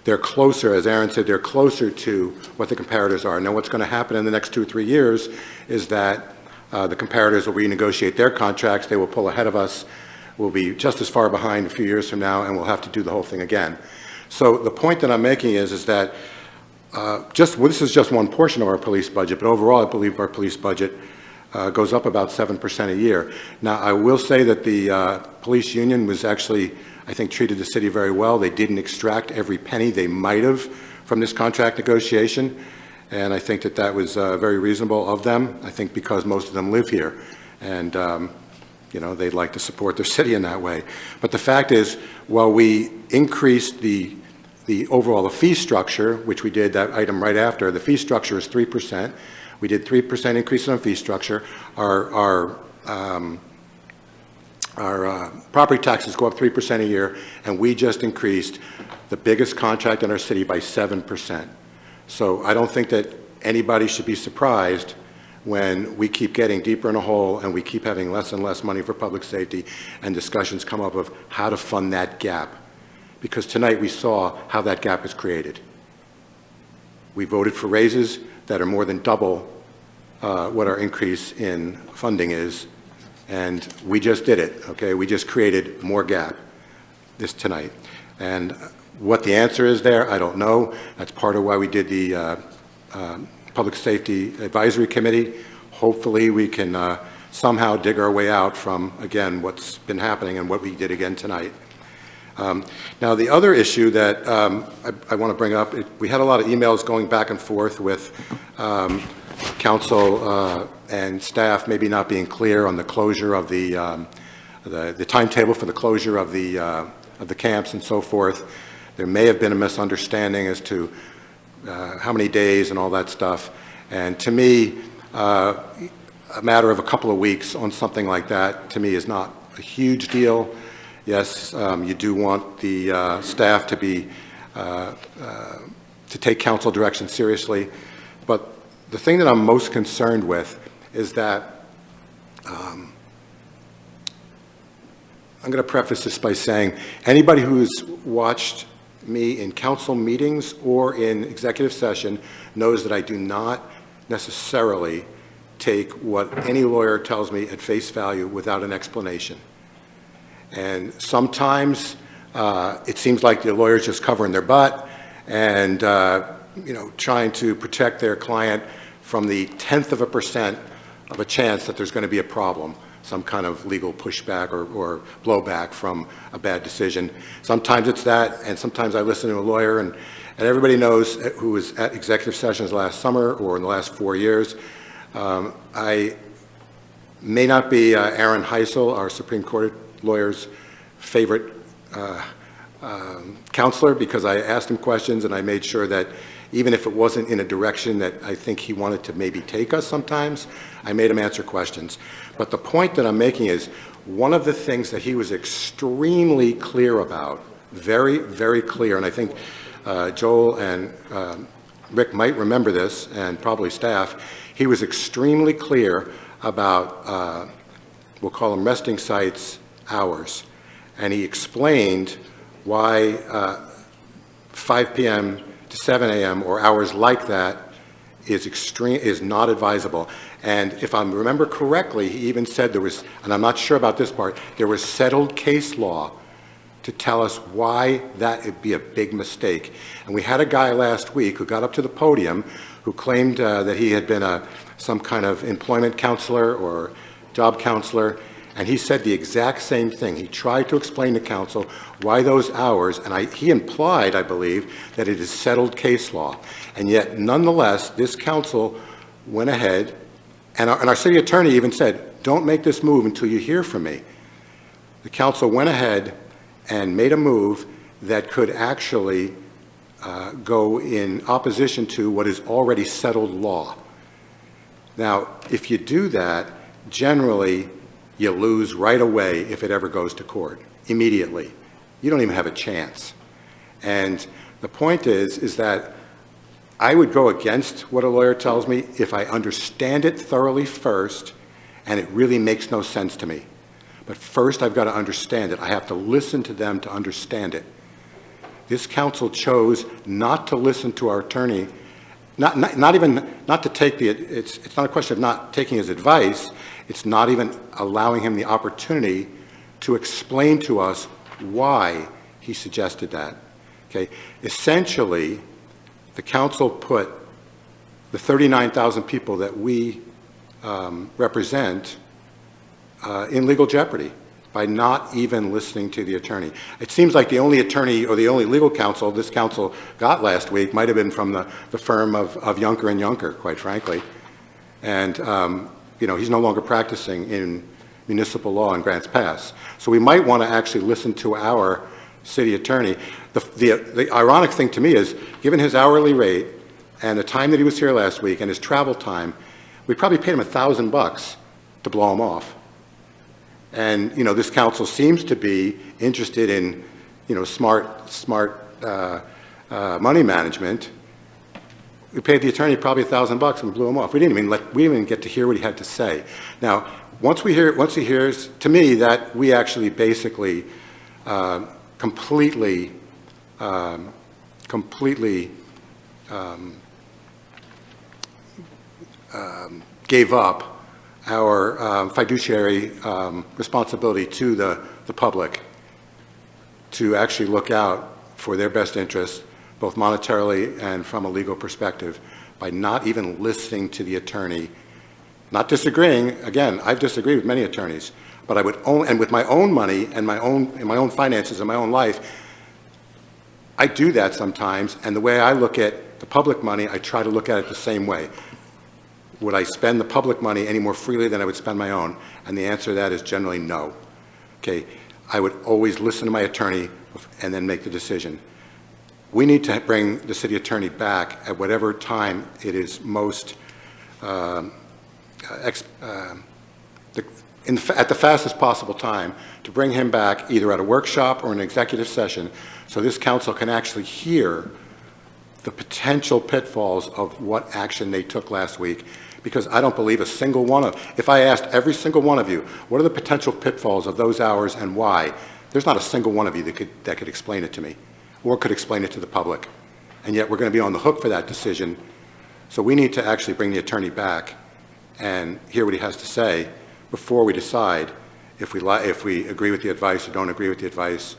They're closer, as Aaron said, they're closer to what the comparators are. Now what's going to happen in the next 2 or 3 years is that the comparators will renegotiate their contracts, they will pull ahead of us, we'll be just as far behind a few years from now, and we'll have to do the whole thing again. So the point that I'm making is that this is just one portion of our police budget, but overall I believe our police budget goes up about 7% a year. Now I will say that the police union was actually, I think, treated the city very well. They didn't extract every penny they might have from this contract negotiation, and I think that that was very reasonable of them. I think because most of them live here, and they'd like to support their city in that way. But the fact is, while we increased the fee structure, which we did that item right after, the fee structure is 3%. We did 3% increase in our fee structure. Our property taxes go up 3% a year, and we just increased the biggest contract in our city by 7%. So I don't think that anybody should be surprised when we keep getting deeper in a hole and we keep having less and less money for public safety and discussions come up of how to fund that gap. Because tonight we saw how that gap is created. We voted for raises that are more than double what our increase in funding is. And we just did it, okay? We just created more gap tonight. And what the answer is there, I don't know. That's part of why we did the Public Safety Advisory Committee. Hopefully we can somehow dig our way out from, again, what's been happening and what we did again tonight. Now, the other issue that I want to bring up, we had a lot of emails going back and forth with council and staff maybe not being clear on the closure of the timetable for the closure of the camps and so forth. There may have been a misunderstanding as to how many days and all that stuff. And to me, a matter of a couple of weeks on something like that, to me, is not a huge deal. Yes, you do want the staff to be, to take council direction seriously. But the thing that I'm most concerned with is that, I'm going to preface this by saying, anybody who's watched me in council meetings or in executive session knows that I do not necessarily take what any lawyer tells me at face value without an explanation. And sometimes it seems like the lawyer's just covering their butt and trying to protect their client from the 0.1% of a chance that there's going to be a problem, some kind of legal pushback or blowback from a bad decision. Sometimes it's that, and sometimes I listen to a lawyer, and everybody knows who was at executive sessions last summer or in the last 4 years. I may not be Aaron Heisel, our Supreme Court lawyer's favorite counselor, because I asked him questions and I made sure that even if it wasn't in a direction that I think he wanted to maybe take us sometimes, I made him answer questions. But the point that I'm making is, one of the things that he was extremely clear about, very, very clear, and I think Joel and Rick might remember this, and probably staff, he was extremely clear about, we'll call them resting sites hours. And he explained why 5 p.m. to 7 a.m. or hours like that is not advisable. And if I remember correctly, he even said there was, and I'm not sure about this part, there was settled case law to tell us why that would be a big mistake. And we had a guy last week who got up to the podium who claimed that he had been some kind of employment counselor or job counselor, and he said the exact same thing. He tried to explain to council why those hours, and he implied, I believe, that it is settled case law. And yet, nonetheless, this council went ahead, and our city attorney even said, don't make this move until you hear from me. The council went ahead and made a move that could actually go in opposition to what is already settled law. Now, if you do that, generally, you lose right away if it ever goes to court, immediately. You don't even have a chance. And the point is that I would go against what a lawyer tells me if I understand it thoroughly first, and it really makes no sense to me. But first, I've got to understand it. I have to listen to them to understand it. This council chose not to listen to our attorney, not to take it's not a question of not taking his advice. It's not even allowing him the opportunity to explain to us why he suggested that. Okay, essentially, the council put the 39,000 people that we represent in legal jeopardy by not even listening to the attorney. It seems like the only attorney or the only legal counsel this council got last week might have been from the firm of Junker and Junker, quite frankly. And he's no longer practicing in municipal law in Grants Pass. So we might want to actually listen to our city attorney. The ironic thing to me is, given his hourly rate and the time that he was here last week and his travel time, we probably paid him $1,000 to blow him off. And, this council seems to be interested in, smart money management. We paid the attorney probably $1,000 and blew him off. We didn't even get to hear what he had to say. Now, once he hears, to me, that we actually basically completely gave up our fiduciary responsibility to the public to actually look out for their best interests, both monetarily and from a legal perspective, by not even listening to the attorney, not disagreeing. Again, I've disagreed with many attorneys, but I would own, and with my own money and my own finances and my own life, I do that sometimes, and the way I look at the public money, I try to look at it the same way. Would I spend the public money any more freely than I would spend my own? And the answer to that is generally no. Okay, I would always listen to my attorney and then make the decision. We need to bring the city attorney back at whatever time it is most, at the fastest possible time, to bring him back either at a workshop or an executive session so this council can actually hear the potential pitfalls of what action they took last week. Because I don't believe a single one of, if I asked every single one of you, what are the potential pitfalls of those hours and why, there's not a single one of you that could explain it to me or could explain it to the public. And yet we're going to be on the hook for that decision. So we need to actually bring the attorney back and hear what he has to say before we decide if we agree with the advice or don't agree with the advice.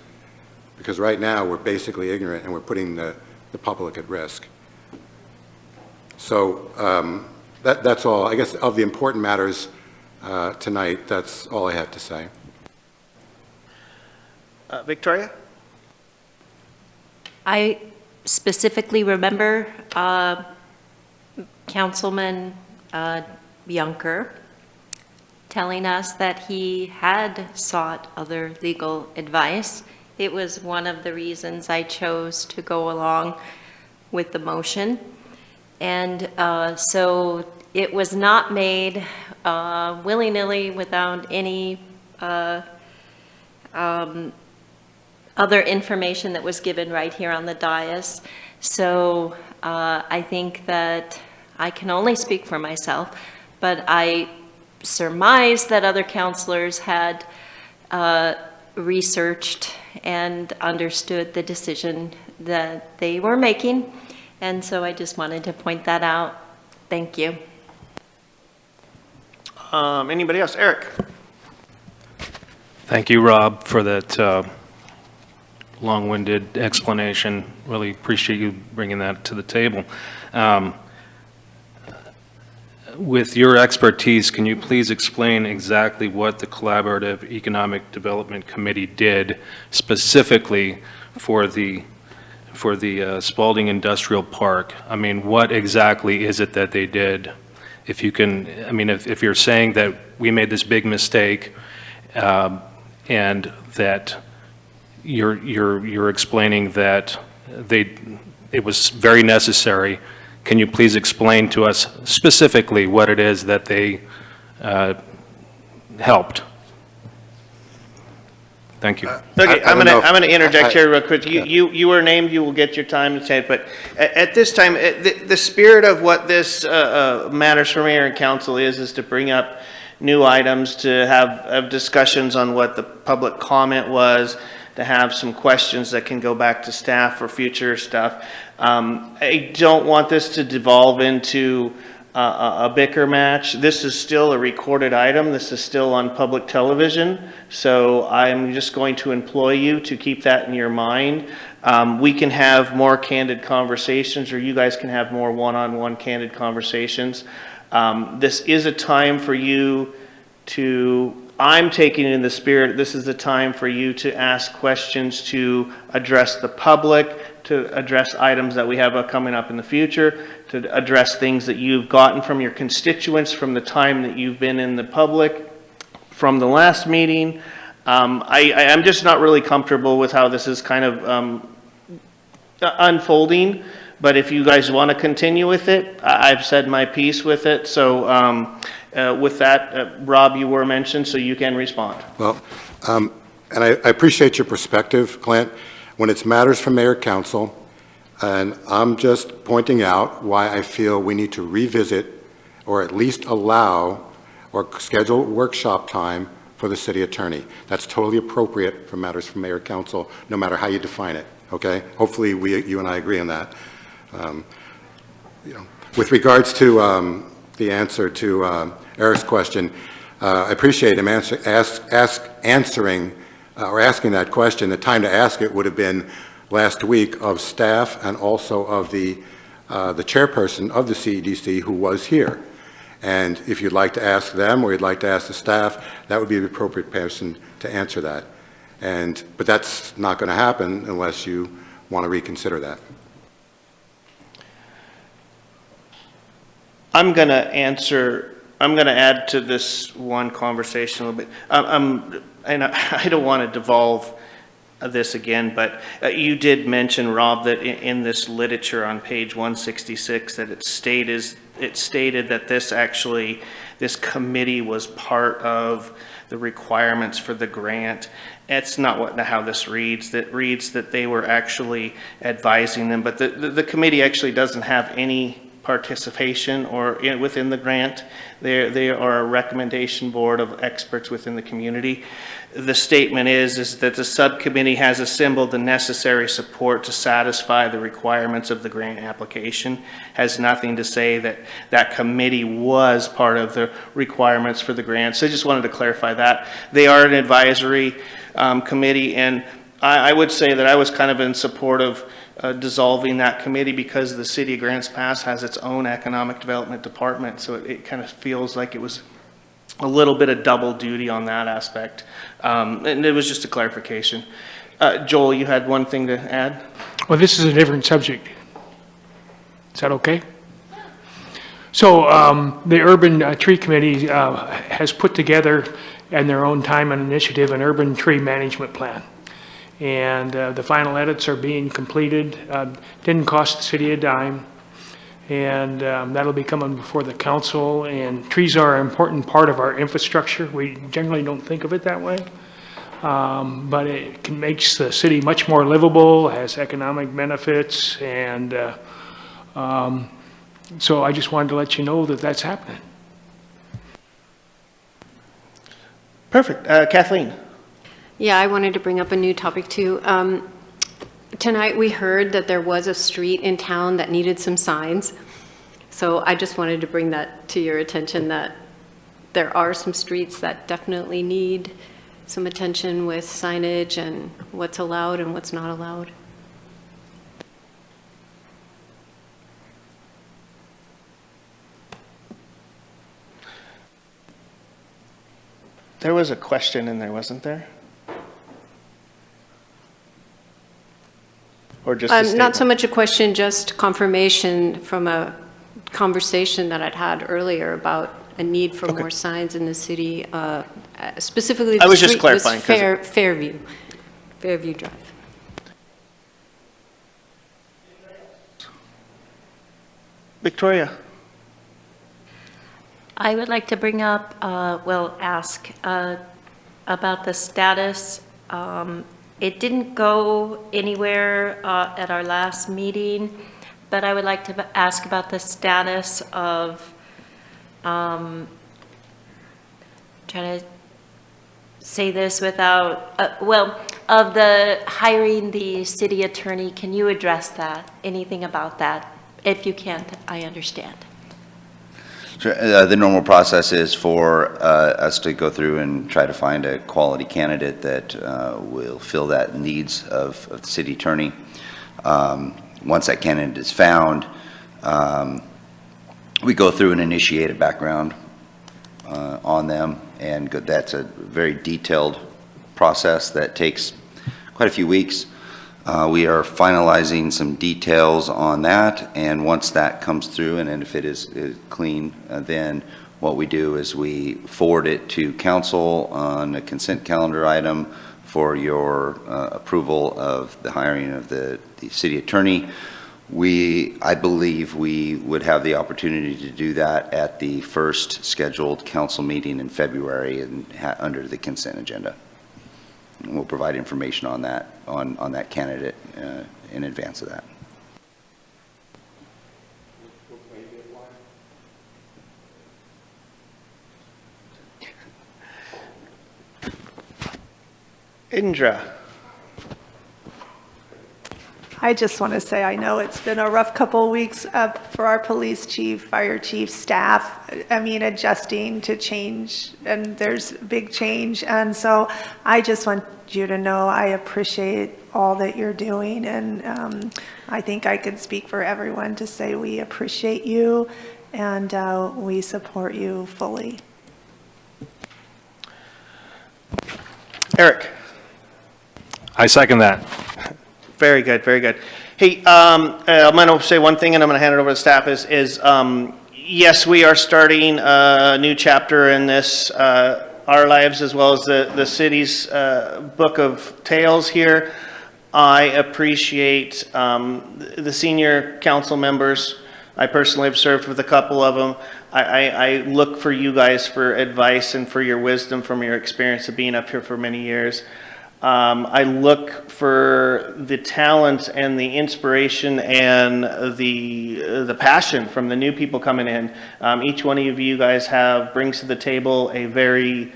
Because right now we're basically ignorant and we're putting the public at risk. So that's all. I guess of the important matters tonight, that's all I have to say. Victoria? I specifically remember Councilman Yunker telling us that he had sought other legal advice. It was one of the reasons I chose to go along with the motion. And so it was not made willy-nilly without any other information that was given right here on the dais. So I think that I can only speak for myself, but I surmise that other counselors had researched and understood the decision that they were making. And so I just wanted to point that out. Thank you. Anybody else? Eric? Thank you, Rob, for that long-winded explanation. Really appreciate you bringing that to the table. With your expertise, can you please explain exactly what the Collaborative Economic Development Committee did specifically for the Spalding Industrial Park? I mean, what exactly is it that they did? If you can, I mean, if you're saying that we made this big mistake and that you're explaining that it was very necessary, can you please explain to us specifically what it is that they helped? Thank you. Okay, I'm going to interject here real quick. You were named. You will get your time to say it. But at this time, the spirit of what this matters for mayor and council is to bring up new items, to have discussions on what the public comment was, to have some questions that can go back to staff for future stuff. I don't want this to devolve into a bicker match. This is still a recorded item. This is still on public television. So I'm just going to employ you to keep that in your mind. We can have more candid conversations, or you guys can have more one-on-one candid conversations. This is a time for you to, I'm taking it in the spirit, this is the time for you to ask questions, to address the public, to address items that we have coming up in the future, to address things that you've gotten from your constituents from the time that you've been in the public, from the last meeting. I'm just not really comfortable with how this is kind of unfolding, but if you guys want to continue with it, I've said my piece with it. So with that, Rob, you were mentioned, so you can respond. Well, and I appreciate your perspective, Clint, when it's matters from mayor council, and I'm just pointing out why I feel we need to revisit or at least allow or schedule workshop time for the city attorney. That's totally appropriate for matters from mayor council, no matter how you define it, okay? Hopefully you and I agree on that. With regards to the answer to Eric's question, I appreciate him asking that question. The time to ask it would have been last week of staff and also of the chairperson of the CEDC who was here. And if you'd like to ask them or you'd like to ask the staff, that would be the appropriate person to answer that. But that's not going to happen unless you want to reconsider that. I'm going to add to this one conversation a little bit. And I don't want to devolve this again, but you did mention, Rob, that in this literature on page 166, that it stated that this committee was part of the requirements for the grant. That's not how this reads. That reads that they were actually advising them, but the committee actually doesn't have any participation within the grant. They are a recommendation board of experts within the community. The statement is that the subcommittee has assembled the necessary support to satisfy the requirements of the grant application. Has nothing to say that that committee was part of the requirements for the grant. So I just wanted to clarify that. They are an advisory committee, and I would say that I was kind of in support of dissolving that committee because the city of Grants Pass has its own economic development department, so it kind of feels like it was a little bit of double duty on that aspect. And it was just a clarification. Joel, you had one thing to add? Well, this is a different subject. Is that okay? So the Urban Tree Committee has put together, in their own time and initiative, an urban tree management plan. And the final edits are being completed. Didn't cost the city a dime. And that'll be coming before the council. And trees are an important part of our infrastructure. We generally don't think of it that way. But it makes the city much more livable, has economic benefits. And so I just wanted to let you know that that's happening. Perfect. Kathleen? Yeah, I wanted to bring up a new topic too. Tonight we heard that there was a street in town that needed some signs. So I just wanted to bring that to your attention, that there are some streets that definitely need some attention with signage and what's allowed and what's not allowed. There was a question in there, wasn't there? Or just a Not statement? so much a question, just confirmation from a conversation that I'd had earlier about a need for more signs in the city, specifically I the was just street clarifying, 'cause Fairview Drive. Victoria? I would like to bring up, ask about the status. It didn't go anywhere at our last meeting, but I would like to ask about the status of, trying to say this without, of the hiring the city attorney. Can you address that? Anything about that? If you can't, I understand. Sure. The normal process is for us to go through and try to find a quality candidate that will fill that needs of the city attorney. Once that candidate is found, we go through and initiate a background on them, and that's a very detailed process that takes quite a few weeks. We are finalizing some details on that, and once that comes through, and if it is clean, then what we do is we forward it to council on a consent calendar item for your approval of the hiring of the city attorney. I believe we would have the opportunity to do that at the first scheduled council meeting in February and under the consent agenda. And we'll provide information on that, on that candidate in advance of that. Indra? I just want to say, I know it's been a rough couple of weeks for our police chief, fire chief, staff. I mean, adjusting to change, and there's big change. And so I just want you to know I appreciate all that you're doing. And I think I could speak for everyone to say we appreciate you and we support you fully. Eric? I second that. Very good, very good. Hey, I'm going to say one thing, and I'm going to hand it over to staff, yes, we are starting a new chapter in this, our lives, as well as the city's book of tales here. I appreciate the senior council members. I personally have served with a couple of them. I look for you guys for advice and for your wisdom from your experience of being up here for many years. I look for the talent and the inspiration and the passion from the new people coming in. Each one of you guys brings to the table a very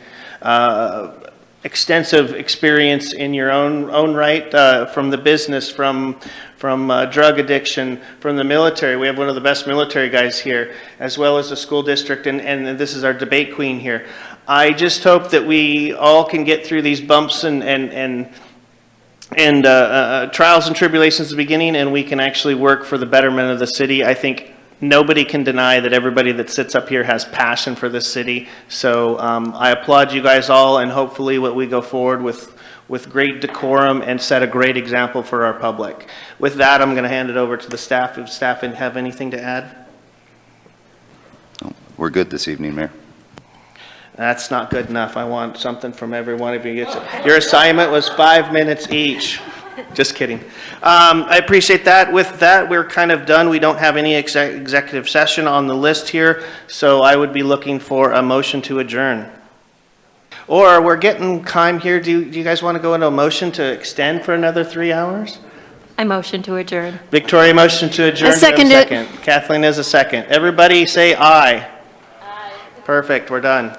extensive experience in your own right, from the business, from drug addiction, from the military. We have one of the best military guys here, as well as the school district, and this is our debate queen here. I just hope that we all can get through these bumps and trials and tribulations at the beginning, and we can actually work for the betterment of the city. I think nobody can deny that everybody that sits up here has passion for this city. So I applaud you guys all, and hopefully what we go forward with great decorum and set a great example for our public. With that, I'm going to hand it over to the staff. If staff have anything to add? We're good this evening, Mayor. That's not good enough. I want something from every one of you. Your assignment was 5 minutes each. Just kidding. I appreciate that. With that, we're kind of done. We don't have any executive session on the list here, so I would be looking for a motion to adjourn. Or we're getting time here. Do you guys want to go into a motion to extend for another 3 hours? I motion to adjourn. Victoria, motion to adjourn. I second it. Kathleen is a second. Everybody say aye. Aye. Perfect. We're done.